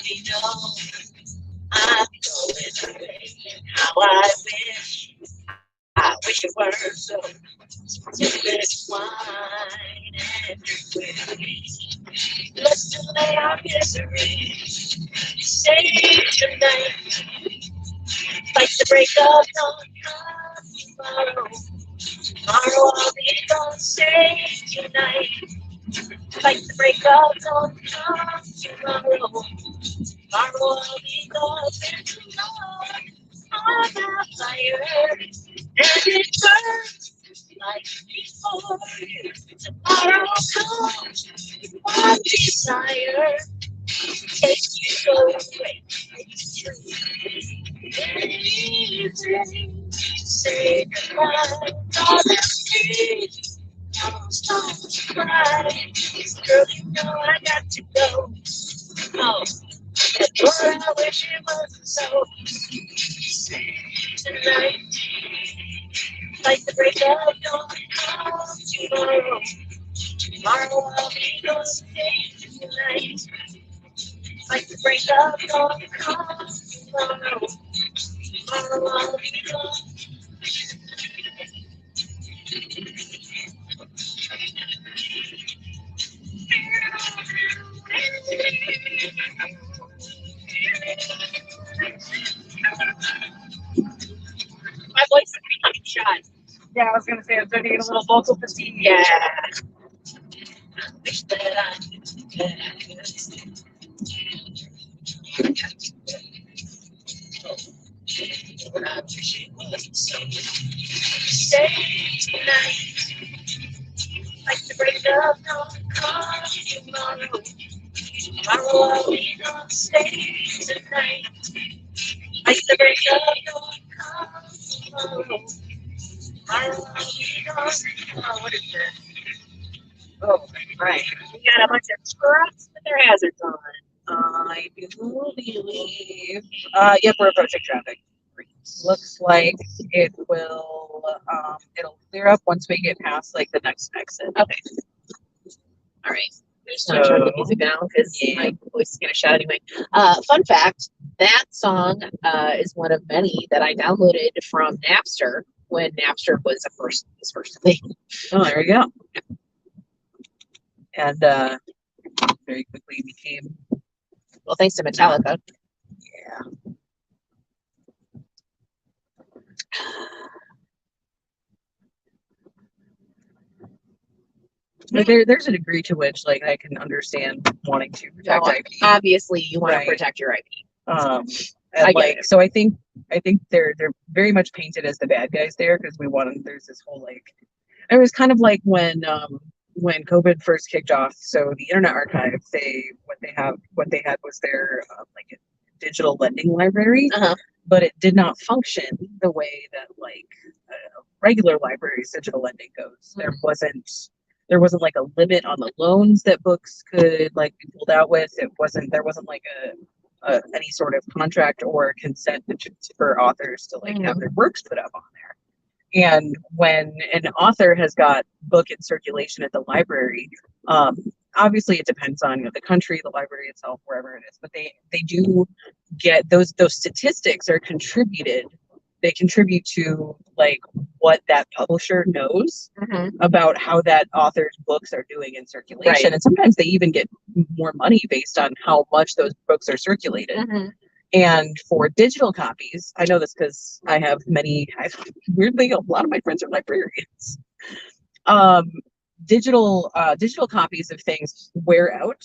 we know I'm going away. How I wish it were so. Take this wine and drink with me. Let's delay our misery. Say tonight, like the break of dawn. Tomorrow, tomorrow I'll be gone. Say tonight, like the break of dawn. Tomorrow, tomorrow I'll be gone. And tomorrow on the fire, and it burns like before. Tomorrow comes one desire. Take you away. Easy, say goodbye. All the streets, don't cry. Girl, you know I got to go. Oh, and boy, I wish it wasn't so. Tonight, like the break of dawn, tomorrow. Tomorrow I'll be gone. Tonight, like the break of dawn, tomorrow. Tomorrow I'll be gone. My voice is becoming shy.
Yeah, I was gonna say I'm starting to get a little vocal fatigue.
Yeah. I wish that I could stay. But I wish it wasn't so. Stay tonight, like the break of dawn. Tomorrow, tomorrow I'll be gone. Stay tonight, like the break of dawn. Tomorrow, tomorrow I'll be gone. Oh, what is this? Oh, right. We got a bunch of trucks with their hazards on.
I do believe. Yep, we're approaching traffic. Looks like it will. It'll clear up once we get past like the next exit.
Okay. All right. I'm just gonna turn the music down because
Yeah.
my voice is gonna shout anyway. Fun fact: that song is one of many that I downloaded from Napster when Napster was his first thing.
Oh, there we go. And very quickly became.
Well, thanks to Metallica.
Yeah. But there's a degree to which like I can understand wanting to protect
Well,
IP.
obviously, you want
Right.
to protect your IP.
And
I get
like
it.
so I think they're very much painted as the bad guys there because we want there's this whole like it was kind of like when COVID first kicked off. So the Internet Archive, what they had was their like a digital lending library,
Uh-huh.
but it did not function the way that like regular libraries digital lending goes. There wasn't there wasn't like a limit on the loans that books could like be pulled out with. There wasn't like any sort of contract or consent for authors to like have their works put up on there. And when an author has got book in circulation at the library, obviously it depends on the country, the library itself, wherever it is, but they do get those statistics are contributed. They contribute to like what that publisher knows about how that author's books are doing in circulation.
Right.
And sometimes they even get more money based on how much those books are circulated. And for digital copies, I know this because weirdly, a lot of my friends are librarians. Digital copies of things wear out.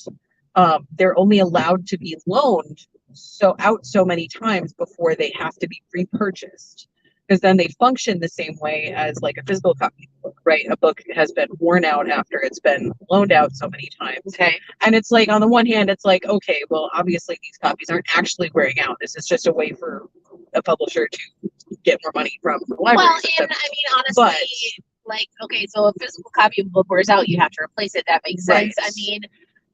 They're only allowed to be loaned so many times before they have to be repurchased, because then they function the same way as like a physical copy of a book, right? A book has been worn out after it's been loaned out so many times.
Okay.
And it's like, on the one hand, it's like, okay, well, obviously these copies aren't actually wearing out. This is just a way for a publisher to get more money from the library.
Well, and I mean, honestly, like, okay, so a physical copy of a book wears out, you have to replace it. That makes sense.
Right.
I mean,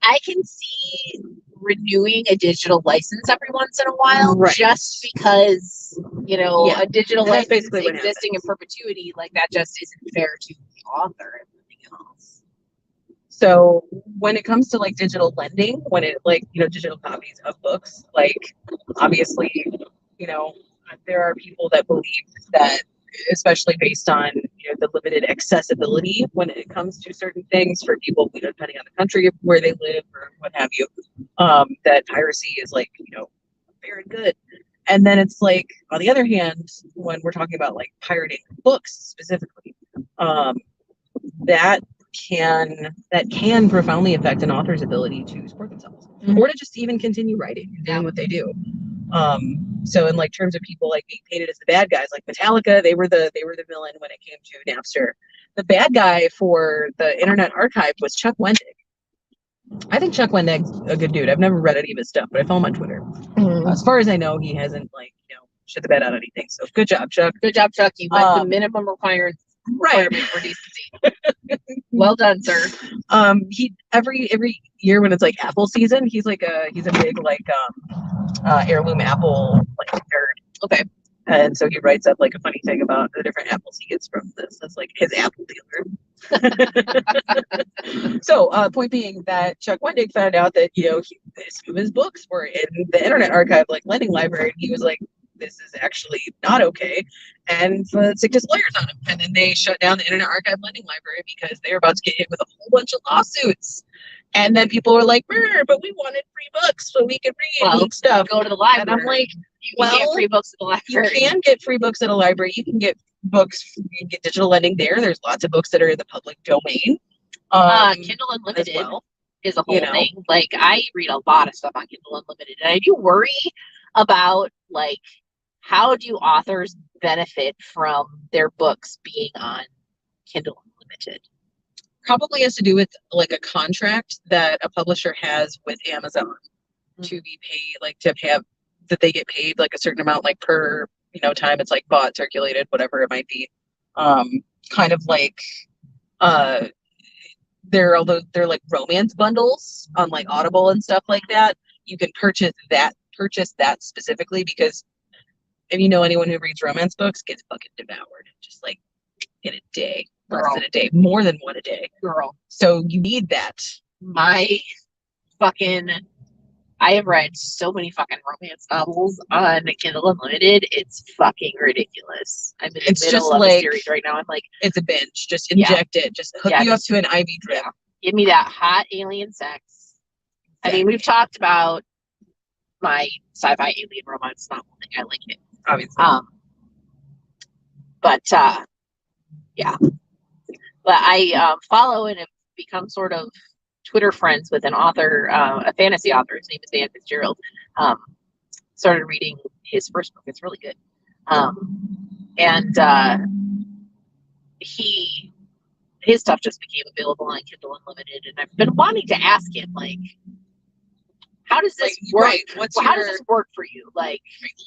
I can see renewing a digital license every once in a while, just because, a digital
And that's
license
basically what
existing in perpetuity, like that just isn't fair to the author and everything else.
So when it comes to like digital lending, digital copies of books, like obviously, there are people that believe that, especially based on the limited accessibility when it comes to certain things for people, depending on the country where they live or what have you, that piracy is like very good. And then it's like, on the other hand, when we're talking about like pirating books specifically, that can profoundly affect an author's ability to support themselves or to just even continue writing and doing what they do. So in like terms of people like being painted as the bad guys, like Metallica, they were the villain when it came to Napster. The bad guy for the Internet Archive was Chuck Wendig. I think Chuck Wendig's a good dude. I've never read any of his stuff, but I follow him on Twitter. As far as I know, he hasn't shit the bed on anything. So good job, Chuck.
Good job, Chuck. You met the minimum requirement for decency. Well done, sir.
He every year when it's like apple season, he's a big heirloom apple nerd. Okay. And so he writes up like a funny thing about the different apples he gets from this. That's like his apple dealer. So point being that Chuck Wendig found out that some of his books were in the Internet Archive lending library, and he was like, this is actually not okay, and sicked his lawyers on him. And then they shut down the Internet Archive lending library because they were about to get hit with a whole bunch of lawsuits. And then people were like, but we wanted free books so we could read and stuff.
Go to the library.
And I'm like,
you can get free books at the library.
You can get free books at a library. You can get books. You can get digital lending there. There's lots of books that are in the public domain.
Kindle Unlimited is a whole thing. Like, I read a lot of stuff on Kindle Unlimited, and I do worry about how do authors benefit from their books being on Kindle Unlimited?
Probably has to do with like a contract that a publisher has with Amazon to be paid, to have that they get paid like a certain amount, like per time it's like bought, circulated, whatever it might be. Kind of like they're like romance bundles on like Audible and stuff like that. You can purchase that specifically because if anyone who reads romance books gets fucking devoured just like in a day. Less than a day, more than one a day.
Girl.
So you need that.
I have read so many fucking romance novels on Kindle Unlimited. It's fucking ridiculous. I'm in the middle of a series right now. I'm like,
it's a binge. Just inject it. Just hook you up to an IV drip.
Yeah. Give me that hot alien sex. Exactly. I mean, we've talked about my sci-fi alien romance novel thing. I like it.
Obviously.
Yeah. But I follow and have become sort of Twitter friends with an author, a fantasy author. His name is Dan Fitzgerald. Started reading his first book. It's really good. His stuff just became available on Kindle Unlimited, and I've been wanting to ask him, how does this work?
Right.
How does this work for you?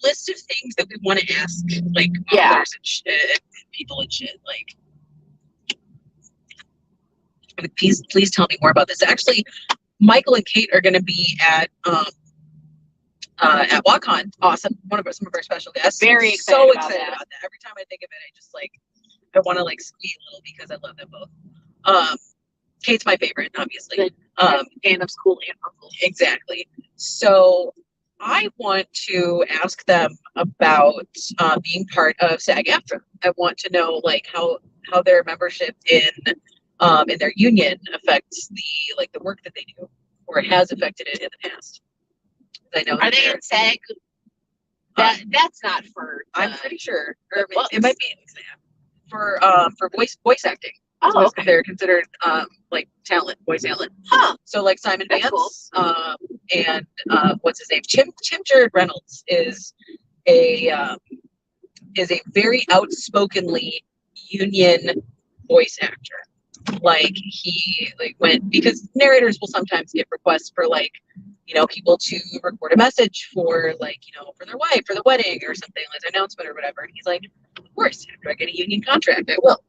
List of things that we want to ask, authors and shit, people and shit. Please tell me more about this. Actually, Michael and Kate are going to be at WatCon. Awesome. Some of our special guests.
Very
so
excited
excited
about
about that. Every time I think of it, I just like I want to like squeal a little because I love them both. Kate's my favorite, obviously.
Good. Fandom's cool and uncle.
Exactly. So I want to ask them about being part of SAG-AFTRA. I want to know like how their membership in their union affects the work that they do, or it has affected it in the past. I know.
Are they in SAG? That's not for.
I'm pretty sure,
or
it might be for voice acting.
Oh, okay.
They're considered like voice talent.
Huh.
So like Simon
That's
Vance, and what's his name? Tim Jared Reynolds is a very outspokenly union voice actor. Like he went because narrators will sometimes get requests for people to record a message for for their wife for the wedding or something like an announcement or whatever. And he's like, of course, after I get a union contract, I will.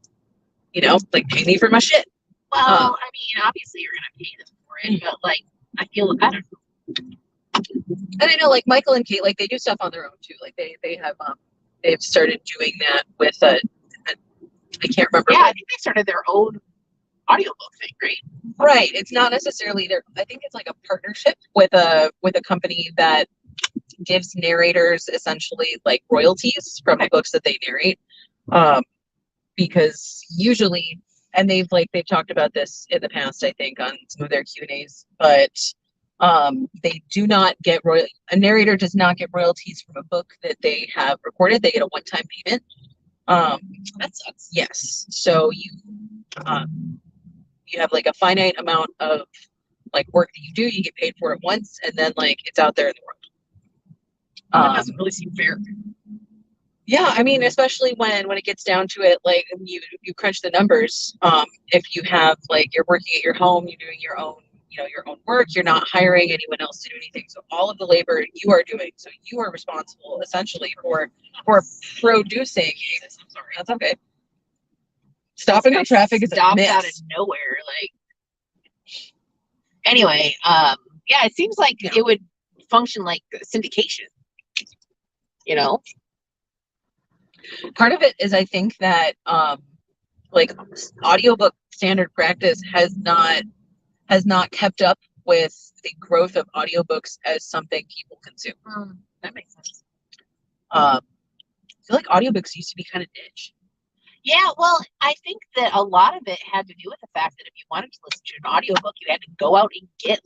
Pay me for my shit.
Well, I mean, obviously you're gonna pay them for it, but I don't know.
And I know Michael and Kate, they do stuff on their own too. They've started doing that with I can't remember.
Yeah, I think they started their own audiobook thing, right?
Right. It's not necessarily I think it's like a partnership with a company that gives narrators essentially royalties from the books that they narrate. Because usually, and they've talked about this in the past, I think, on some of their Q&As, but they do not get a narrator does not get royalties from a book that they have recorded. They get a one-time payment.
That sucks.
Yes. So you have a finite amount of work that you do. You get paid for it once, and then it's out there in the world.
That doesn't really seem fair.
Yeah, I mean, especially when it gets down to it, you crunch the numbers. If you have you're working at your home, you're doing your own work, you're not hiring anyone else to do anything. So all of the labor you are doing, so you are responsible essentially for producing. I'm sorry, that's okay. Stopping for traffic is a miss.
Out of nowhere, Anyway, yeah, it seems like it would function like syndication.
Part of it is I think that audiobook standard practice has not kept up with the growth of audiobooks as something people consume.
That makes sense.
I feel like audiobooks used to be kind of niche.
Yeah, well, I think that a lot of it had to do with the fact that if you wanted to listen to an audiobook, you had to go out and get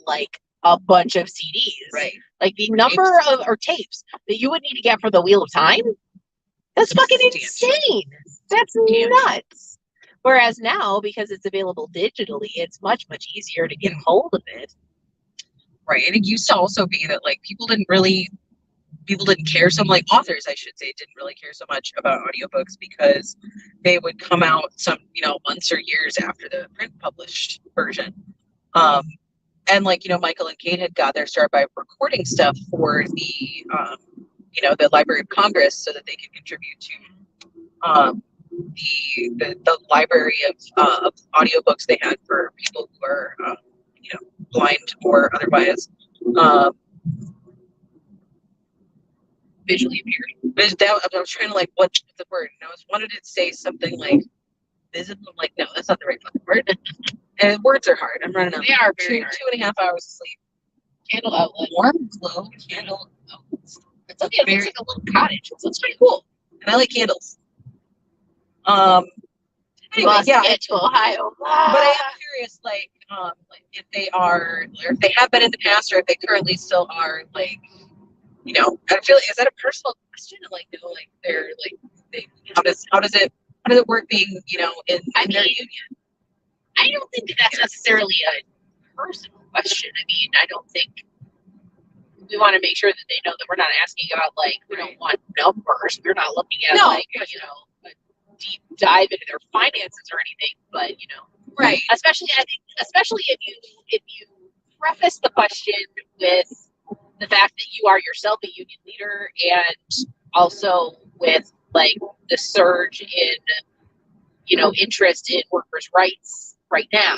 a bunch of CDs.
Right.
The number of tapes that you would need to get for the Wheel of Time. That's fucking insane. That's nuts. Whereas now, because it's available digitally, it's much, much easier to get hold of it.
Right. And it used to also be that people didn't care. Some authors, I should say, didn't really care so much about audiobooks because they would come out some, months or years after the print published version. And Michael and Kate had got their start by recording stuff for the the Library of Congress so that they could contribute to the library of audiobooks they had for people who are blind or otherwise visually impaired. I was trying to what's the word? And I wanted to say something visible. No, that's not the right fucking word. And words are hard. I'm running out.
They are very hard.
2.5 hours of sleep.
Candle outlet.
Warm glow candle.
It's okay. It looks like a little cottage. It looks pretty cool.
And I like candles. Anyway, yeah.
Get to Ohio.
But I am curious, if they are, or if they have been in the past, or if they currently still are, I feel is that a personal question? No, they're how does it work being, in their union?
I don't think that's necessarily a personal question. I mean, I don't think we want to make sure that they know that we're not asking about we don't want numbers. We're not looking at a deep dive into their finances or anything. But
right.
Especially if you preface the question with the fact that you are yourself a union leader, and also with the surge in interest in workers' rights right now.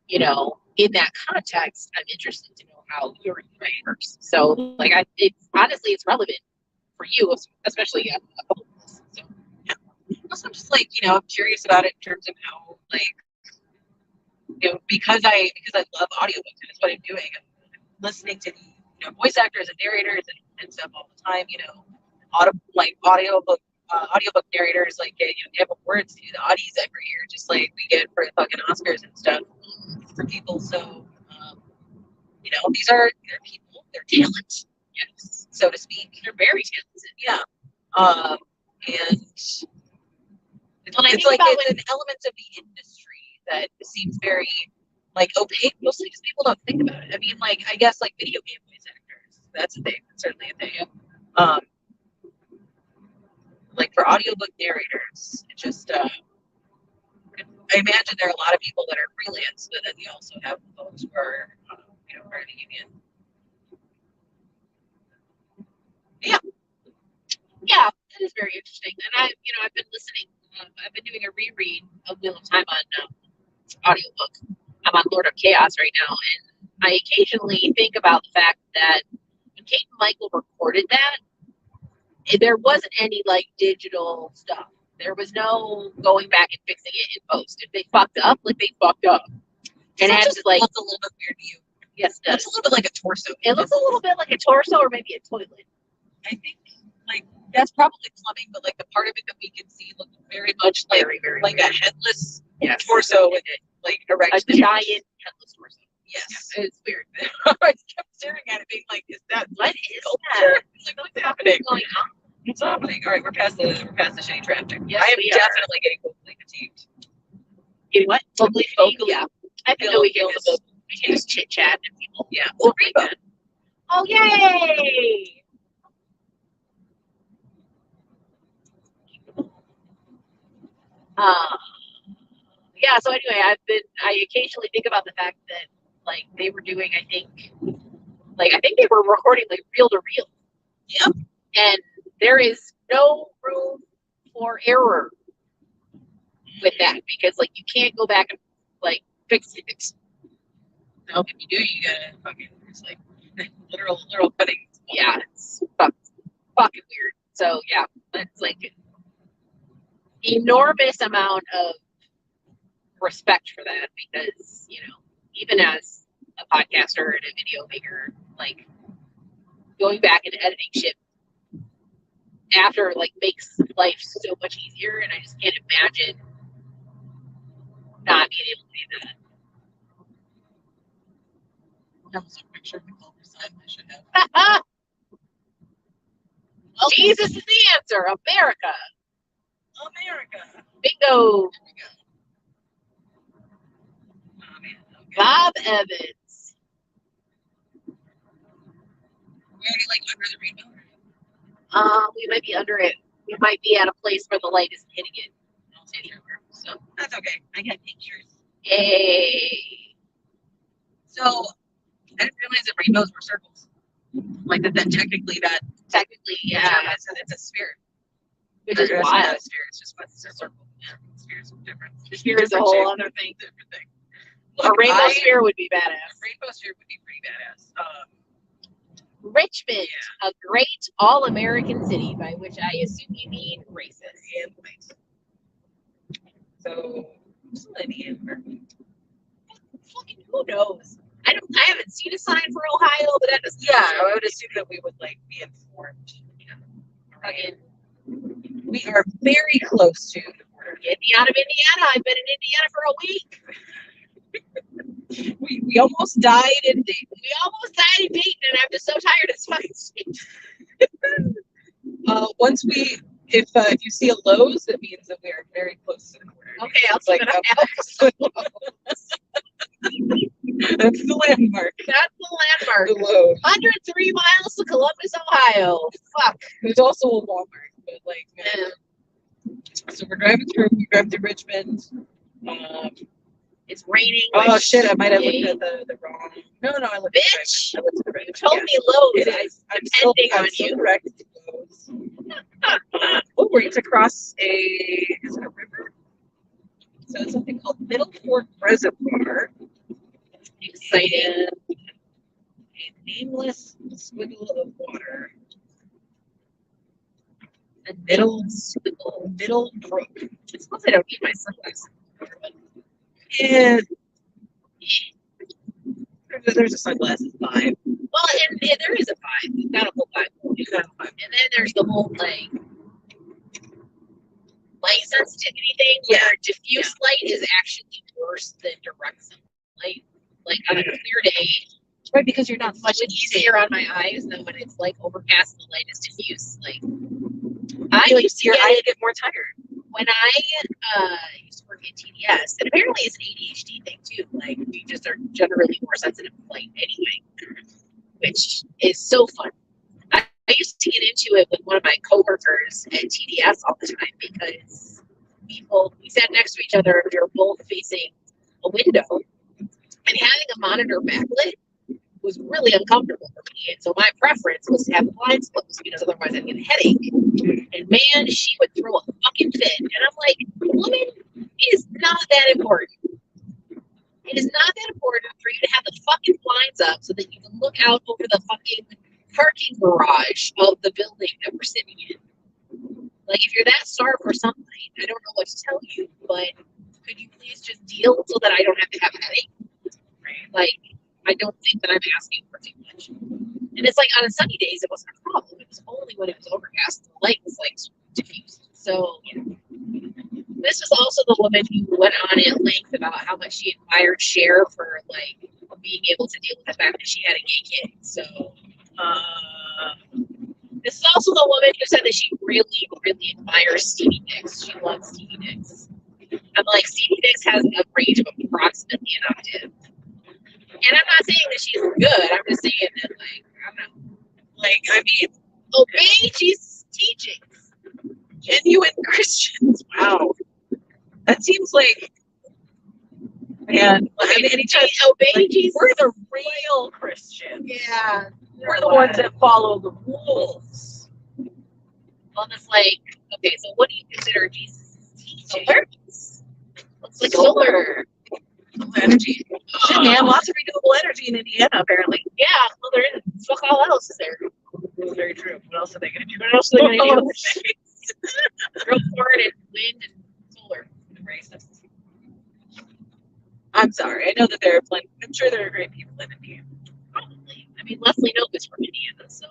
You know, in that context, I'm interested to know how your email works. So, like, it's honestly, it's relevant for you, especially a couple of us. So,
yeah. Also, I'm just like, you know, I'm curious about it in terms of how, like, you know, because I love audiobooks and it's what I'm doing. I'm listening to, you know, voice actors and narrators and stuff all the time. You know, audiobook narrators, like, you know, they have awards to do the Audies every year, just like we get for fucking Oscars and stuff for people. So, you know, they're people, they're talent, yes, so to speak.
they're very talented.
Yeah. And it's
When I
like
think about
it's an element of the industry that seems very like opaque, mostly because people don't think about it. I mean, like, I guess like video game voice actors, that's a thing. That's certainly a thing. Like for audiobook narrators, it just I imagine there are a lot of people that are freelance, but then you also have folks who are you know, part of the union.
Yeah, that is very interesting. And I've been listening. I've been doing a reread of Wheel of Time on audiobook. I'm on Lord of Chaos right now, and I occasionally think about the fact that when Kate and Michael recorded that, there wasn't any like digital stuff. There was no going back and fixing it in post. If they fucked up, like they fucked up. And it just like
looks a little bit weird to you.
Yes, it does.
It's a little bit like a torso.
It looks a little bit like a torso or maybe a toilet.
I think like that's probably plumbing, but like the part of it that we can see looks very much like
Very
like
weird.
a headless torso with it like erect.
A giant headless torso.
Yes.
It's weird.
I just kept staring at it, being like, "Is that
What is
sculpture?
that?
It's like, what's happening?
What's going on?
What's happening?" All right, we're past the shitty traffic.
Yes,
I am
we are.
definitely getting vocally fatigued.
Getting what? Vocally fatigued? Yeah. I think that we can just chit chat and people.
Yeah. Well, Rainbow.
Oh, yay! Yeah, so anyway, I occasionally think about the fact that, like, they were doing, I think they were recording, like, reel to reel.
Yep.
And there is no room for error with that, because, like, you can't go back and, like, fix it.
No, if you do, you gotta fucking, it's like literal cutting.
Yeah, it's fucking weird. So, yeah, it's like an enormous amount of respect for that, because, you know, even as a podcaster and a video maker, like, going back and editing shit after, like, makes life so much easier, and I just can't imagine not being able to do that.
That was a picture of Nicole beside I should have.
Jesus is the answer. America.
America.
Bingo.
There we go. Oh man. Okay.
Bob Evans.
We're already like under the rainbow.
We might be under it. We might be at a place where the light isn't hitting it.
I'll say sure. So that's okay. I got pictures.
Yay.
So I didn't realize that rainbows were circles. Like that technically
Yeah.
So it's a sphere.
Which is
Or, it's
wild.
not a sphere, it's just a circle. Yeah, spheres are different.
The sphere is a whole other thing.
Different thing.
A rainbow sphere would be
A
badass.
rainbow sphere would be pretty badass.
Richmond, a great all-American city, by which I assume you mean racist.
And white. So,
Fucking who knows? I haven't seen a sign for Ohio, but that doesn't.
yeah, I would assume that we would like be informed. Yeah.
Fucking
We are very close to the border.
get me out of Indiana. I've been in Indiana for a week.
We almost died in Dayton.
We almost died in Dayton, and I'm just so tired of this fucking state.
Once if you see a Lowe's, that means that we are very close to the border.
Okay, I'll
It's like
keep an eye out.
that's the landmark.
That's the landmark.
The Lowe's.
103 miles to Columbus, Ohio. Fuck.
There's also a Walmart, but like, man. So we're driving through. We drive through Richmond.
It's raining.
Oh
which-
shit! I might have looked at the wrong. No, I looked
Bitch.
at the right. I looked at the right.
You told me Lowe's.
I'm still
depending on you.
correct. Oh, we're to cross is it a river? So it's something called Middle Fork Reservoir.
Exciting.
A nameless swiggle of water.
A middle swiggle.
Middle Brook.
I suppose I don't need my sunglasses.
Yeah. There's a sunglasses vibe.
Well, and there is a vibe. You've got a whole vibe. And then there's the whole like light sensitivity thing where diffuse light is actually worse than direct sunlight. Like on a clear day,
Right, because you're not
much easier on my eyes than when it's like overcast and the light is diffuse. Like I used to
your
get
eyes
it
get more tired.
when I used to work at TDS, and apparently it's an ADHD thing too. Like we just are generally more sensitive to light anyway, which is so fun. I used to get into it with one of my coworkers at TDS all the time because we sat next to each other and we were both facing a window, and having a monitor backlit was really uncomfortable for me. And so my preference was to have the blinds closed because otherwise I'd get a headache. And man, she would throw a fucking fit. And I'm like, woman, it is not that important. It is not that important for you to have the fucking blinds up so that you can look out over the fucking parking garage of the building that we're sitting in. Like, if you're that starved for sunlight, I don't know what to tell you, but could you please just deal so that I don't have to have a headache? Like, I don't think that I'm asking for too much. And it's like on sunny days, it wasn't a problem. It was only when it was overcast, the light was like diffused. So, yeah. This was also the woman who went on at length about how much she admired Cher for like being able to deal with the fact that she had a gay kid. So, this is also the woman who said that she really, really admires Stevie Nicks. She loves Stevie Nicks. I'm like, Stevie Nicks has a range of approximately an octave. And I'm not saying that she's good. I'm just saying that, like, I don't know.
Like, I mean,
Obey Jesus' teachings.
genuine Christians. Wow. That seems like, man, I mean, anytime,
Obey
like,
Jesus.
we're the real Christians.
Yeah.
We're the ones that follow the rules.
Well, it's like, okay, so what do you consider Jesus' teachings? Looks like solar.
Energy. Shit, man, lots of renewable energy in Indiana, apparently.
Yeah, well, there is. Fuck all else is there.
That's very true. What else are they going to do? What else are they going to do?
Grow corn and wind and solar.
Racist. I'm sorry. I know that there are plenty. I'm sure there are great people in Indiana.
Probably. I mean, Leslie Knope is from Indiana, so.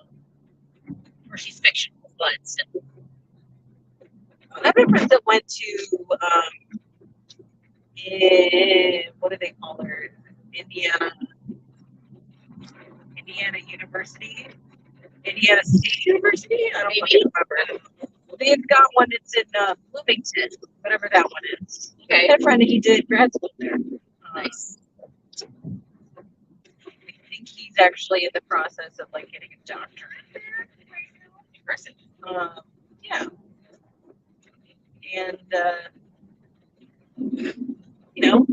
Or she's fictional, but still.
I have friends that went to, what do they call her? Indiana University? Indiana State University? I don't fucking remember. They've got one that's in Bloomington, whatever that one is.
Okay.
I had a friend that he did grad school there.
Nice.
I think he's actually in the process of like getting a doctorate there. Impressive. Yeah. And you know,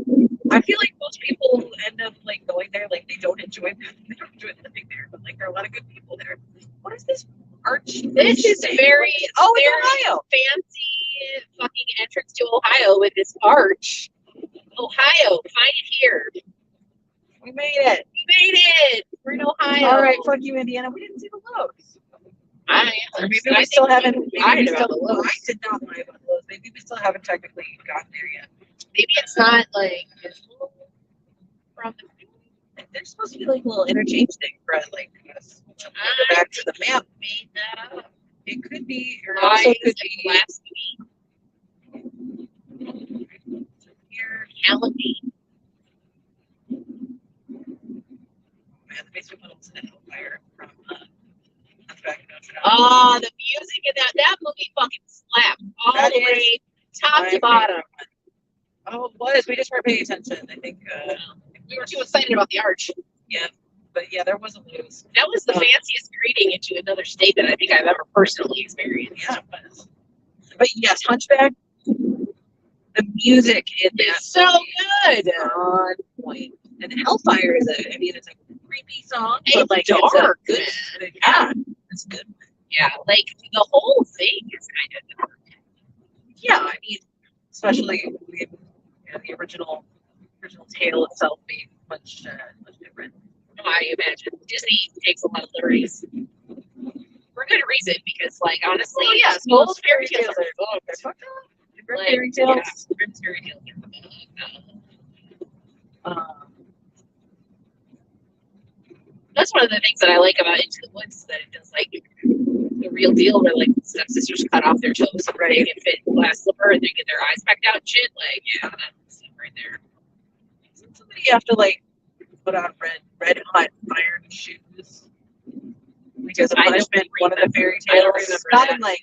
I feel like most people who end up like going there, like they don't enjoy living there, but like there are a lot of good people there. What is this arch?
This is very,
it's
very
Ohio.
fancy fucking entrance to Ohio with this arch. Ohio, find it here.
We made it.
We made it. We're in Ohio.
All right, fuck you, Indiana. We didn't see the lows.
Maybe
we still haven't.
I
I did not lie about the lows. Maybe we still haven't technically gotten there yet.
Maybe it's not like visible from the.
There's supposed to be like a little interchange thing for like us. Go back to the map.
Made that up.
It could be, or it
Lies
also could
and
be
blasphemy.
here.
Calumny.
Man, the basement tunnels in Hellfire from Hunchback of Notre Dame.
Oh, the music in that movie fucking slapped all
That
the
is
way top
my
to bottom.
Oh, it was. We just weren't paying attention. I think.
We were too excited about the arch.
But yeah, there was a lose.
That was the fanciest greeting into another state that I think I've ever personally experienced.
Yeah, it was. But yes, Hunchback. The music in that
It's so good.
is on point. And Hellfire is I mean, it's a creepy song, but
It's
like
dark,
it's a good. Yeah, it's good.
Yeah, like the whole thing is kind of dark.
Yeah, I mean, especially you know, the original tale itself being much different.
I imagine Disney takes a lot of liberties for good reason, because, like, honestly, most fairy tales are
they're fucked up. They're
like,
fairy tales.
yeah, Grimm's fairy tales. That's one of the things that I like about Into the Woods, is that it does, like, the real deal where, like, stepsisters cut off their toes and they can fit glass slipper and they get their eyes backed out and shit. Like, yeah, that's right there.
Somebody have to like put on red hot iron shoes because of
I don't
punishment. One of the fairy
I don't
tales,
remember
not
that.
in that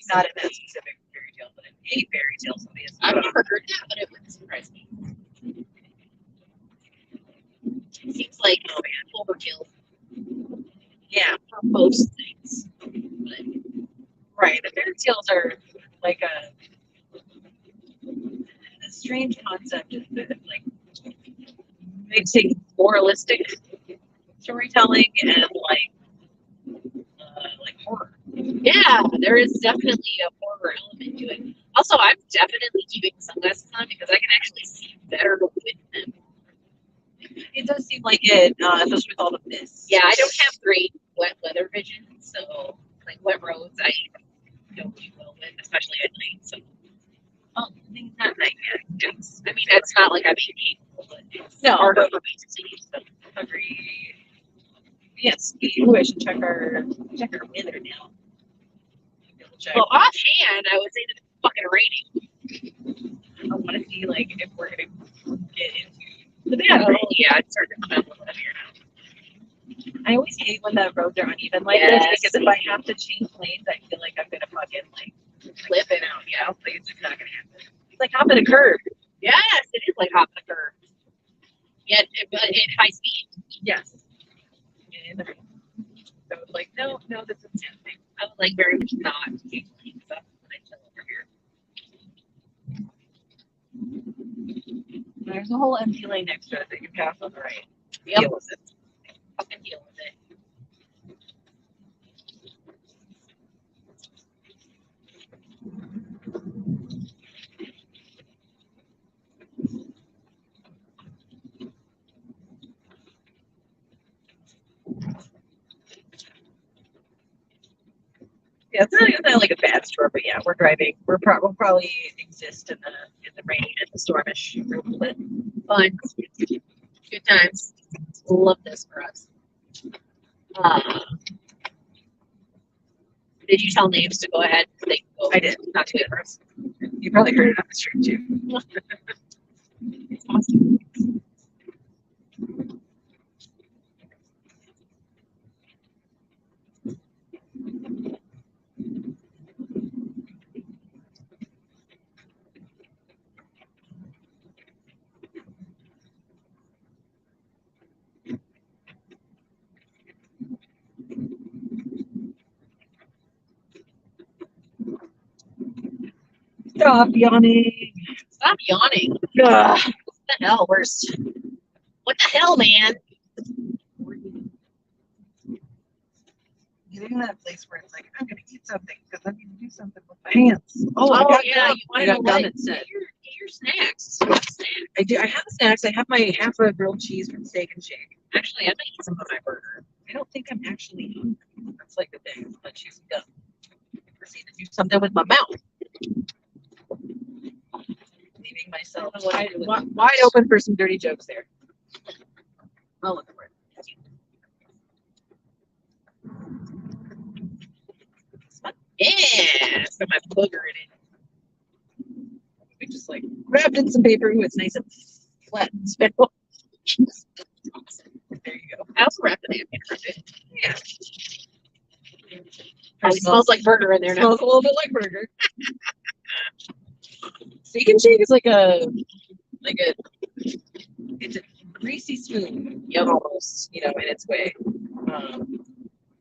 specific fairy tale, but in a fairy tale, somebody has to
I've
put
never heard that, but it wouldn't surprise me. It seems like overkill.
Yeah,
For most things. But
right. The fairy tales are like a strange concept of like mixing moralistic storytelling and like horror.
yeah, there is definitely a horror element to it. Also, I'm definitely keeping sunglasses on because I can actually see better with them.
It does seem like it, especially with all the mist.
Yeah, I don't have great wet weather vision, so like wet roads, I don't do well with, especially at night. So, things at night, yeah. I mean, it's not like I'm incapable, but it's harder for me to see. So,
Agree. Yes. Ooh, I should check our weather now. Double check.
well, offhand, I would say that it's fucking raining.
I want to see like if we're gonna get into
The bad road, yeah, it's starting to come out a little heavier now.
I always hate when the roads are uneven like this because if I have to change lanes, I feel like I'm gonna fucking like
Flip it out, yeah.
like it's just not gonna happen. It's like hopping a curb.
Yes, it is like hopping a curve. Yet, but at high speed.
Yes. And so it's like no, this isn't happening.
I would like very much not change lanes. That's what I tell over here.
There's a whole empty lane next to it that you pass on the right.
Yep.
Deal with it.
Fucking deal with it.
Yeah, it's not like a bad storm, but yeah, we're driving. We'll probably exist in the rain and the stormish for a little bit.
Fun. Good times. Love this for us. Did you tell Names to go ahead? They can go.
I did.
Not too good for us.
You probably heard it on the stream too.
It's awesome.
Stop yawning.
Stop yawning.
Ugh.
What the hell? Worst. What the hell, man?
Getting to that place where it's like, I'm gonna eat something because I need to do something with my hands. Oh, I got
yeah.
gum.
You want
I
to
got
know
gum
what?
instead.
Get your snacks. Snacks.
I do. I have the snacks. I have my half a grilled cheese from Steak and Shake.
Actually, I might eat some of my burger.
I don't think I'm actually hungry. That's like the thing. But she's gum. Proceed to do something with my mouth. Leaving myself wide open for some dirty jokes there. I'll look for it.
Yeah. Put my booger in it.
We just like wrapped in some paper. Ooh, it's nice and flat and spiral. There you go.
I also wrapped the napkin around it.
Yeah.
Probably smells like burger in there now.
Smells a little bit like burger. Steak and Shake is like a it's a greasy spoon, almost, in its way.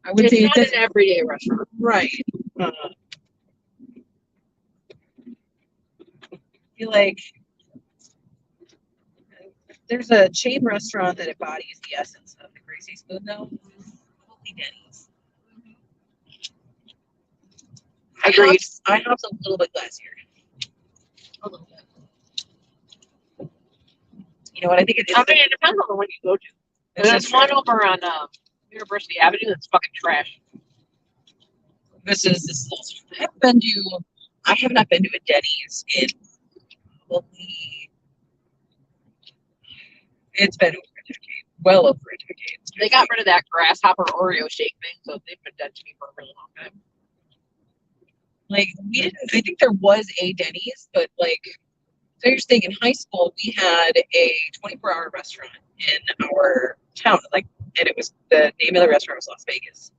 I would say
It's not an everyday restaurant.
Right. I feel like there's a chain restaurant that embodies the essence of the greasy spoon, though. Holy Denny's.
Agreed.
IHOP's a little bit classier.
A little bit.
You know what? I think it is.
I mean, it depends on the one you go to. There's one over on University Avenue that's fucking trash.
This is I have not been to a Denny's in probably, it's been over a decade, well over a decade.
They got rid of that grasshopper Oreo shake thing, so they've been dead to me for a really long time.
Like, we didn't, I think there was a Denny's, but like, so you're saying in high school, we had a 24-hour restaurant in our town, like, and it was, the name of the restaurant was Las Vegas.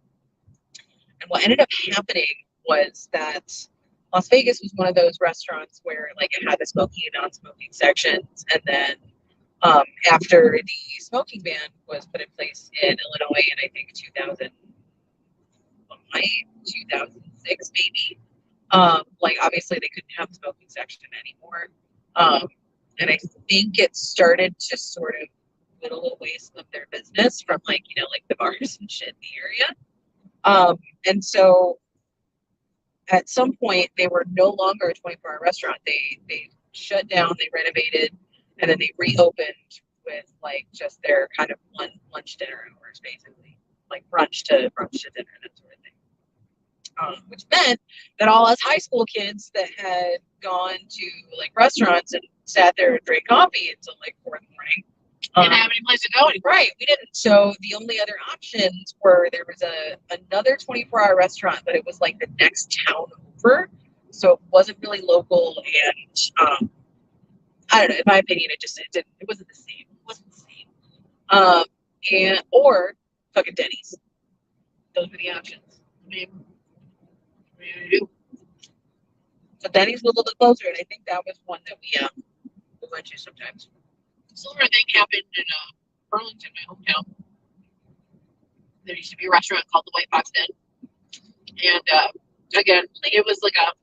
And what ended up happening was that Las Vegas was one of those restaurants where like it had the smoking and non-smoking sections, and then after the smoking ban was put in place in Illinois in I think 2005, 2006 maybe, like obviously they couldn't have the smoking section anymore, and I think it started to sort of whittle away some of their business from like, you know, like the bars and shit in the area. And so at some point they were no longer a 24-hour restaurant. They shut down, they renovated, and then they reopened with like just their kind of lunch dinner hours, basically, like brunch to dinner, that sort of thing. Which meant that all us high school kids that had gone to like restaurants and sat there and drank coffee until like 4 in the morning
Didn't have any place to go anymore.
Right, we didn't. So the only other options were there was another 24-hour restaurant, but it was like the next town over, so it wasn't really local, and I don't know. In my opinion, it wasn't the same. It wasn't the same. Or fucking Denny's. Those were the options.
I mean, what are you gonna do?
So Denny's was a little bit closer, and I think that was one that we went to sometimes.
Similar thing happened in Burlington, my hometown. There used to be a restaurant called the White Fox Den, and again, it was like a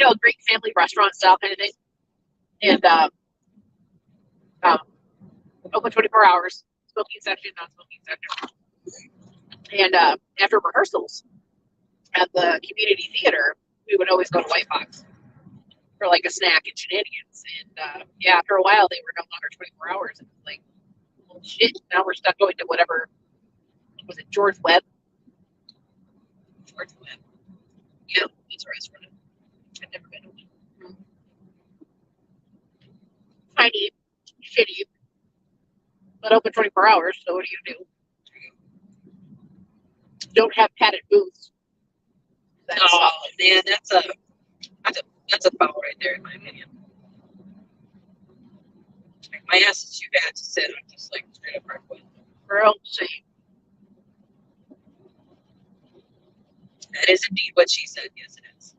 a Greek family restaurant style kind of thing, and open 24 hours, smoking section, non-smoking section, and after rehearsals at the community theater, we would always go to White Fox for like a snack and shenanigans. And after a while, they were no longer 24 hours. And it was like, well, shit, now we're stuck going to whatever, was it George Webb? George Webb. Yeah, it's a restaurant. I've never been to one. Tiny, shitty, but open 24 hours, so what do? Don't have padded booths.
Man, that's a foul right there, in my opinion. Like, my ass is too bad to sit on just like straight up hardwood.
Girl, same.
That is indeed what she said. Yes, it is.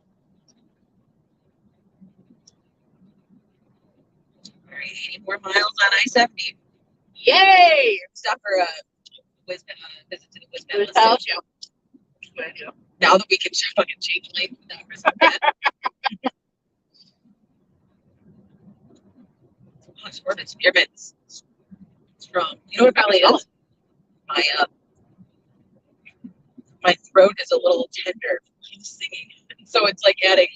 All right, 80 more miles on I-70.
Yay!
Stop for a visit to the Whiz
It
Palace.
was good idea.
Now that we can fucking change lane without risking that. Oh, spearmint's strong. You know what it probably is? My throat is a little tender from singing, so it's like adding.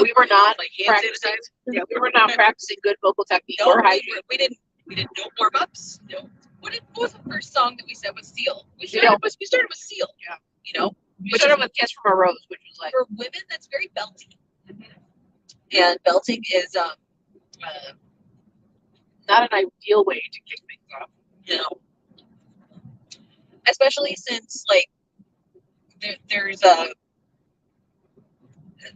We were not
like hand
practicing.
sanitizer.
Yeah, we were not practicing good vocal technique
No,
or hygiene.
we didn't no warm ups. No. What was the first song that we said was Seal? We started with Seal.
Yeah.
You know,
We started with Kiss from a Rose, which was like
for women that's very belty. And belting is
not an ideal way to kick things off.
you know, especially since like there's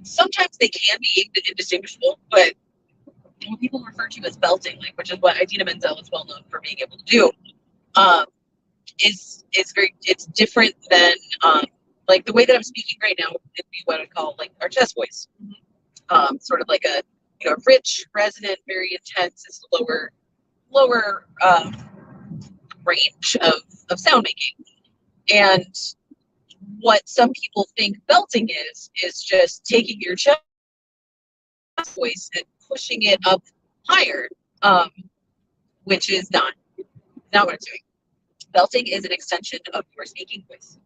sometimes they can be indistinguishable, but what people refer to as belting, like, which is what Idina Menzel is well known for being able to do, is it's different than like the way that I'm speaking right now would be what I call like our chest voice, sort of like a rich, resonant, very intense. It's lower range of sound making, and what some people think belting is just taking your chest voice and pushing it up higher, which is not what it's doing. Belting is an extension of your speaking voice.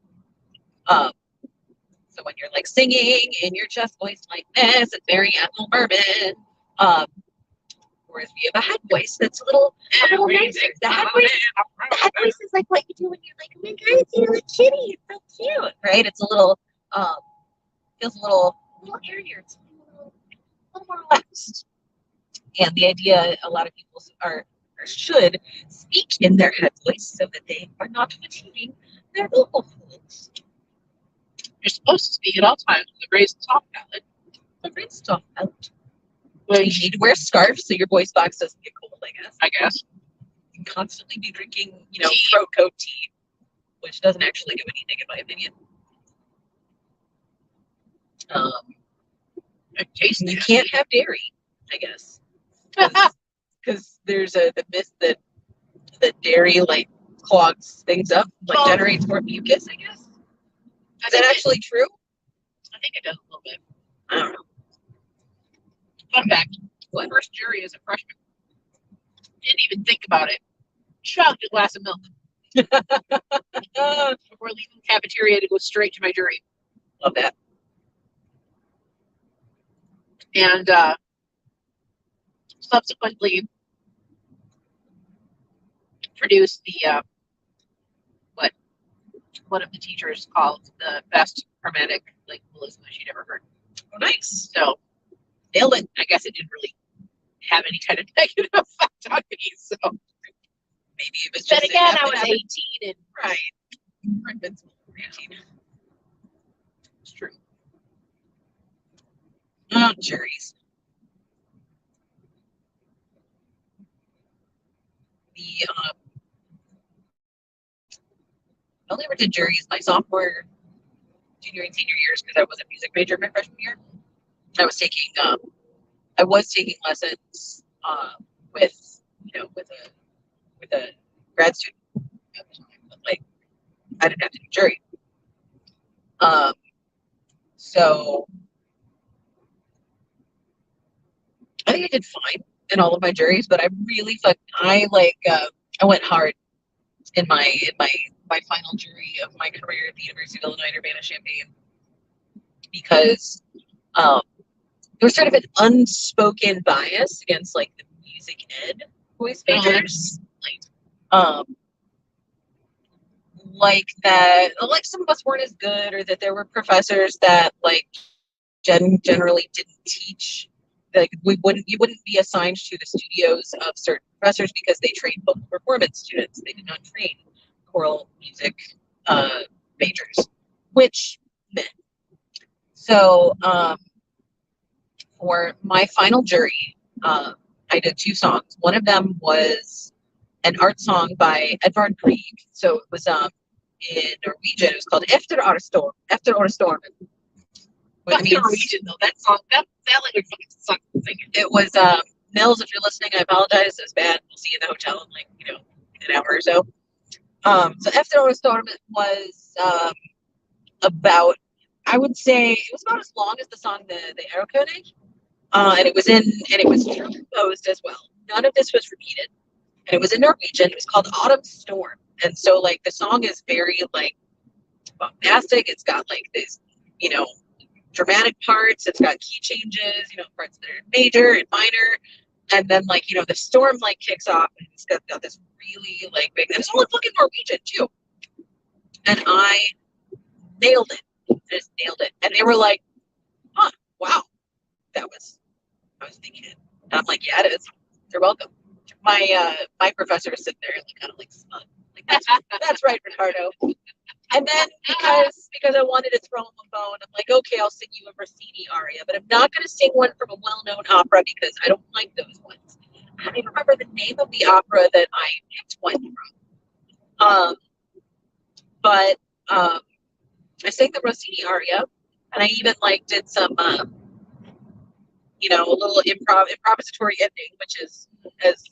So So when you're like singing in your chest voice like this, it's very Ethel Merman. Whereas we have a head voice that's a little nicer. The head voice is like what you do when you're like, oh my god, it's a little kitty, it's so cute, right? It's a little feels a little airier, it's a little more relaxed. And the idea, a lot of people are or should speak in their head voice so that they are not fatiguing their vocal folds.
You're supposed to speak at all times with a raised soft palate.
The raised soft palate. Well, you need to wear scarves so your voice box doesn't get cold, I guess. You can constantly be drinking, throat coat tea, which doesn't actually do anything in my opinion. You can't have dairy, I guess. Because there's the myth that dairy like clogs things up, like generates more mucus, I guess. Is that actually true?
I think it does a little bit.
I don't know.
Fun fact, my first jury as a freshman. Didn't even think about it. Chugged a glass of milk. Before leaving the cafeteria to go straight to my jury.
Love that.
And subsequently produced the what one of the teachers called the best hermetic like melisma she'd ever heard.
Oh, nice.
So nailed it. I guess it didn't really have any kind of negative effect on me. So
maybe it was
then
just
again, I was 18 and
right. Invincible 18. It's true. Oh, juries. I only ever did juries my sophomore, junior, and senior years because I was a music major my freshman year. I was taking lessons with a grad student at the time, but like I didn't have to do jury. So I think I did fine in all of my juries, but I went hard in my final jury of my career at the University of Illinois Urbana-Champaign because there was sort of an unspoken bias against like the music ed voice majors. Like that, like some of us weren't as good, or that there were professors that like generally didn't teach. Like you wouldn't be assigned to the studios of certain professors because they trained vocal performance students. They did not train choral music majors, which meant so for my final jury, I did 2 songs. One of them was an art song by Edvard Grieg. So it was in Norwegian. It was called Efter Årstorm. Efter Årstormen.
That's Norwegian though. That song, that language fucking sucks to sing it.
It was Nils, if you're listening, I apologize. It's bad. We'll see you in the hotel in like an hour or so. So Efter Årstormen was about, I would say it was about as long as the song the Aerokonig. And it was composed as well. None of this was repeated. And it was in Norwegian. It was called Autumn Storm. And so like the song is very like bombastic. It's got like this, dramatic parts. It's got key changes, parts that are major and minor. And then like, the storm like kicks off and it's got this really like big, and it's all in fucking Norwegian too. And I nailed it. I just nailed it. And they were like, huh, wow. I was thinking it. And I'm like, yeah, it is. You're welcome. My professor is sitting there like kind of like smug. Like that's right, Ricardo. And then because I wanted to throw him a bone, I'm like, okay, I'll sing you a Rossini aria, but I'm not going to sing one from a well-known opera because I don't like those ones. I don't even remember the name of the opera that I picked one from. But I sang the Rossini aria, and I even like did some, a little improvisatory ending, which is as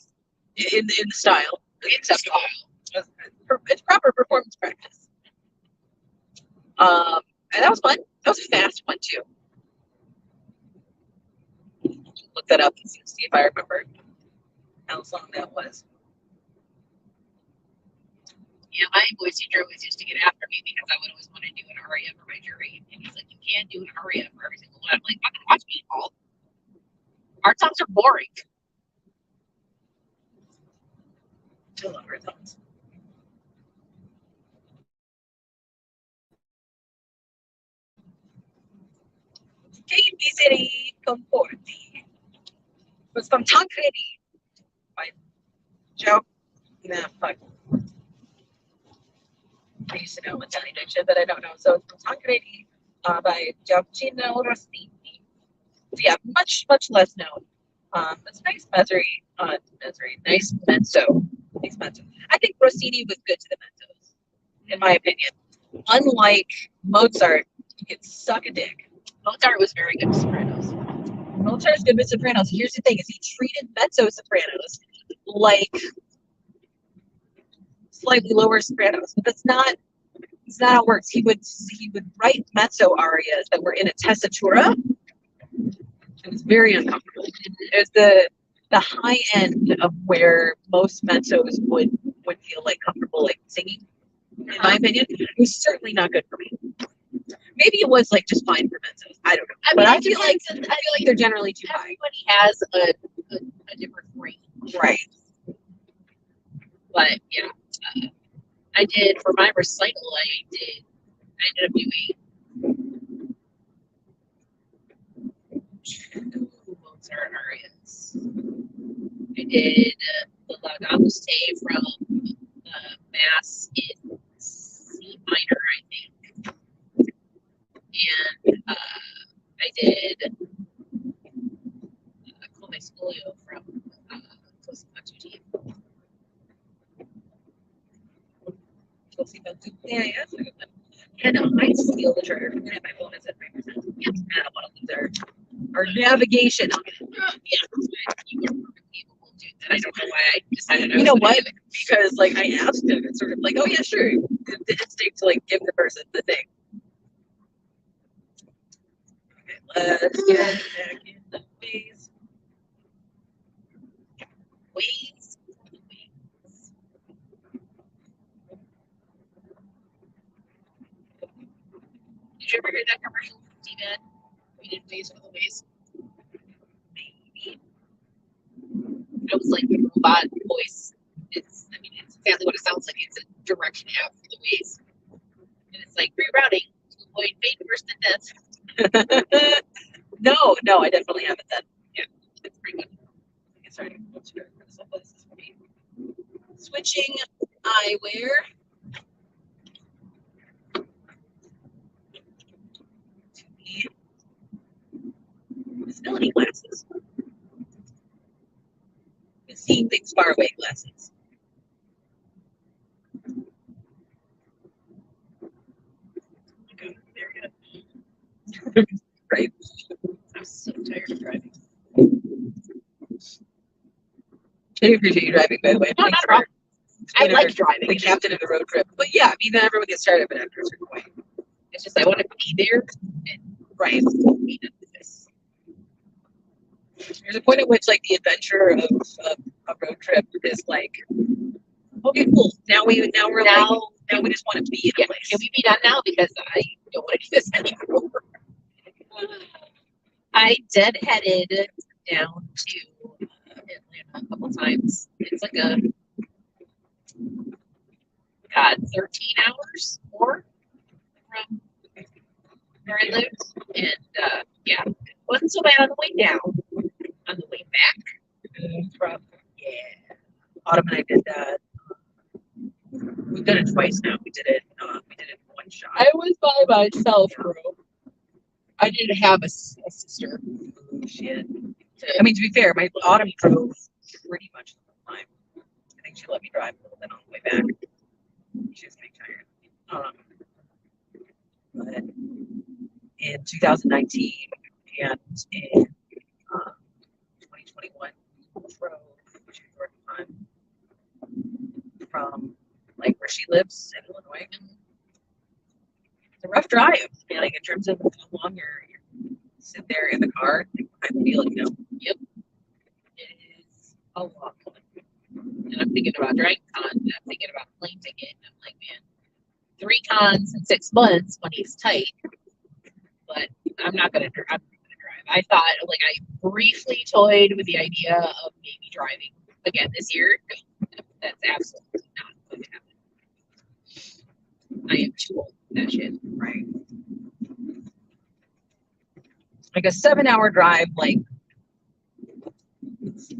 in the style, acceptable. It's proper performance practice. And that was fun. That was a fast one too. Look that up and see if I remember how long that was.
Yeah, my voice teacher always used to get after me because I would always want to do an aria for my jury. And he's like, you can't do an aria for every single one. I'm like, I can watch people. Art songs are boring.
I love her songs. Che misery comporti. Was from Tancredi by Joe. Nah, fuck. I used to know Italian diction, but I don't know. So it's from Tancredi by Gioacchino Rossini. So yeah, much less known. It's nice mezzory, nice mezzo. Nice mezzo. I think Rossini was good to the mezzos, in my opinion. Unlike Mozart, he could suck a dick.
Mozart was very good with sopranos.
Mozart's good with sopranos. Here's the thing: is he treated mezzo sopranos like slightly lower sopranos, but that's not how it works. He would write mezzo arias that were in a tessitura. It was very uncomfortable. It was the high end of where most mezzos would feel like comfortable like singing. In my opinion, it was certainly not good for me. Maybe it was like just fine for mezzos. I don't know. But I feel like they're generally too high.
Everybody has a different range.
Right.
But yeah, I did for my recital. I ended up doing two Mozart arias. I did the Laudato Si from Mass in C minor, I think, and I did Come Spoglio from Così fan tutte.
Yeah, yeah. No, I steal the charger from my phone is at 3%. Yeah, I want to lose our navigation.
Yeah, you were perfectly able to do that. I don't know why I decided.
You know what? Because like I asked him, it's sort of like, oh yeah, sure. The instinct to like give the person the thing. Okay, let's get back in the phase. Ways.
Did you ever hear that commercial from T-Man? We did Ways for the Ways. Maybe. It was like a robot voice. It's exactly what it sounds like. It's a direction out for the ways. And it's like rerouting to avoid fate worse than death.
No, I definitely haven't done.
Yeah, it's pretty good.
Sorry, switching eyewear. Visibility glasses. Seeing things far away glasses. Okay, there we go. Right.
I'm so tired of driving.
I appreciate you driving, by the way.
No, not a problem. I like driving.
The captain of the road trip. But yeah, I mean, then everyone gets tired of it after a certain point.
It's just I want to be there and
Right.
meet up with this.
There's a point at which, like, the adventure of a road trip is like, okay, cool. Now we just want to be in a place.
Can we be done now? Because I don't want to do this anymore. I deadheaded down to Atlanta a couple times. It's like 13 hours more from where I lived. And yeah, it wasn't so bad on the way down. On the way back, yeah.
Autumn and I did that. We've done it twice now. We did it in one shot.
I was by myself, bro. I didn't have a sister.
Oh, shit. I mean, to be fair, my Autumn drove pretty much the whole time. I think she let me drive a little bit on the way back. She was getting tired. But in 2019 and in 2021, drove short time from like where she lives in Illinois. It's a rough drive. I mean, like in terms of how long you sit there in the car, I feel it, you know.
Yep. It is a lot. and I'm thinking about driving con, and I'm thinking about a plane ticket. And I'm like, man, 3 cons in 6 months when he's tight. But I'm not gonna drive. I thought, like, I briefly toyed with the idea of maybe driving again this year. That's absolutely not going to happen. I am too old for that shit.
Right. Like a 7-hour drive, like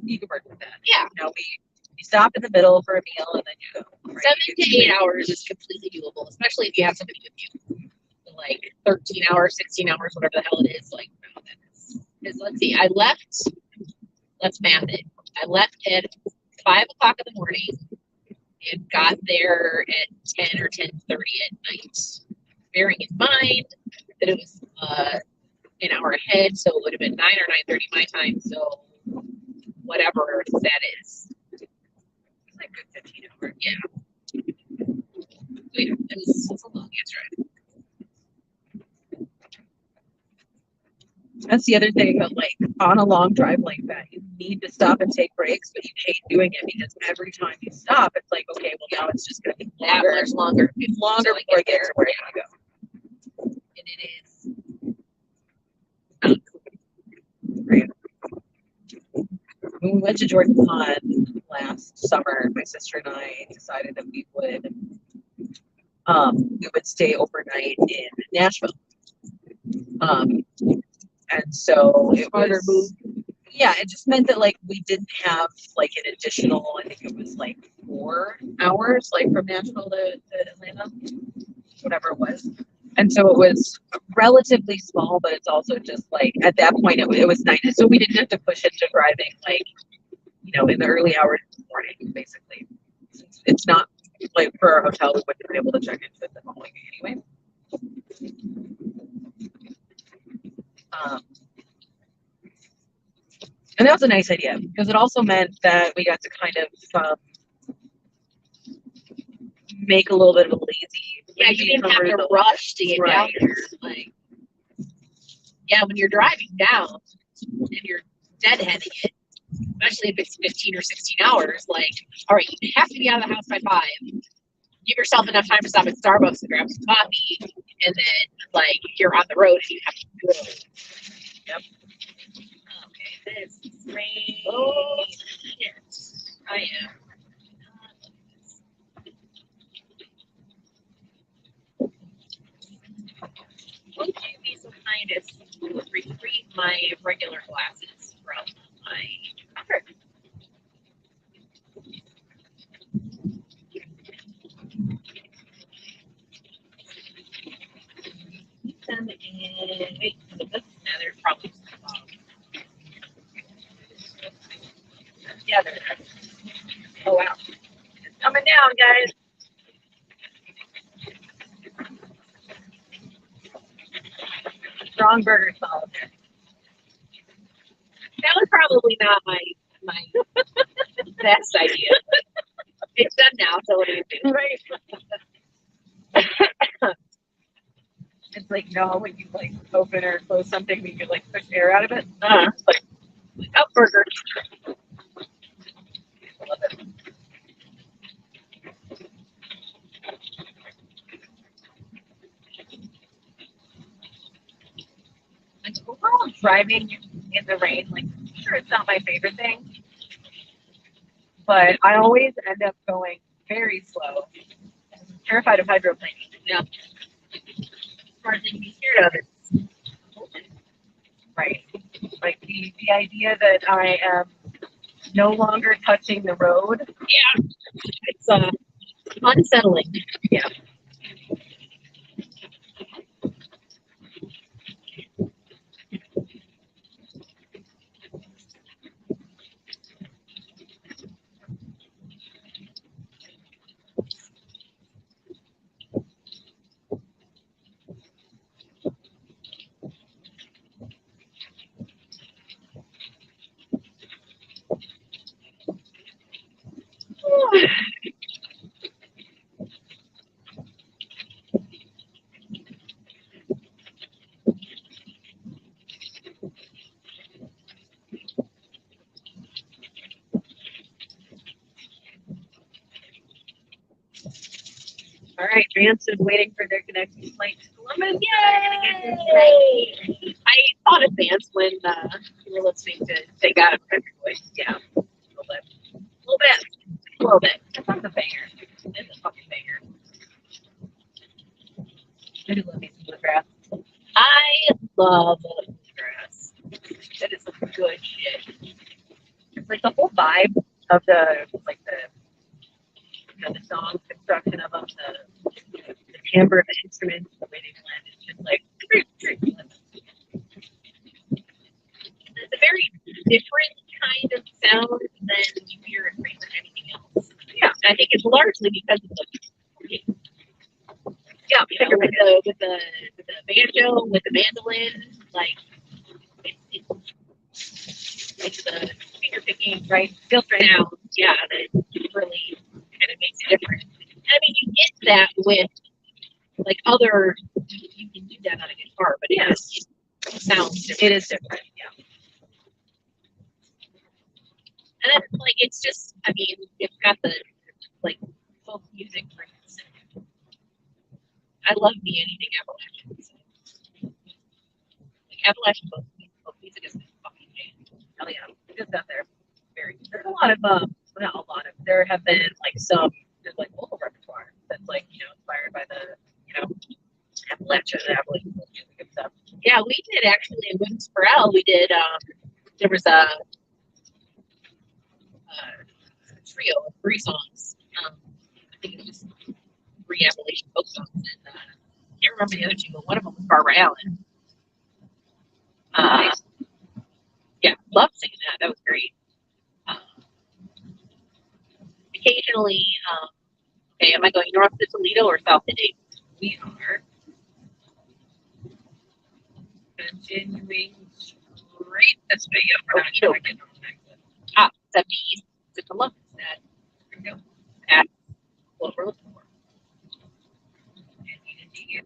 you can work with that.
Yeah.
You know, we stop in the middle for a meal and then you go. Right?
7 to 8 hours is completely doable, especially if you have somebody with you. Like 13 hours, 16 hours, whatever the hell it is. Like, no, that is, because let's see, let's math it. I left at 5 o'clock in the morning and got there at 10 or 10:30 at night. Bearing in mind that it was an hour ahead, so it would have been 9 or 9:30 my time. So whatever that is, it's like good 15 hours. Yeah. So yeah, it's a long ass drive.
That's the other thing, but like on a long drive like that, you need to stop and take breaks, but you hate doing it because every time you stop, it's like, okay, well now it's just gonna be
That
longer.
much longer.
It's longer before I get to where I gotta go.
And it is not cool.
Right. When we went to Jordan Pond last summer, my sister and I decided that we would stay overnight in Nashville. And so it was, yeah, it just meant that like we didn't have like an additional, I think it was like 4 hours, like from Nashville to Atlanta, whatever it was. And so it was relatively small, but it's also just like at that point it was night. So we didn't have to push into driving like, you know, in the early hours of the morning, basically. Since it's not like for our hotel, we wouldn't have been able to check into it the following day anyway. And that was a nice idea because it also meant that we got to kind of make a little bit of a lazy.
Yeah, you didn't have to rush to get down there. Like, yeah, when you're driving down and you're deadheading it, especially if it's 15 or 16 hours, like, all right, you have to be out of the house by 5. Give yourself enough time to stop at Starbucks and grab some coffee, and then like you're on the road and you have to go. Yep. Okay, this is rain. Oh, yes, I am. Would you be so kind as to retrieve my regular glasses from my cupboard? Them and wait, now there's probably some. Yeah, there is. Oh wow, it's coming down, guys.
Strong burger solid there.
That was probably not my best idea. It's done now, so what do you do?
Right. It's like, no, when you like open or close something, you could like push air out of it.
Like up burger.
Love it. Like overall driving in the rain, like sure it's not my favorite thing, but I always end up going very slow. I'm terrified of hydroplaning.
Yeah. Smart thing to be scared of it.
Right. Like the idea that I am no longer touching the road.
Yeah. It's unsettling.
Yeah.
All right, Trans is waiting for their connecting flight to Columbus.
Yay!
I thought of Vance when you were listening to They Got It Country Boys. Yeah, a little bit. A little bit. A little bit. That's a banger. It's a fucking banger. I do love me some bluegrass. I love bluegrass. That is some good shit. It's like the whole vibe of the the song construction of them, the timbre of the instruments, the way they blend. It's just like it's a very different kind of sound than you hear in pretty much anything else. Yeah, I think it's largely because of the yeah, you know, with the banjo, with the mandolin, like it's the finger picking, right? Feel sound, yeah, that really kind of makes it different. I mean, you get that with like other, you can do that on a guitar, but it just sounds different. It is different, yeah. And then, like, it's just, I mean, it's got the, like, folk music roots. I love me anything Appalachian. So. Like, Appalachian folk music is fucking jam. Hell yeah. It's out there. There's a lot of, not a lot of, there have been, like, some, there's, like, local repertoire that's, like, you know, inspired by the, you know, Appalachian folk music and stuff. Yeah, we did actually in Wooden Sporel, we did, there was a trio of 3 songs. I think it was just 3 Appalachian folk songs. And I can't remember the other 2, but one of them was Barbara Allen. Yeah, loved singing that. That was great. Occasionally, okay, am I going north to Toledo or south to Dayton? We are continuing straight this way. We're not going to get on exit. Ah, 70 east to Columbus. There we go. That's what we're looking for. Indeed.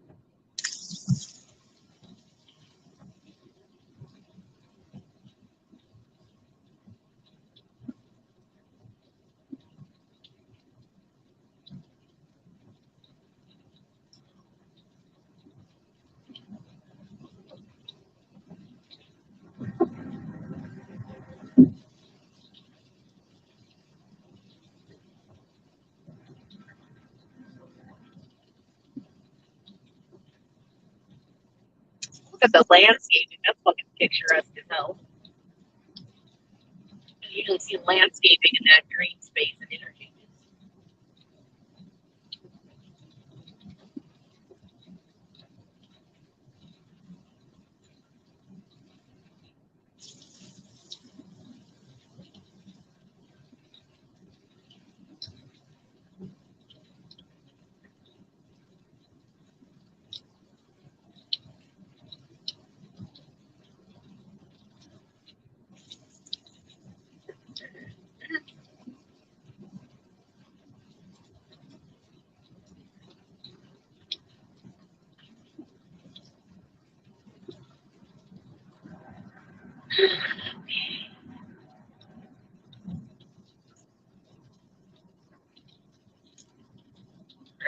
Look at the landscaping. That's fucking picturesque as hell. You usually see landscaping in that green space and interchanges.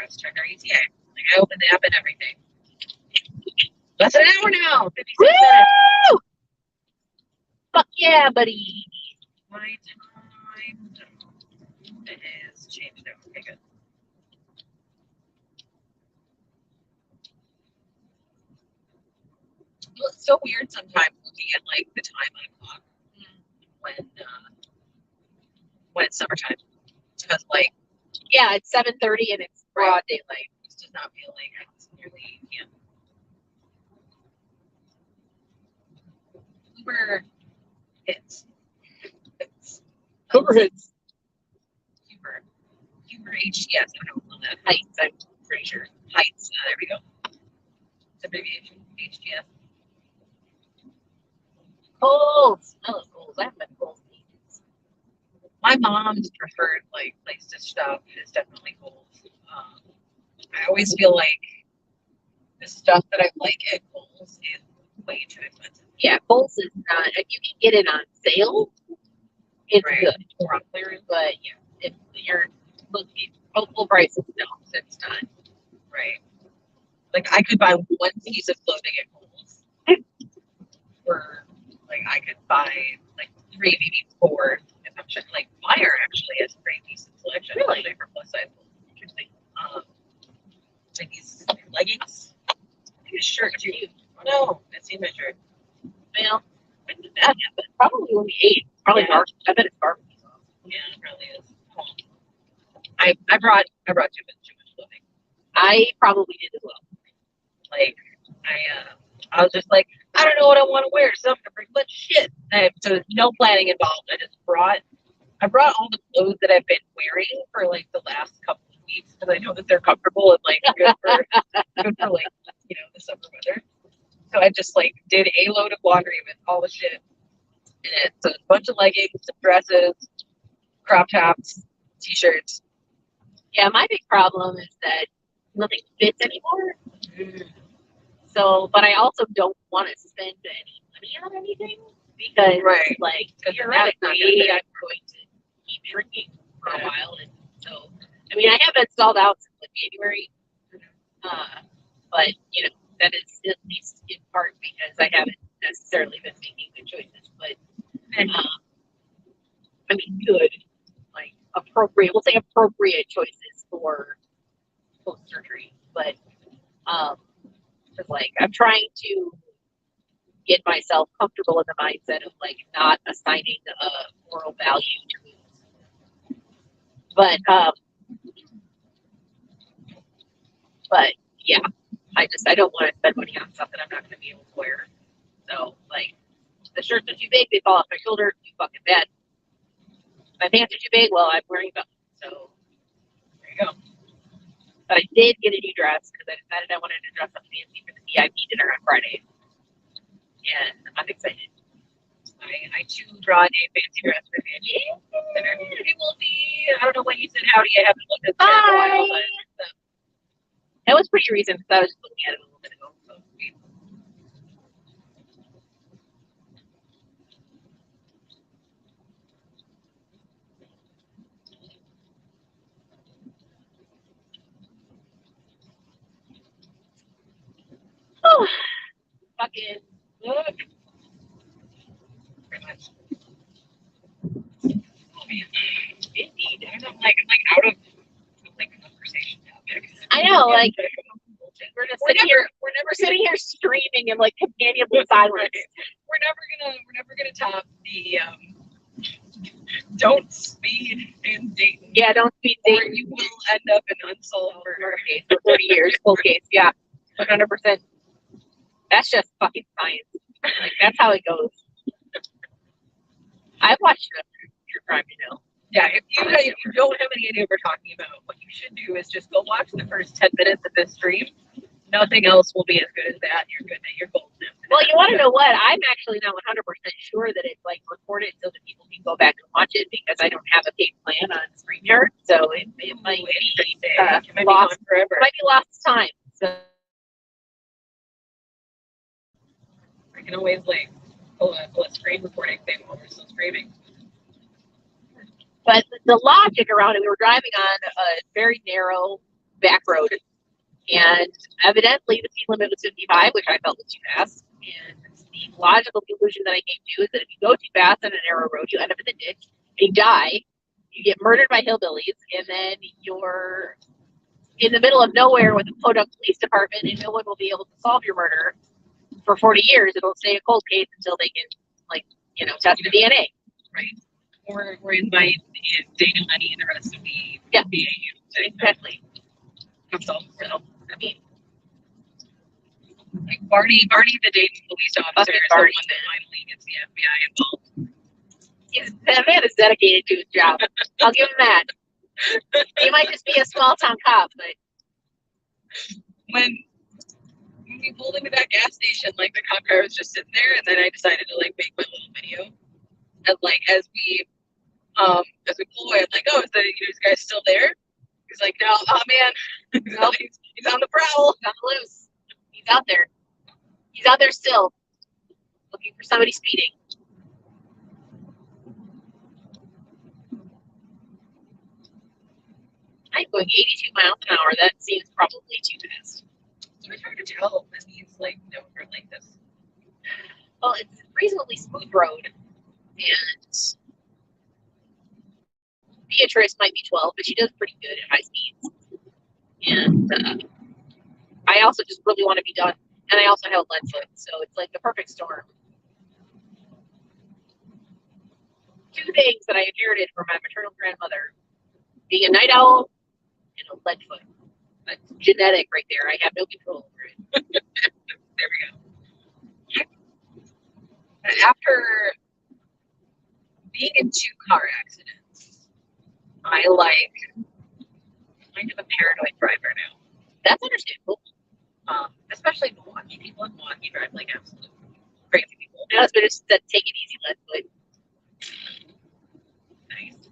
Let's check our ETA. Like I opened the app and everything. Less than an hour now. 56 minutes. Fuck yeah, buddy. My time. It is changed out. Okay, good. Well, it's so weird sometimes looking at like the time on a clock when it's summertime. Because like yeah, it's 7:30 and it's broad daylight. It just does not feel like it's nearly Uber hits. Uber hits. Uber HTS. I don't know that. Heights, I'm pretty sure. Heights. There we go. It's abbreviation. HTS. Kohl's. I love Kohl's. I haven't been to Kohl's in ages. My mom's preferred like place to shop is definitely Kohl's. I always feel like the stuff that I like at Kohl's is way too expensive. Yeah, Kohl's is not. If you can get it on sale, it's good. Or on clearance, but yeah, if you're looking full prices, no, it's not.
Right. Like I could buy one piece of clothing at Kohl's for like I could buy like 3, maybe 4 if I'm sure. Like Meyer actually has a great decent selection especially for plus size clothes. Interesting. Like these leggings. I think a shirt too. Oh, no, I've seen my shirt.
Well, when did that happen? Probably when we ate. Probably dark. I bet it's dark.
Yeah, it probably is. I brought too much clothing.
I probably did as well.
Like I was just like, I don't know what I want to wear, so I'm gonna bring a bunch of shit. So there's no planning involved. I brought all the clothes that I've been wearing for like the last couple of weeks because I know that they're comfortable and like good for like the summer weather. So I just like did a load of laundry with all the shit in it. So a bunch of leggings, some dresses, crop tops, t-shirts.
Yeah, my big problem is that nothing fits anymore. So, but I also don't want to spend any money on anything because, like, theoretically, I'm going to keep shrinking for a while. And so, I mean, I have been stalled out since like January, but that is at least in part because I haven't necessarily been making good choices. But I mean, good, like appropriate. We'll say appropriate choices for post surgery, but because like I'm trying to get myself comfortable in the mindset of like not assigning a moral value to it. But yeah, I don't want to spend money on stuff that I'm not going to be able to wear. So like the shirts are too big, they fall off my shoulder, too fucking bad. My pants are too big, well I'm wearing them. So there you go. But I did get a new dress because I decided I wanted to dress up fancy for the VIP dinner on Friday. And I'm excited. I too brought a fancy dress for Fanny. Dinner. It will be, I don't know when you said howdy, I haven't looked at it in a while, but that was pretty recent because I was just looking at it a little bit ago. So sweet. Oh, fucking look. Pretty much. Indeed. I'm like out of like conversation topics. I know, like we're sitting here streaming in like companionable silence. We're never gonna top the don't speed in Dayton. Yeah, don't speed Dayton. Or you will end up in unsolved murder case for 40 years, full case. Yeah, 100%. That's just fucking science. Like that's how it goes. I've watched True Crime, Yeah, if you don't have any idea what we're talking about, what you should do is just go watch the first 10 minutes of this stream. Nothing else will be as good as that. You're good at your goals. Well, you want to know what? I'm actually not 100% sure that it's like recorded so that people can go back and watch it because I don't have a paid plan on StreamYard, so it might be lost forever. It might be lost time. So I can always like pull a screen recording thing while we're still streaming. But the logic around it, we were driving on a very narrow back road, and evidently the speed limit was 55, which I felt was too fast. And the logical conclusion that I came to is that if you go too fast on a narrow road, you end up in the ditch, and you die, you get murdered by hillbillies, and then you're in the middle of nowhere with a podunk police department, and no one will be able to solve your murder for 40 years. It'll stay a cold case until they can, like, test the DNA. Right. Or in my Dana Honey and the rest of the BAU. Exactly. So, I mean, like Barney, the Dayton police officer, is the one that finally gets the FBI involved. That man is dedicated to his job. I'll give him that. He might just be a small town cop, but when we pulled into that gas station, like the cop car was just sitting there, and then I decided to like make my little video, and like as we pull away, I'm like, oh, is this guy still there? He's like, no, oh man, no, he's on the prowl, he's on the loose, he's out there still, looking for somebody speeding. I'm going 82 miles an hour. That seems probably too fast.
So it's hard to tell when he's like known for like this.
Well, it's a reasonably smooth road, and Beatrice might be 12, but she does pretty good at high speeds. And I also just really want to be done, and I also have lead foot, so it's like the perfect storm. Two things that I inherited from my maternal grandmother: being a night owl and a lead foot. That's genetic right there. I have no control over it.
There we go. After being in 2 car accidents, I like kind of a paranoid driver now.
That's understandable.
Especially Milwaukee. People in Milwaukee drive like absolute crazy people.
My husband just said, take it easy, lead foot.
Nice.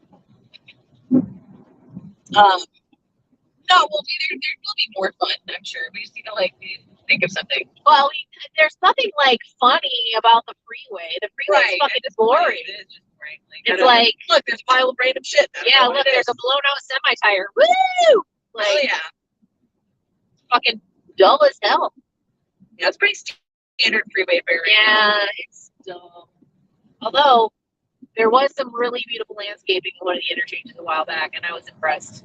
No, well, there will be more fun, I'm sure. We just need to like think of something.
Well, there's nothing like funny about the freeway. The freeway is fucking boring.
It is just boring.
It's like,
look, there's a pile of random shit.
yeah, look, there's a blown out semi tire. Woo! Like,
Oh yeah,
fucking dull as hell.
yeah, it's pretty standard freeway fare.
Yeah, it's dumb. Although there was some really beautiful landscaping in one of the interchanges a while back, and I was impressed.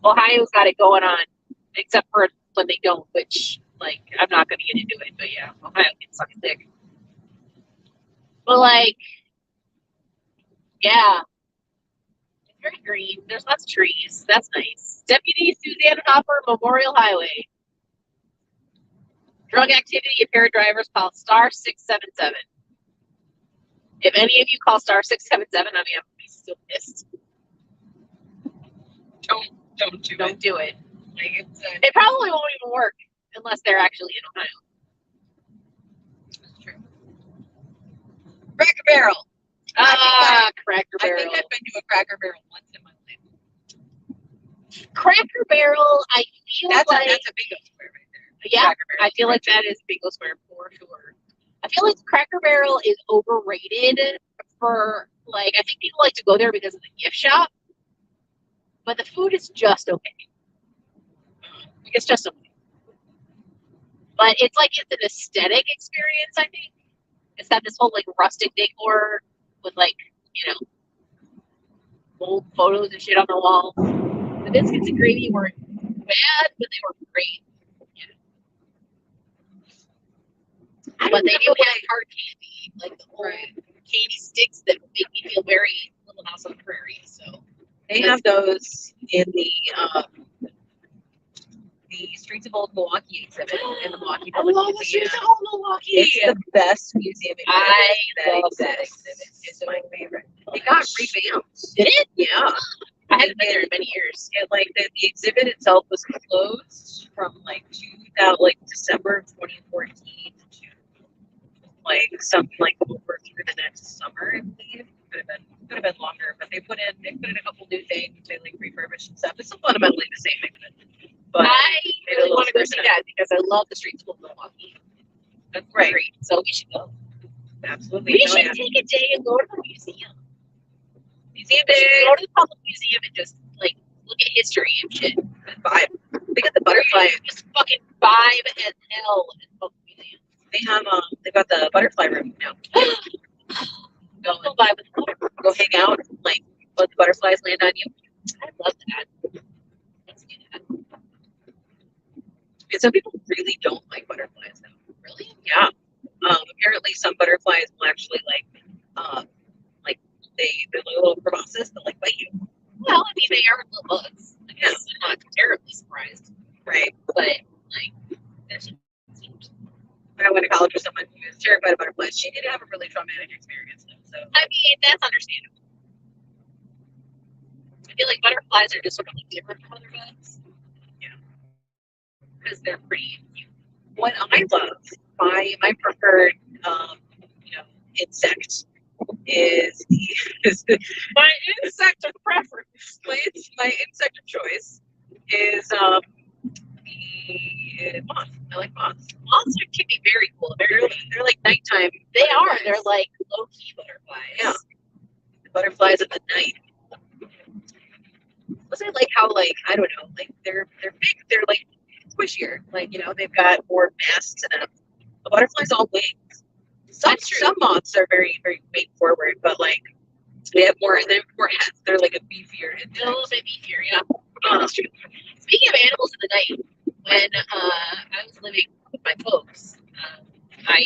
Ohio's got it going on, except for when they don't, which, like, I'm not going to get into it, but yeah, Ohio can suck a dick. But, like, yeah, it's very green. There's lots of trees. That's nice. Deputy Suzanne Hopper Memorial Highway. Drug activity impaired drivers call star 677. If any of you call star 677, I mean, I'm gonna be so pissed. Don't do it.
Like
It probably won't even work unless they're actually in Ohio.
it's true. Cracker Barrel.
Cracker
I
Barrel.
think I've been to a Cracker Barrel once in my life.
Cracker Barrel, I feel
That's
like
a bingo square right there.
yeah,
Cracker Barrel.
I feel like that is Bingo Square for sure. I feel like Cracker Barrel is overrated for, like, I think people like to go there because of the gift shop, but the food is just okay. It's just okay. But it's like, it's an aesthetic experience, I think. It's got this whole, like, rustic decor with, like, you know, old photos and shit on the wall. The biscuits and gravy weren't bad, but they were great. But they do have hard candy, like the old candy sticks that make me feel very Little House on the Prairie. So
They have those in the Streets of Old Milwaukee exhibit in the Milwaukee Public Museum.
Old Milwaukee.
It's the best museum exhibit that
love that
exists.
exhibit.
It's my favorite. It got revamped.
Did it?
Yeah.
I haven't been there in many years.
It, like the exhibit itself was closed from like December of 2014 to like something like over through the next summer, I believe. Could have been longer, but they put in a couple new things. They like refurbished and stuff. It's still fundamentally the same exhibit. But
I really want to go see that because I love the streets of Milwaukee. That's
Right.
great. So we should go.
absolutely.
We
Oh,
should
yeah.
take a day and go to the museum.
Museum
We should
day.
go to the public museum and just like look at history and shit.
Vibe. They got the butterfly.
Just fucking vibe as hell in the public museum.
They got the butterfly room now.
Go vibe with the butterfly.
Go hang out, like let the butterflies land on you.
I love that. Let's do that.
And some people really don't like butterflies though.
Really?
Yeah. Apparently some butterflies will actually they're like a little proboscis that like bite you.
Well, I mean, they are little bugs. I guess I'm not terribly surprised.
Right.
But, like, there's
When I went to college with someone who was terrified of butterflies, she did have a really traumatic experience though. So
I mean, that's understandable. I feel like butterflies are just sort of like different from other bugs.
Yeah.
Because they're pretty cute.
what I love, my preferred insect is
My insect of preference.
my insect of choice is the moth. I like moths.
Moths can be very cool.
They're like nighttime.
They are. They're like low-key butterflies.
Yeah. The butterflies of the night. Plus I like how I don't know, like they're big, they're like squishier. Like, you know, they've got more mass to them. The butterfly's all wings. Some moths are very, very wing forward, but like they have more heads. They're like a beefier.
A little bit beefier, yeah. That's true. Speaking of animals in the night, when I was living with my folks, I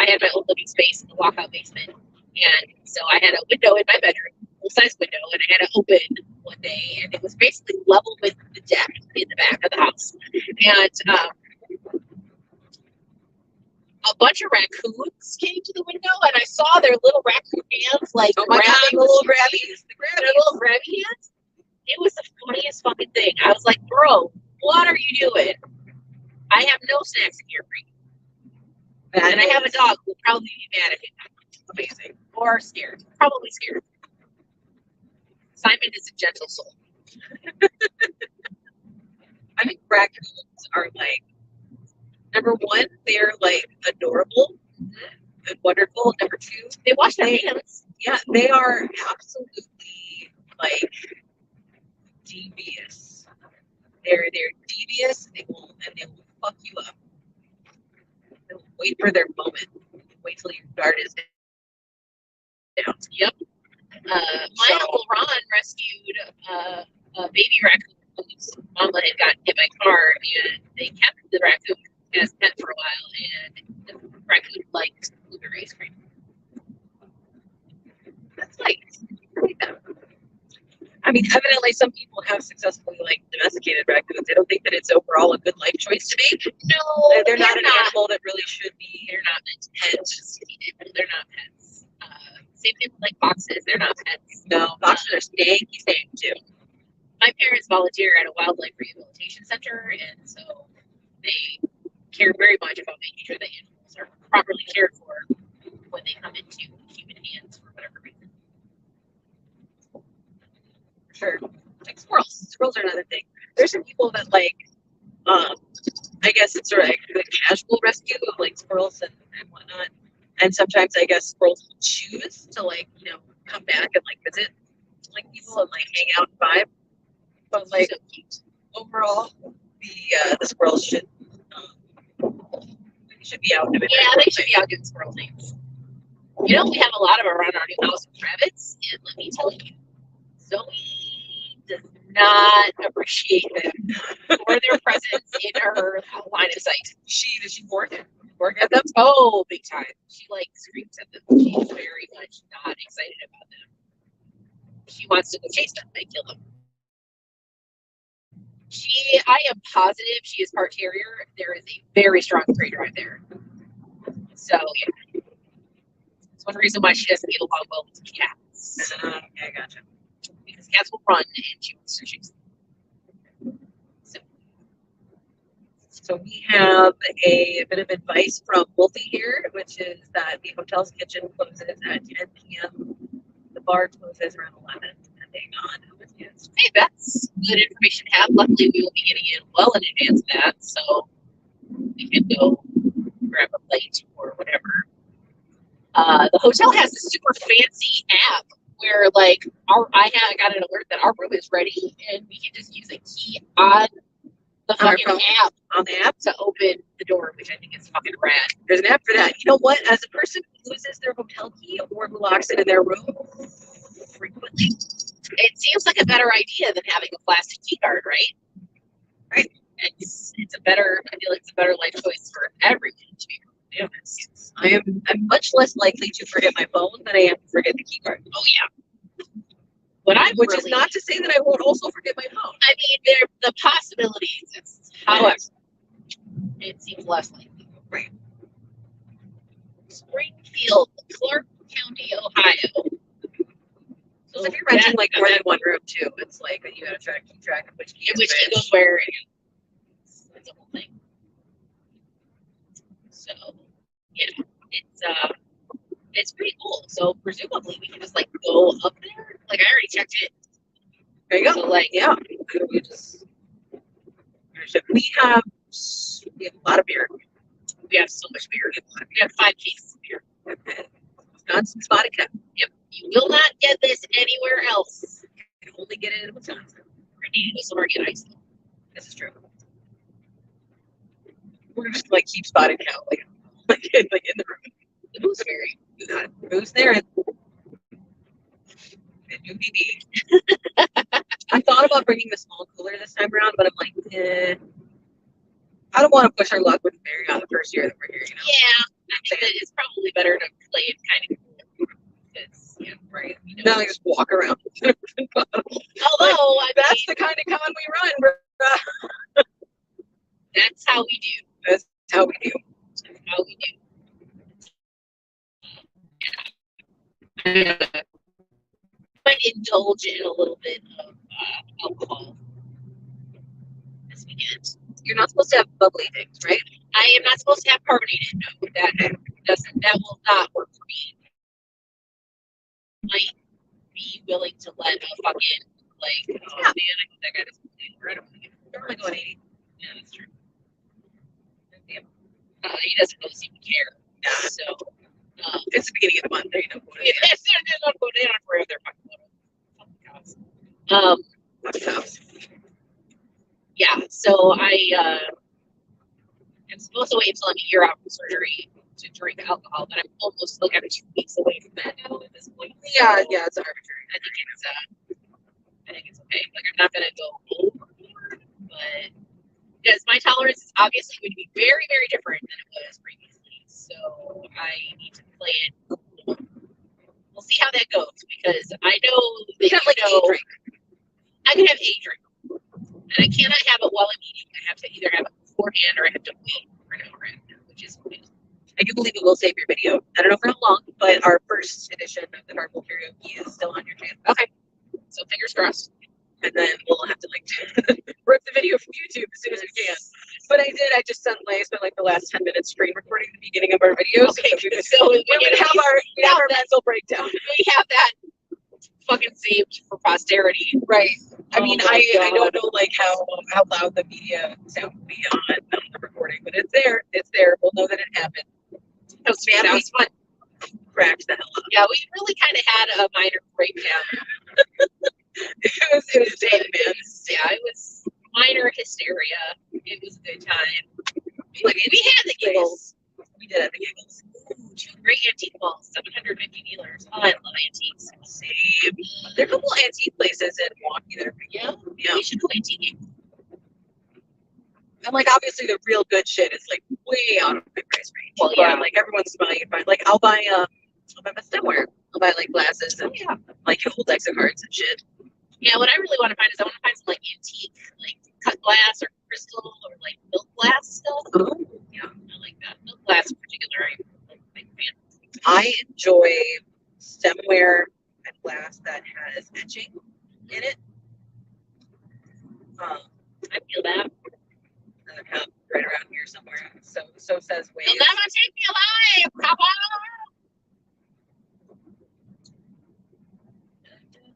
had my own living space in the walkout basement, and so I had a window in my bedroom, full size window, and I had it open one day, and it was basically level with the deck in the back of the house, and a bunch of raccoons came to the window, and I saw their little raccoon hands like
Oh my god,
grabbing
the little grabbies.
their little grabby hands. It was the funniest fucking thing. I was like, bro, what are you doing? I have no snacks in here for you. And I have a dog who will probably be mad at me.
Amazing.
Or scared. Probably scared. Simon is a gentle soul.
I think raccoons are like, number one, they're like adorable and wonderful. Number two,
They wash their hands.
yeah, they are absolutely like devious. They're devious. They will fuck you up. They'll wait for their moment. Wait till your guard is down.
Yep. My Uncle Ron rescued a baby raccoon whose mama had gotten hit by a car, and they kept the raccoon as pet for a while, and the raccoon liked blueberry ice cream.
That's like, I mean, evidently some people have successfully like domesticated raccoons. I don't think that it's overall a good life choice to make.
No,
They're not an animal that really should be.
They're not meant to be pets. They're not pets. Same thing with like foxes. They're not pets.
No, foxes are stanky too.
My parents volunteer at a wildlife rehabilitation center, and so they care very much about making sure that animals are properly cared for when they come into human hands for whatever reason.
Sure. Like squirrels. Squirrels are another thing. There's some people that like, I guess it's sort of like a casual rescue of like squirrels and whatnot. And sometimes I guess squirrels will choose to like, you know, come back and like visit like people and like hang out and vibe. But like overall, the squirrels should be out doing
Yeah, they should be out doing squirrel things. You know, we have a lot of around our new house with rabbits, and let me tell you, Zoe does not appreciate them or their presence in her line of sight.
Does she work at them?
Oh, big time. She like screams at them. She's very much not excited about them. She wants to go chase them and kill them. I am positive she is part terrier. There is a very strong breed right there. So yeah, it's one reason why she doesn't get along well with cats.
Okay, gotcha.
Because cats will run and she wants to chase them.
So we have a bit of advice from Wolfie here, which is that the hotel's kitchen closes at 10 p.m. The bar closes around 11, depending on who it is.
Hey, that's good information to have. Luckily, we will be getting in well in advance of that, so we can go grab a plate or whatever. The hotel has a super fancy app where, like, I got an alert that our room is ready, and we can just use a key on the fucking app
On the app?
to open the door, which I think is fucking rad.
There's an app for that. You know what? As a person who loses their hotel key or who locks it in their room frequently,
It seems like a better idea than having a plastic key card, right?
Right.
It's a better. I feel like it's a better life choice for everyone, to be honest.
I'm much less likely to forget my phone than I am to forget the key card.
Oh yeah. Which
is not to say that I won't also forget my phone.
I mean, the possibility exists. However, it seems less likely.
Right.
Springfield, Clark County, Ohio.
So if you're renting like more than one room too, it's like you gotta try to keep track of which key
goes where. It's a whole thing. So yeah, it's pretty cool. So presumably we can just like go up there. Like I already checked it.
There you go.
So like
yeah, we have a lot of beer.
we have so much beer. We have 5 cases of beer.
Wisconsin Spotted Cat.
Yep. You will not get this anywhere else.
You can only get it in Wisconsin.
I need to go somewhere and get ice.
This is true. We're just like keep spotted cow, like in the room.
The gooseberry.
Who's there? And new BB. I thought about bringing the small cooler this time around, but I'm like, I don't want to push our luck with Mary on the first year that we're here. You know?
Yeah, I think that it's probably better to play it kind of cool. Because, yeah, right. You know.
Not like just walk around.
Although,
That's the kind of con we run.
That's how we do.
That's how we do.
That's how we do. Yeah. Might indulge in a little bit of alcohol this weekend.
You're not supposed to have bubbly things, right?
I am not supposed to have carbonated. No, that doesn't. That will not work for me. Might be willing to let a fucking man. I hope that guy doesn't play for. I don't want to get.
Don't really go at 80.
Yeah, that's true. He doesn't really seem to care. So
It's the beginning of the month. There you know.
yeah, they're not going down for their fucking yeah. So I am supposed to wait until I'm a year out from surgery to drink alcohol, but I'm almost like I'm 2 weeks away from that now at this point.
Yeah, it's arbitrary.
I think it's okay. Like I'm not gonna go overboard, but because my tolerance is obviously going to be very, very different than it was previously. So I need to play it. We'll see how that goes because I know that
You can't like a drink.
I can have a drink, and I cannot have it while I'm eating. I have to either have it beforehand or I have to wait for an hour after, which is weird.
I do believe it will save your video. I don't know for how long, but our first edition of the Carpool Karaoke is still on your channel.
Okay, so fingers crossed.
And then we'll have to like rip the video from YouTube as soon as we can. But I just suddenly spent like the last 10 minutes screen recording the beginning of our videos.
Okay,
So we would have our mental breakdown.
We have that fucking saved for posterity.
Right. I mean,
my
I
God.
don't know like how loud the media sound will be on the recording, but it's there. It's there. We'll know that it happened.
That was fun.
Cracked the hell up.
Yeah, we really kind of had a minor breakdown.
It was dead, man.
Yeah, it was minor hysteria. It was a good time. We had the giggles.
We did have the giggles.
Ooh, 2 great antique malls, 750 dealers. Oh, I love antiques.
Same. There are a couple antique places in Milwaukee that are pretty
Yeah,
Yeah.
we should go antiquing.
And like obviously the real good shit is like way out of my price range.
Well,
But,
yeah.
like everyone's smiling and fine. Like I'll buy my stemware. I'll buy like glasses and like old decks of cards and shit.
Yeah, what I really want to find is I want to find some like antique, like cut glass or crystal or like milk glass stuff.
Oh.
Yeah, I like that. Milk glass in particular, I'm like a big fan.
I enjoy stemware and glass that has etching in it.
I feel that.
I have right around here somewhere. So says Wade.
You'll never take me alive, come on.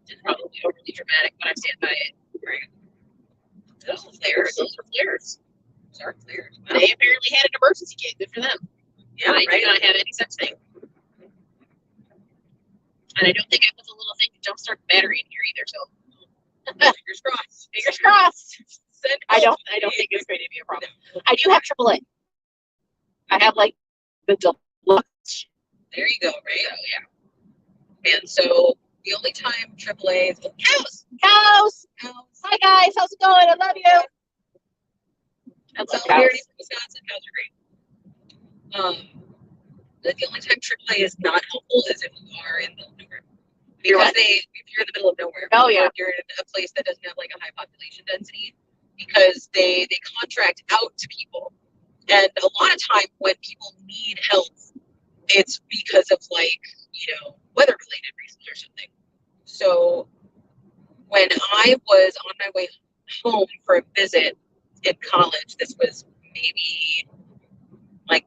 It's probably overly dramatic, but I stand by it. Right. Those are flares. Those are flares.
Those are flares. Wow.
They apparently had an emergency kit. Good for them.
Yeah,
I
right.
do not have any such thing. And I don't think I put the little thing to jumpstart the battery in here either. So
Fingers crossed.
fingers crossed.
Send
I don't think it's going to be a problem. I do have AAA. I have like the deluxe.
There you go, right? So, yeah. And so the only time AAA is
Cows. Hi guys, how's it going? I love you.
So here in Wisconsin, cows are great. The only time AAA is not helpful is if you are in the middle of nowhere. Because if you're in the middle of nowhere,
Oh, yeah.
or if you're in a place that doesn't have like a high population density, because they contract out to people, and a lot of time when people need help, it's because of like weather related reasons or something. So when I was on my way home for a visit in college, this was maybe like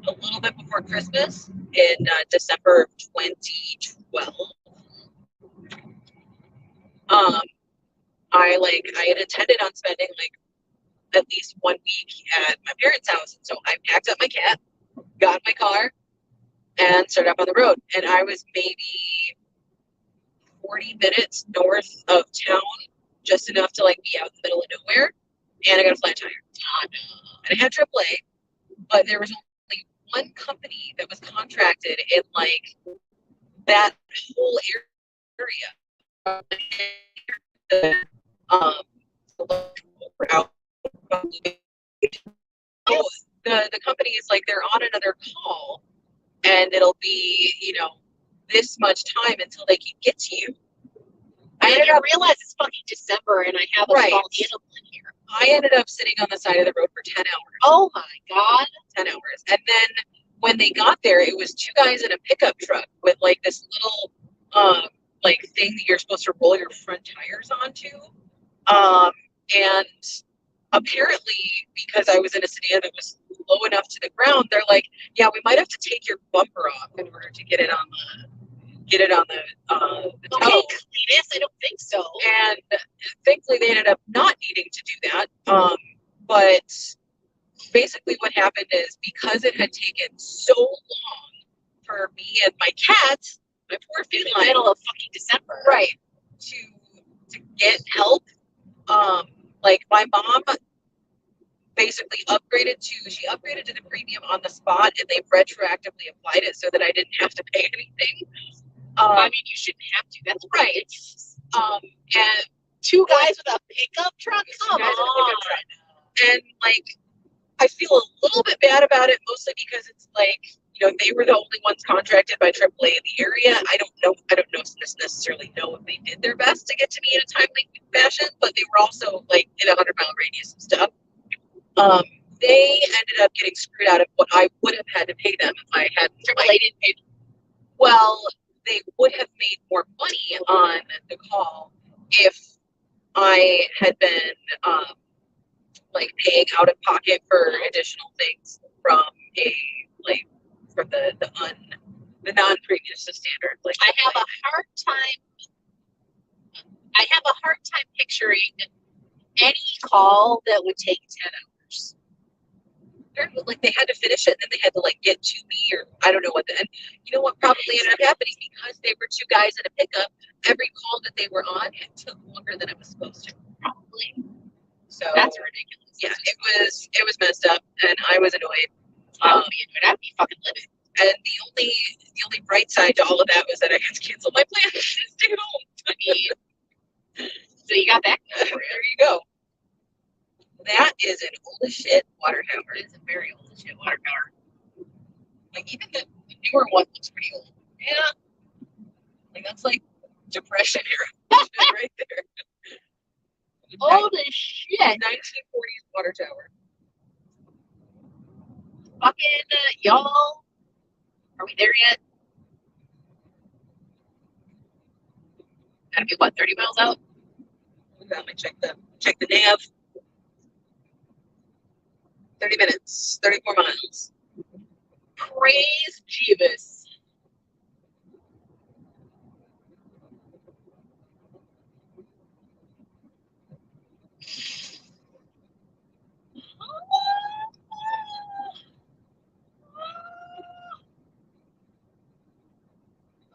a little bit before Christmas in December of 2012. I had intended on spending like at least 1 week at my parents' house, and so I packed up my cat, got in my car, and started up on the road. And I was maybe 40 minutes north of town, just enough to like be out in the middle of nowhere, and I got a flat tire. and it had AAA, but there was only one company that was contracted in like that whole area. The, um, out. So the company is like they're on another call, and it'll be this much time until they can get to you.
I didn't realize it's fucking December and I have a
Right.
small animal in here.
I ended up sitting on the side of the road for 10 hours.
Oh my God.
10 hours. And then when they got there, it was two guys in a pickup truck with like this little like thing that you're supposed to roll your front tires onto. And apparently, because I was in a sedan that was low enough to the ground, they're like, yeah, we might have to take your bumper off in order to get it on the
Okay,
toe.
Cletus, I don't think so.
And thankfully they ended up not needing to do that. But basically what happened is because it had taken so long for me and my cat, my poor
In the
feline,
middle of fucking December.
right, to get help, like my mom basically she upgraded to the premium on the spot, and they retroactively applied it so that I didn't have to pay anything.
I mean, you shouldn't have to. That's
right. And
two guys with a pickup truck? Come
guys with a
on.
pickup truck. And like, I feel a little bit bad about it, mostly because it's like, they were the only ones contracted by AAA in the area. I don't necessarily know if they did their best to get to me in a timely fashion, but they were also like in a 100-mile radius and stuff. They ended up getting screwed out of what I would have had to pay them if I had
AAA didn't pay.
Well, they would have made more money on the call if I had been like paying out of pocket for additional things from the non-previous to standard. Like
I have a hard time picturing any call that would take 10 hours.
like they had to finish it, and then they had to like get to me, or I don't know what. And you know what probably ended up happening, because they were two guys in a pickup. Every call that they were on, it took longer than it was supposed to.
Probably.
So
That's ridiculous.
Yeah, it was messed up, and I was annoyed.
I would be annoyed. I'd be fucking livid.
And the only bright side to all of that was that I had to cancel my plan to stay home.
I mean, so you got that going for you.
There you go. That is an old as shit water tower.
It's a very old as shit water tower.
Like even the newer one looks pretty old.
Yeah.
Like that's like Depression era right there.
Old as shit.
1940s water tower.
Fucking y'all. Are we there yet? Gotta be what, 30 miles out?
Let me check the nav. 30 minutes, 34 miles.
Praise Jeebus.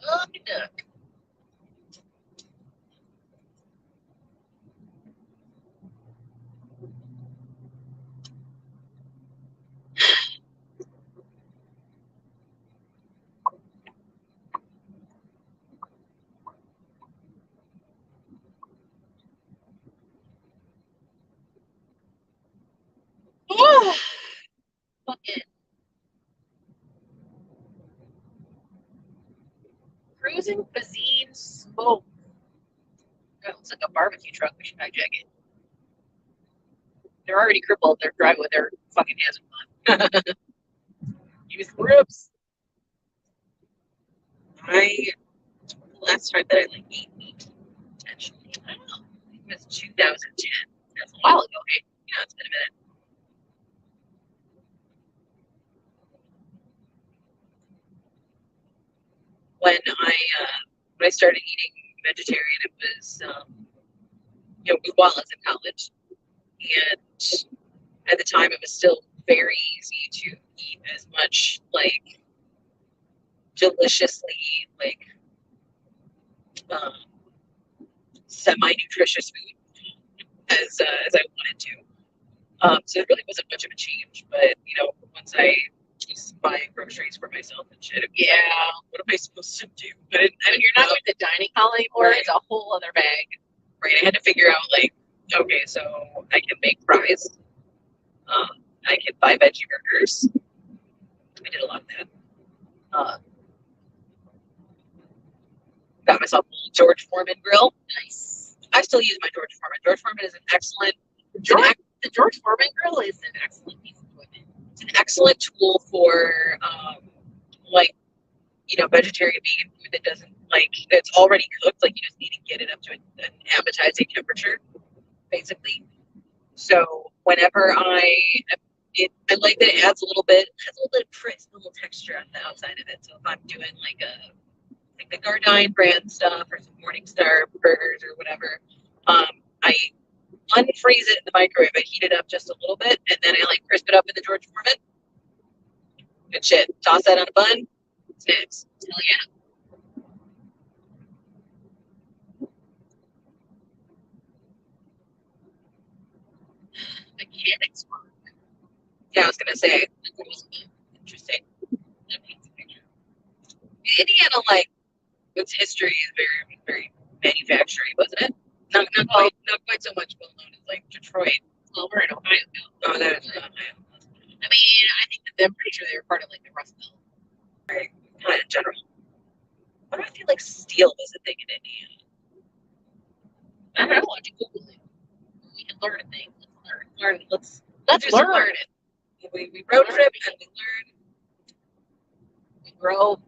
Lucky duck. Fucking cruising cuisine smoke. That looks like a barbecue truck. We should hijack it. They're already crippled. They're driving with their fucking hazard on. Use the ribs.
The last time that I like ate meat intentionally, I don't know. It was 2010.
That's a while ago, hey?
Yeah, it's been a minute. When I started eating vegetarian, it was while I was in college, and at the time it was still very easy to eat as much like deliciously like semi-nutritious food as I wanted to. So it really wasn't much of a change. But once I was buying groceries for myself and shit, it was like, what am I supposed to do? But
When you're not going to the dining hall anymore, it's a whole other bag.
right. I had to figure out like, okay, so I can make fries. I can buy veggie burgers. I did a lot of that. Got myself a George Foreman grill.
Nice.
I still use my George Foreman. George Foreman is an excellent.
The George Foreman grill is an excellent piece of equipment.
It's an excellent tool for like vegetarian vegan food that doesn't that's already cooked. Like you just need to get it up to an appetizing temperature, basically. So whenever I like that it adds a little bit, of crisp, a little texture on the outside of it. So if I'm doing like the Gardein brand stuff or some Morningstar burgers or whatever, I unfreeze it in the microwave. I heat it up just a little bit, and then I crisp it up in the George Foreman. Good shit. Toss that on a bun. Snacks.
Hell yeah. Mechanics work.
Yeah, I was gonna say. Interesting. Indiana, its history is very, very manufacturing, wasn't it? Not quite so much well known as Detroit.
Well, we're in Ohio now.
Oh, that is Ohio.
I mean, I think that I'm pretty sure they were part of the Rust Belt.
Right. Kind of general. Why do I feel like steel was a thing in Indiana?
I don't know. Why don't you Google it? We can learn a thing.
Let's
learn
it. We road trip and we learn.
We grow.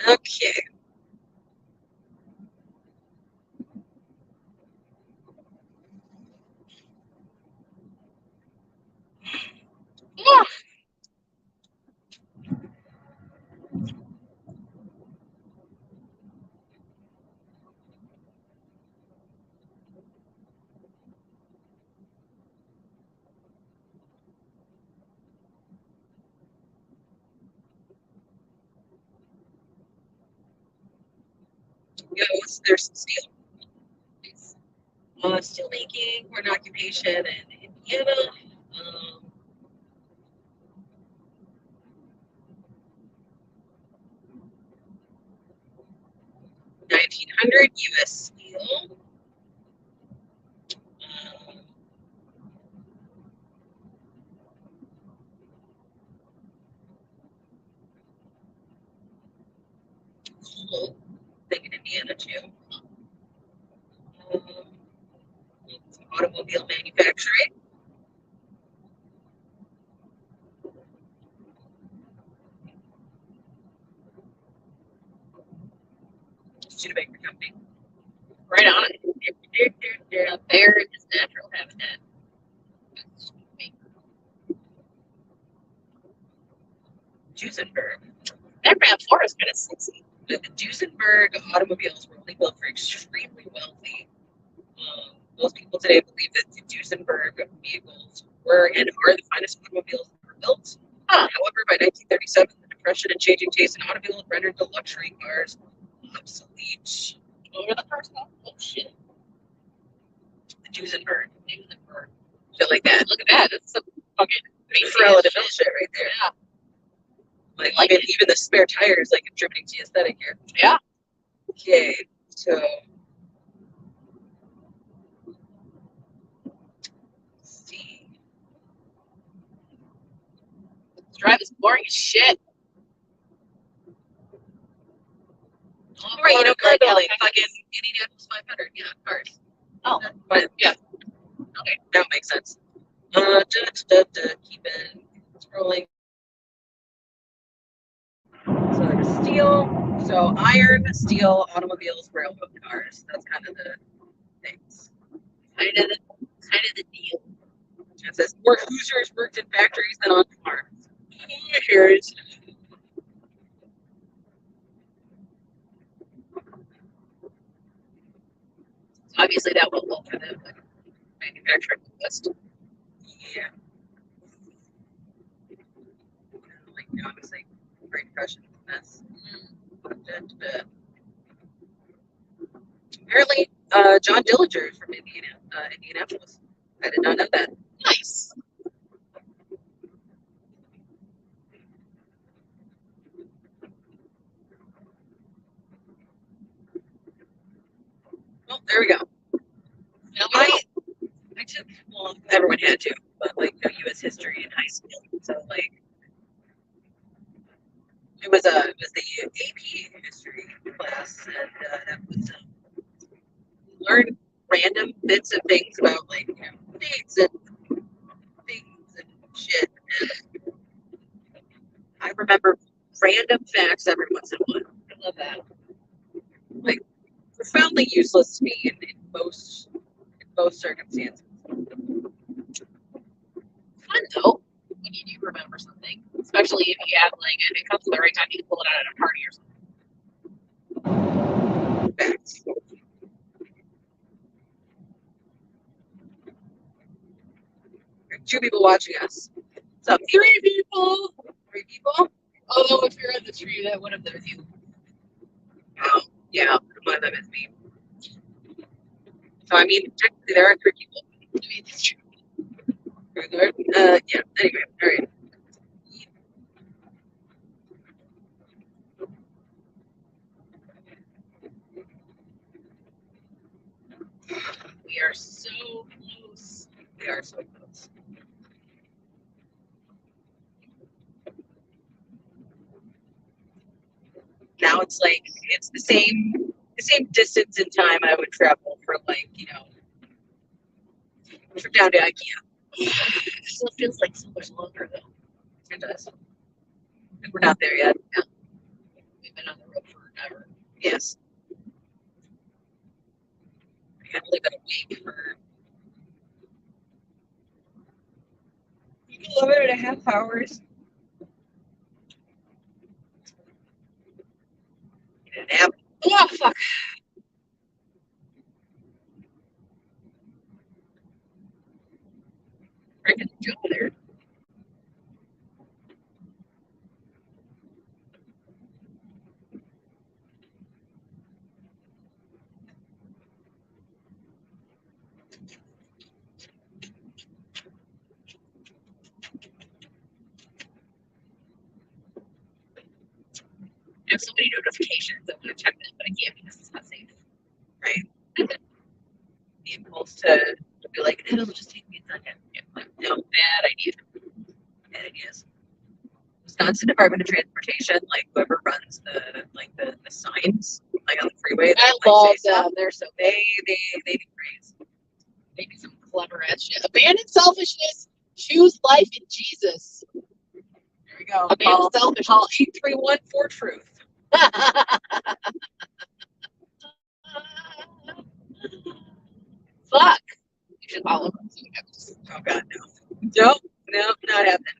Okay.
Yeah.
There's some steel. Steel making, we're an occupation in Indiana. 1900 U.S. Steel. Coal, thing in Indiana too. Automobile manufacturing. Studebaker Company.
Right on it. A bear in its natural habitat.
Duesenberg.
That RAV4 is kind of sexy.
The Duesenberg automobiles were only built for extremely wealthy. Most people today believe that the Duesenberg vehicles were and are the finest automobiles ever built. However, by 1937, the Depression and changing tastes in automobiles rendered the luxury cars obsolete.
What were the first one? Oh, shit.
The Duesenberg. Shit like that.
Look at that. That's some fucking
Corella de Vil shit right there.
Yeah.
Even the spare tires, contributing to the aesthetic here.
Yeah.
Okay, so let's see.
This drive is boring as shit.
Right, car building, fucking Indianapolis 500, yeah, cars.
Oh,
but yeah, okay, that makes sense. Keep it scrolling. So there's steel, so iron, steel, automobiles, railroad cars. That's kind of the things.
Kind of the deal.
It says more Hoosiers worked in factories than on farms. Hoosiers.
Obviously, that went well for them. Manufacturing list.
Yeah. Apparently, John Dillinger is from Indianapolis. I did not know that.
Nice.
Well, there we go.
Now
I took, well, everyone had to, but like no U.S. history in high school. So like, it was the AP history class, and that was learn random bits of things about like dates and things and shit. And I remember random facts every once in a while.
I love that.
Like profoundly useless to me in most circumstances.
Fun though, when you do remember something, especially if you have like if it comes at the right time, you can pull it out at a party or something.
Facts. There are 2 people watching us. So 3 people. 3 people.
Although if you're in the tree, that one of them is you.
Oh, yeah, one of them is me. So I mean, technically there are 3 people.
I mean, it's true.
Yeah. Anyway, all right.
We are so close.
We are so close. Now it's like it's the same distance in time I would travel for like trip down to IKEA.
It still feels like so much longer though.
It does. We're not there yet.
Yeah. We've been on the road forever.
Yes. I've only been awake for 11.5 hours. Get a nap. Oh fuck. Freaking Joe there.
I have so many notifications. I want to check them, but I can't because it's not safe.
Right. The impulse to be like, it'll just take me a second. Yeah, like, no, bad idea. Bad ideas. Wisconsin Department of Transportation, like whoever runs the signs like on the freeway.
I
that,
love
like, say
them.
stuff,
They're so
they do praise.
they do some clever ass shit. Abandon selfishness. Choose life in Jesus.
There we go.
Abandon selfishness.
Call 831 for truth.
Fuck. You should follow them. See what happens.
Oh God, no. Nope, not happening.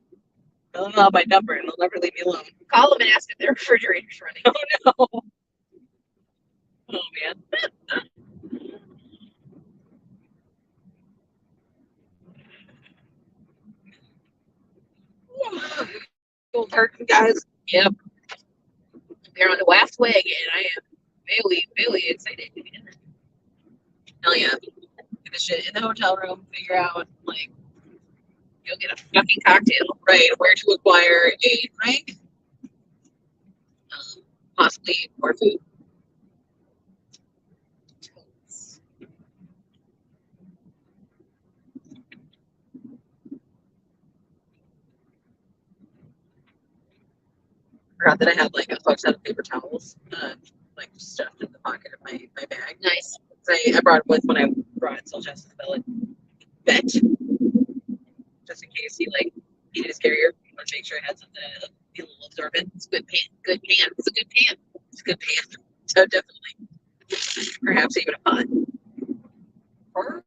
They'll know my number and they'll never leave me alone.
Call them and ask if their refrigerator's running.
Oh no. Oh man. Old curtain guys.
Yep. They're on the last way again. I am really excited to be in it.
Hell yeah. Get the shit in the hotel room, figure out like
You'll get a fucking cocktail.
right where to acquire a drink. Possibly more food. Forgot that I had like a fuck set of paper towels, like stuffed in the pocket of my bag.
Nice.
I brought it with when I brought Sylvester Billet. Bet. Just in case he like needed his carrier. I want to make sure I had something to be a little absorbent.
It's good pan. Good pan. It's a good pan.
It's a good pan. So definitely. Perhaps even a pot. Or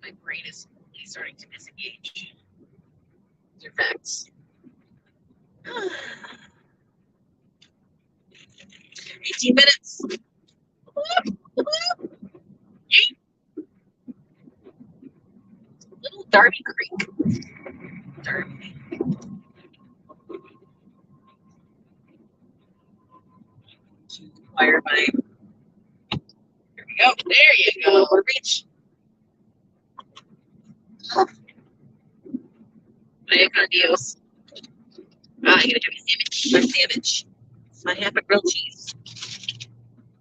My brain is really starting to disengage.
these are facts. 18 minutes.
Little Darby Creek.
Darby. fire my. Here we go.
There you go.
Reach.
Vaya con Dios. Ah, you gotta do a sandwich.
My sandwich. My half a grilled cheese.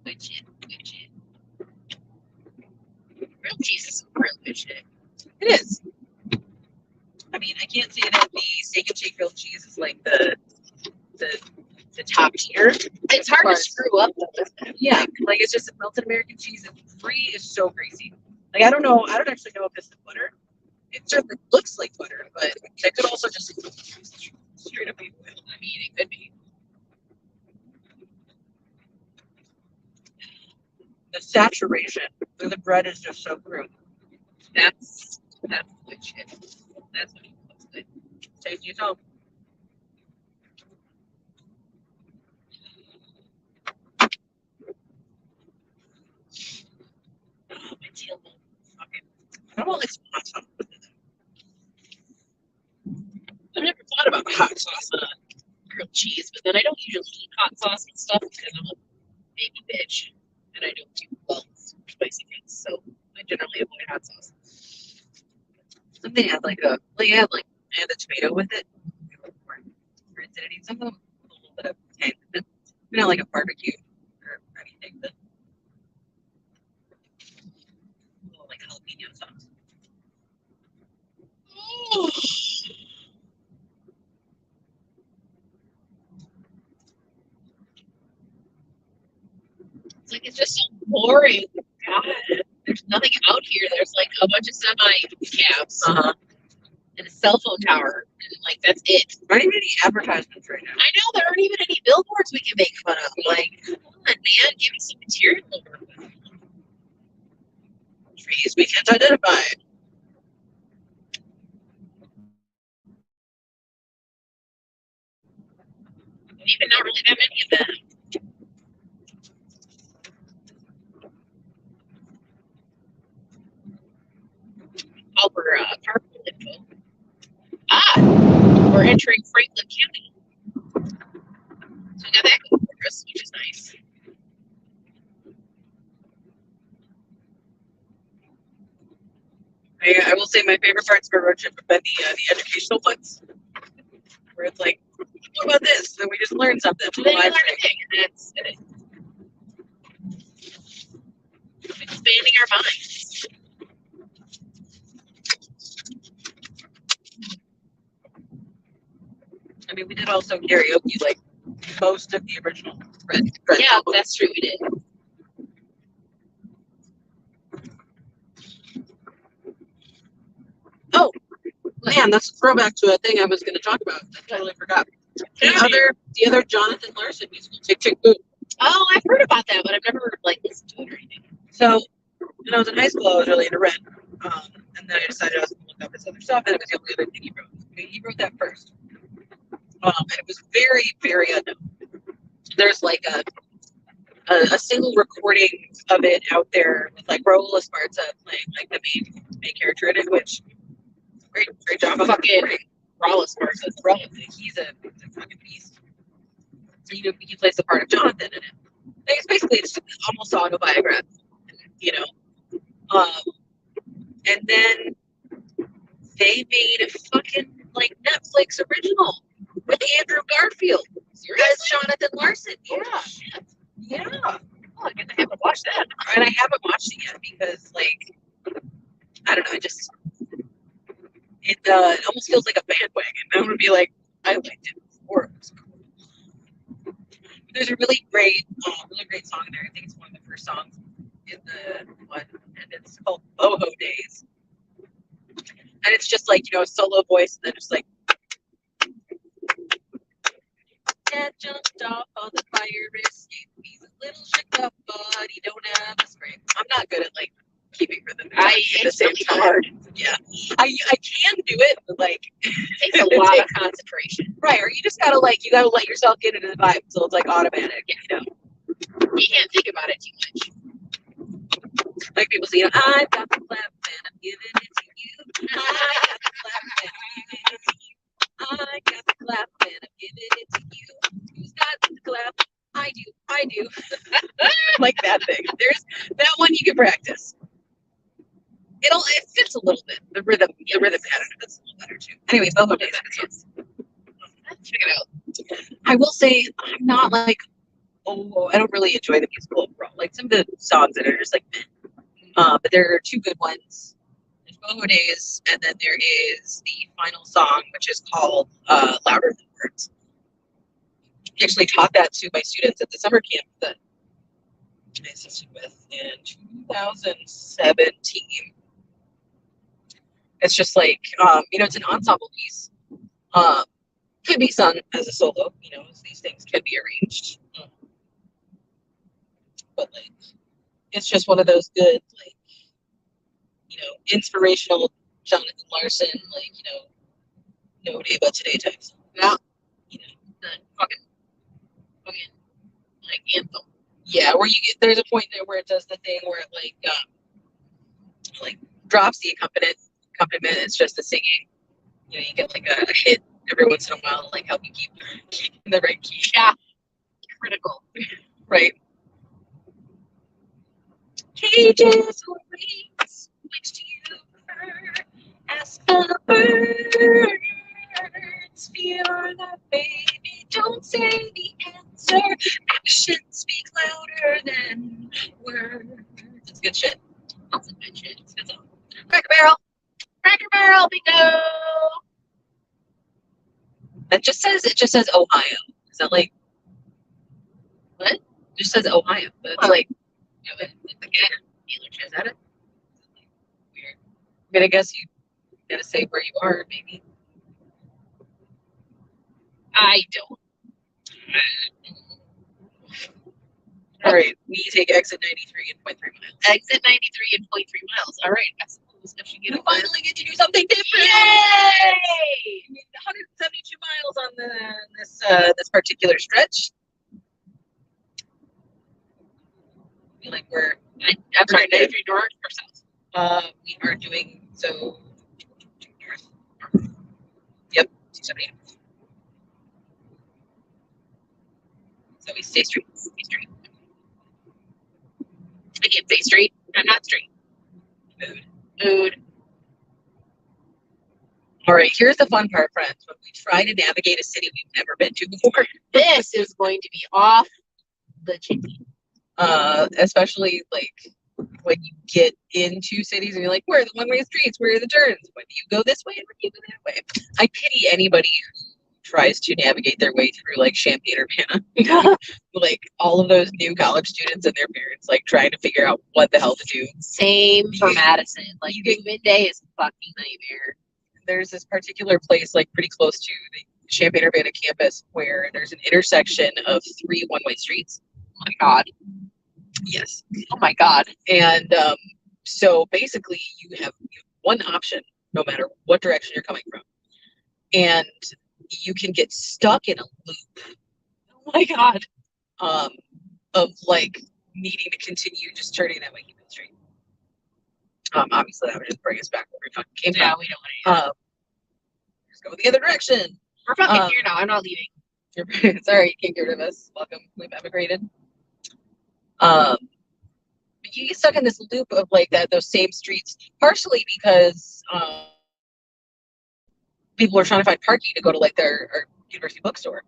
Good shit. Good shit. Grilled cheese is some real good shit.
It is. I mean, I can't say that the steak and shake grilled cheese is like the top tier.
It's hard to screw up though, isn't it?
Yeah, like it's just a melted American cheese, and brie is so greasy. Like I don't know, I don't actually know if this is butter. It certainly looks like butter, but it could also just straight up be oil.
I mean, it could be.
The saturation of the bread is just so crude.
That's good shit. That's what looks good.
Tasty as hell.
Oh, my tail bone.
Okay. I don't want like some hot sauce.
I've never thought about hot sauce on grilled cheese, but then I don't usually eat hot sauce and stuff because I'm a baby bitch and I don't do well with spicy things, so I generally avoid hot sauce.
Something had like a and the tomato with it. Or acidity. Some of them a little bit of tang. Not like a barbecue or anything, but a little like jalapeno sauce.
It's like it's just so boring. God, there's nothing out here. There's like a bunch of semi cabs and a cell phone tower, and like that's it.
There aren't even any advertisements right now.
I know there aren't even any billboards we can make fun of. Like, come on, man, give me some material to work with.
Trees we can't identify.
Even not really that many of them. Oh, we're carpool info. We're entering Franklin County. So we got that going for us, which is nice.
I will say my favorite parts of our road trip have been the educational ones, where it's like, what about this? And we just learned something.
Then you learn a thing, and that's it. Expanding our minds.
I mean, we did also karaoke like most of the original Red
Yeah,
album.
that's true. We did.
Oh, man, that's a throwback to a thing I was going to talk about. I totally forgot. The other Jonathan Larson musical, Tick Tick Boom.
Oh, I've heard about that, but I've never like listened to it or anything.
So when I was in high school, I was really into Red, and then I decided I was going to look up his other stuff, and it was the only other thing he wrote. He wrote that first, and it was very, very unknown. There's like a single recording of it out there with like Raul Esparza playing like the main character in it, which great job of
Fucking
recording.
Raul Esparza.
He's a fucking beast. So he plays the part of Jonathan in it. Like, it's basically it's almost autobiographical, you know. And then they made a fucking like Netflix original with Andrew Garfield as Jonathan Larson. Yeah. Yeah.
Oh, I guess I haven't watched that.
And I haven't watched it yet because, like, I don't know, it almost feels like a bandwagon. I want to be like, I liked it before it was cool. There's a really great song in there. I think it's one of the first songs in the one, and it's called Boho Days. And it's just like, you know, a solo voice, and then just like, Dad jumped off on the fire escape. He's a little shook up, but he don't have a scrape. I'm not good at like keeping rhythm.
It's really hard.
Yeah, I can do it, but like
It takes a lot of concentration.
right, or you just gotta like you gotta let yourself get into the vibe, so it's like automatic. You know,
You can't think about it too much.
like people say, you know, I've got the clap and I'm giving it to you. I got the clap and I'm giving it to you. I got the clap and I'm giving it to you. Who's got the clap? I do. like that thing. There's that one you can practice. It fits a little bit. The rhythm pattern fits a little better too. Anyways, boho days. Check it out. I will say I'm not like, oh, I don't really enjoy the musical overall. Like some of the songs that are just like, but there are two good ones. There's Boho Days, and then there is the final song, which is called Louder Than Words. I actually taught that to my students at the summer camp that I assisted with in 2017. It's just like, it's an ensemble piece. Could be sung as a solo, these things can be arranged. But like, it's just one of those good, like, inspirational Jonathan Larson, like, no day but today types.
Yeah. The fucking like anthem.
Yeah, where there's a point there where it does the thing where it like drops the accompaniment. It's just the singing. You get like a hit every once in a while, like help you keep in the right key.
Yeah. Critical.
Right. Cages or rings, which do you prefer? Ask the birds, fear the baby, don't say the answer. Actions speak louder than words. It's good shit.
That's some good shit.
It's good song. Cracker Barrel.
Cracker Barrel, bingo.
It just says Ohio. Is that like
What?
It just says Ohio. But it's
Oh.
like,
Again, dealership. Is that it?
weird. I mean, I guess you gotta say where you are, maybe.
I don't.
All right, we take exit 93 and 0.3 miles.
Exit 93 and 0.3 miles. All right. I suppose I should get
You
a
finally get to do something different.
Yay!
172 miles on this particular stretch. I feel like
I'm sorry, 93 north or south?
we are doing so north. Yep, 270. So we stay straight. Stay straight.
I can't say straight. I'm not straight. Mood.
All right, here's the fun part, friends. When we try to navigate a city we've never been to before,
This is going to be off the chain.
especially like when you get into cities and you're like, where are the one-way streets? Where are the turns? When do you go this way and when do you go that way? I pity anybody who tries to navigate their way through like Champaign-Urbana. Like all of those new college students and their parents like trying to figure out what the hell to do.
Same for Madison. Like
you get-
midday is a fucking nightmare.
There's this particular place like pretty close to the Champaign-Urbana campus where there's an intersection of 3 one-way streets.
Oh my god.
Yes.
Oh my god.
And so basically you have one option no matter what direction you're coming from. And you can get stuck in a loop.
Oh my god.
Of like needing to continue just turning that way, keeping straight. Obviously that would just bring us back where we fucking came
Yeah,
from.
we don't want to.
Just go the other direction.
We're fucking here now. I'm not leaving.
Sorry, you can't get rid of us. Welcome. We've emigrated. But you get stuck in this loop of like those same streets, partially because people are trying to find parking to go to like their university bookstore,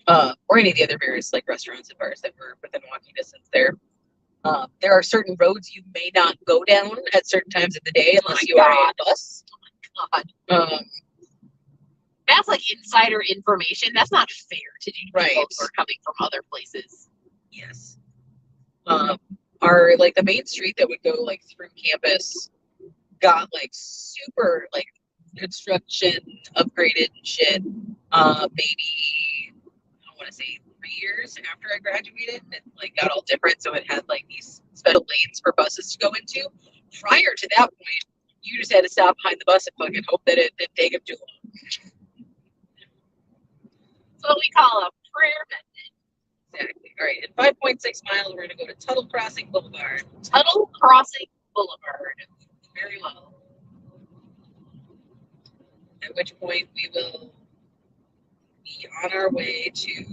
or any of the other various like restaurants and bars that were within walking distance there. There are certain roads you may not go down at certain times of the day unless you are on a bus.
God. That's like insider information. That's not fair to do to
Right.
people who are coming from other places.
Yes. Our like the main street that would go like through campus got like super like construction upgraded and shit. Maybe I want to say 3 years after I graduated, it like got all different. So it had like these special lanes for buses to go into. Prior to that point, you just had to stop behind the bus and fucking hope that it didn't take them too long.
It's what we call a prayer method.
Exactly. All right. In 5.6 miles, we're gonna go to Tuttle Crossing Boulevard.
Tuttle Crossing Boulevard.
Very well. At which point we will be on our way to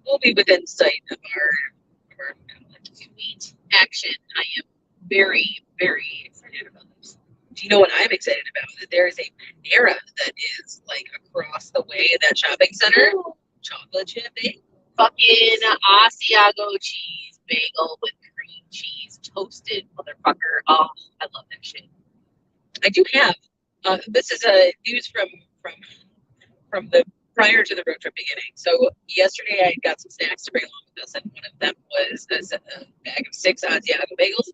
we'll be within sight of over.
Sweet action. I am very, very excited about this.
Do you know what I'm excited about? That there is a Panera that is like across the way in that shopping center. Chocolate chip bagel.
Fucking Asiago cheese bagel with cream cheese, toasted motherfucker. Oh, I love that shit.
I do have. This is a news from the prior to the road trip beginning. So yesterday I got some snacks to bring along with us, and one of them was a bag of 6 Asiago bagels.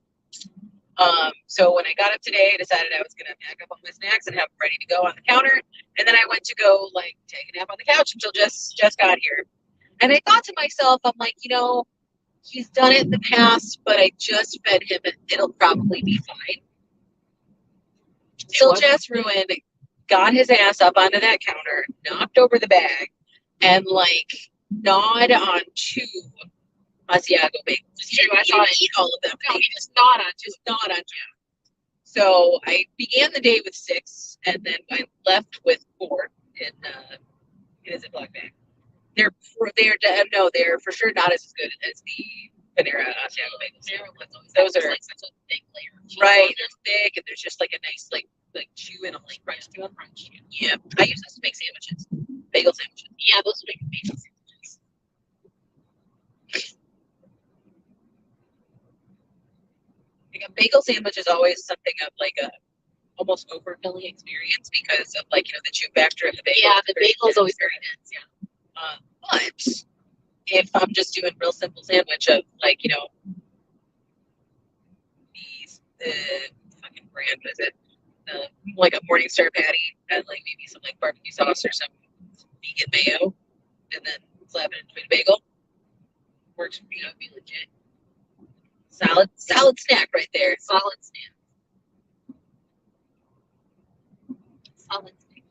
So when I got up today, I decided I was gonna pack up all my snacks and have them ready to go on the counter. And then I went to go like take a nap on the couch until just got here. And I thought to myself, I'm like, you know, he's done it in the past, but I just fed him and it'll probably be fine. So Jess ruined, got his ass up onto that counter, knocked over the bag, and like gnawed on 2 Asiago bagels. He didn't eat all of them.
No, he just gnawed on 2.
So I began the day with 6, and then I left with 4 in a Ziploc bag. They're for sure not as good as the Panera Asiago bagels. Those are
like such a thick layer.
Right, they're thick, and there's just like a nice like chew and a like crunch to them. Yeah, I use those to make sandwiches, bagel sandwiches.
Yeah, those make amazing sandwiches.
Like a bagel sandwich is always something of like a almost overfilling experience because of like, you know, the chew factor of the bagel.
Yeah, the bagel is always very dense. Yeah.
But if I'm just doing real simple sandwich of like, you know, the fucking brand, what is it? Like a Morningstar patty and like maybe some like barbecue sauce or some vegan mayo, and then slap it into a bagel. Works, you know, be legit. Solid snack right there.
Solid snack. Solid snack.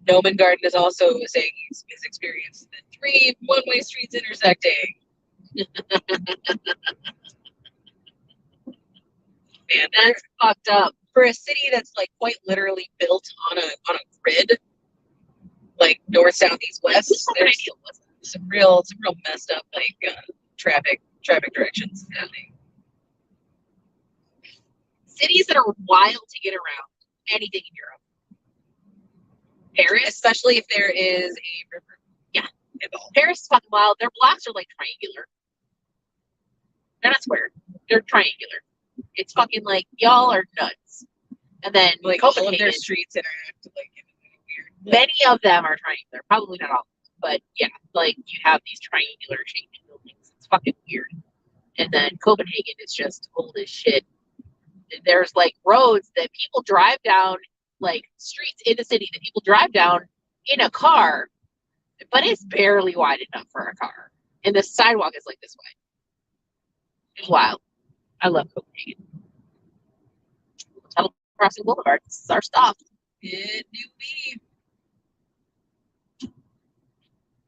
Noman Garden is also saying he's experienced the 3 one-way streets intersecting. Man,
That's fucked up.
for a city that's like quite literally built on a grid, like north, south, east, west. There's some real messed up like traffic directions happening.
Cities that are wild to get around. Anything in Europe. Paris,
Especially if there is a river.
Yeah.
Involved.
Paris is fucking wild. Their blocks are like triangular. They're not square. They're triangular. It's fucking like y'all are nuts. And then
Like all of
Copenhagen,
their streets interact like in a weird.
many of them are triangular. Probably not all, but yeah, like you have these triangular shaped buildings. It's fucking weird. And then Copenhagen is just old as shit. There's like roads that people drive down, like streets in the city that people drive down in a car, but it's barely wide enough for a car. And the sidewalk is like this way. It's wild. I love Copenhagen. Tuttle Crossing Boulevard. This is our stop.
It do be.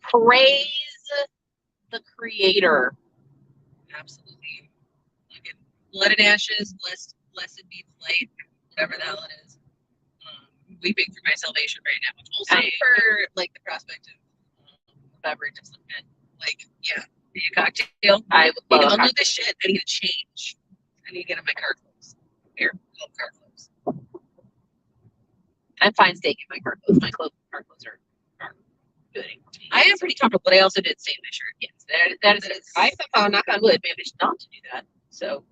Praise the creator.
Absolutely. Like blood and ashes, blessed be the light, whatever the hell it is. Weeping for my salvation right now. Also for like the prospect of beverage of some kind. Like, yeah, need a cocktail.
I would love
Undo this shit. I need to change. I need to get on my car clothes. Here, car clothes.
I'm fine staying in my car clothes. My car clothes are good.
I am pretty comfortable, but I also did stay in my shirt.
Yes, that is. I somehow, knock on wood, managed not to do that. So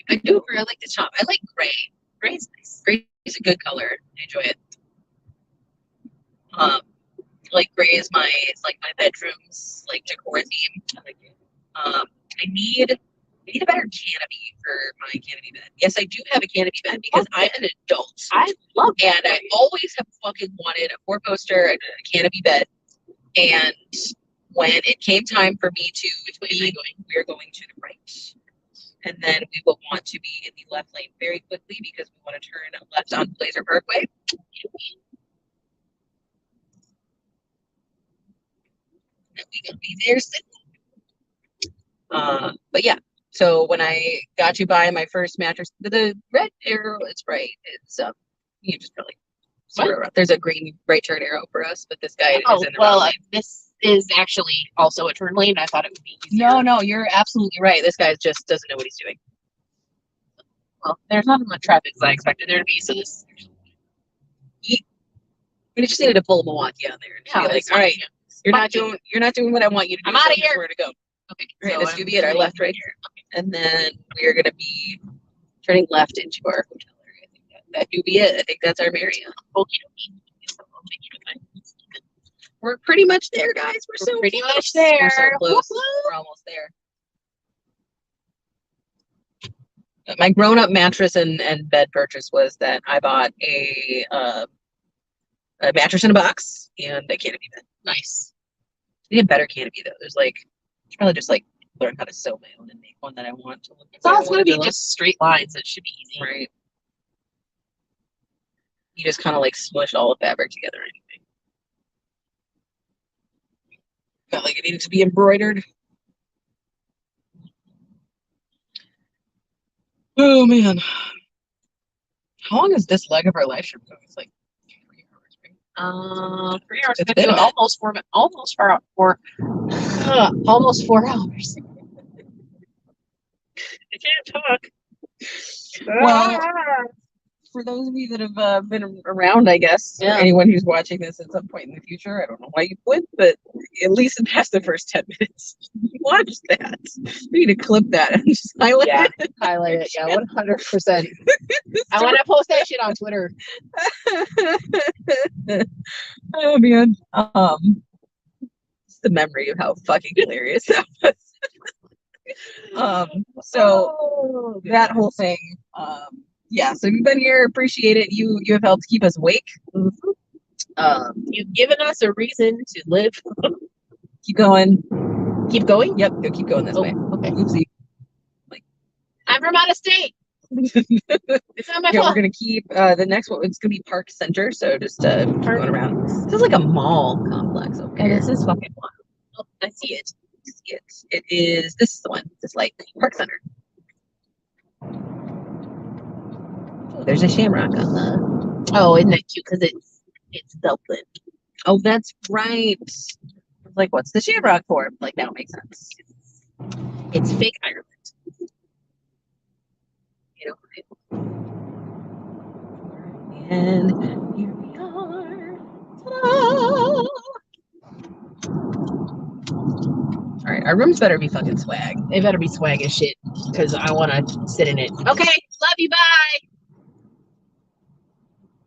I do. I like to shop. I like gray. Gray is nice. Gray is a good color. I enjoy it. Like gray is my bedroom's like decor theme. I like it. I need a better canopy for my canopy bed. Yes, I do have a canopy bed because I'm an adult.
I love
and I always have fucking wanted a 4-poster and a canopy bed. And when it came time for me to be, we're going to the right. And then we will want to be in the left lane very quickly because we want to turn left on Blazer Parkway. And we can be there soon. But yeah, so when I got to buy my first mattress, the red arrow is right. It's you just really zero. There's a green right turn arrow for us, but this guy is in the wrong lane.
This is actually also a turn lane. I thought it would be easier.
No, you're absolutely right. This guy just doesn't know what he's doing.
Well, there's not as much traffic as I expected there to be, so this.
We just needed to pull Milwaukee on there and just be like,
it's
all right,
fine.
you're not doing what I want you to do.
I'm outta
so here's
here.
Where to go?
Okay,
Right,
so
let's
I'm
do the it. Our
turning
left, right here, and then we are going to be turning left into our hotel area. I think that do be it. I think that's our area. We're pretty much there, guys. We're so
pretty
close.
much there.
We're so close.
Woo-hoo.
We're almost there. My grown-up mattress and bed purchase was that I bought a mattress in a box and a canopy bed.
Nice.
I need a better canopy though. There's like, it's probably just like learn how to sew my own and make one that I want to look.
It's all going to be just straight lines. It should be easy.
Right. You just kind of like smush all the fabric together or anything. Felt like it needed to be embroidered. Oh man. How long is this leg of our live stream going? It's like 3 hours, right?
3 hours.
It's been
almost 4 hours. I can't talk.
Well, for those of you that have been around, I guess, or anyone who's watching this at some point in the future, I don't know why you would, but at least in past the first 10 minutes, watch that. We need to clip that and just highlight it.
Highlight it. Yeah, 100%. I want to post that shit on Twitter.
Oh man. It's the memory of how fucking hilarious that was. So that whole thing, yeah, so you've been here, appreciate it. You have helped keep us awake.
You've given us a reason to live.
Keep going.
Keep going?
Yep, go keep going this way.
Okay.
Oopsie.
I'm from out of state. It's not my
Yeah, we're
fault.
gonna keep the next one. It's gonna be Park Center, so just keep going around. This is like a mall complex over here.
This is fucking wild.
Oh, I see it. It is. This is the one. It's like Park Center. Oh, there's a shamrock on the.
Oh, isn't that cute? Because it's Dublin.
Oh, that's right. Like, what's the shamrock for? Like, now it makes sense.
It's fake Ireland.
You know. And here we are. Ta-da! All right, our rooms better be fucking swag.
They better be swag as shit because I want to sit in it. Okay, love you. Bye.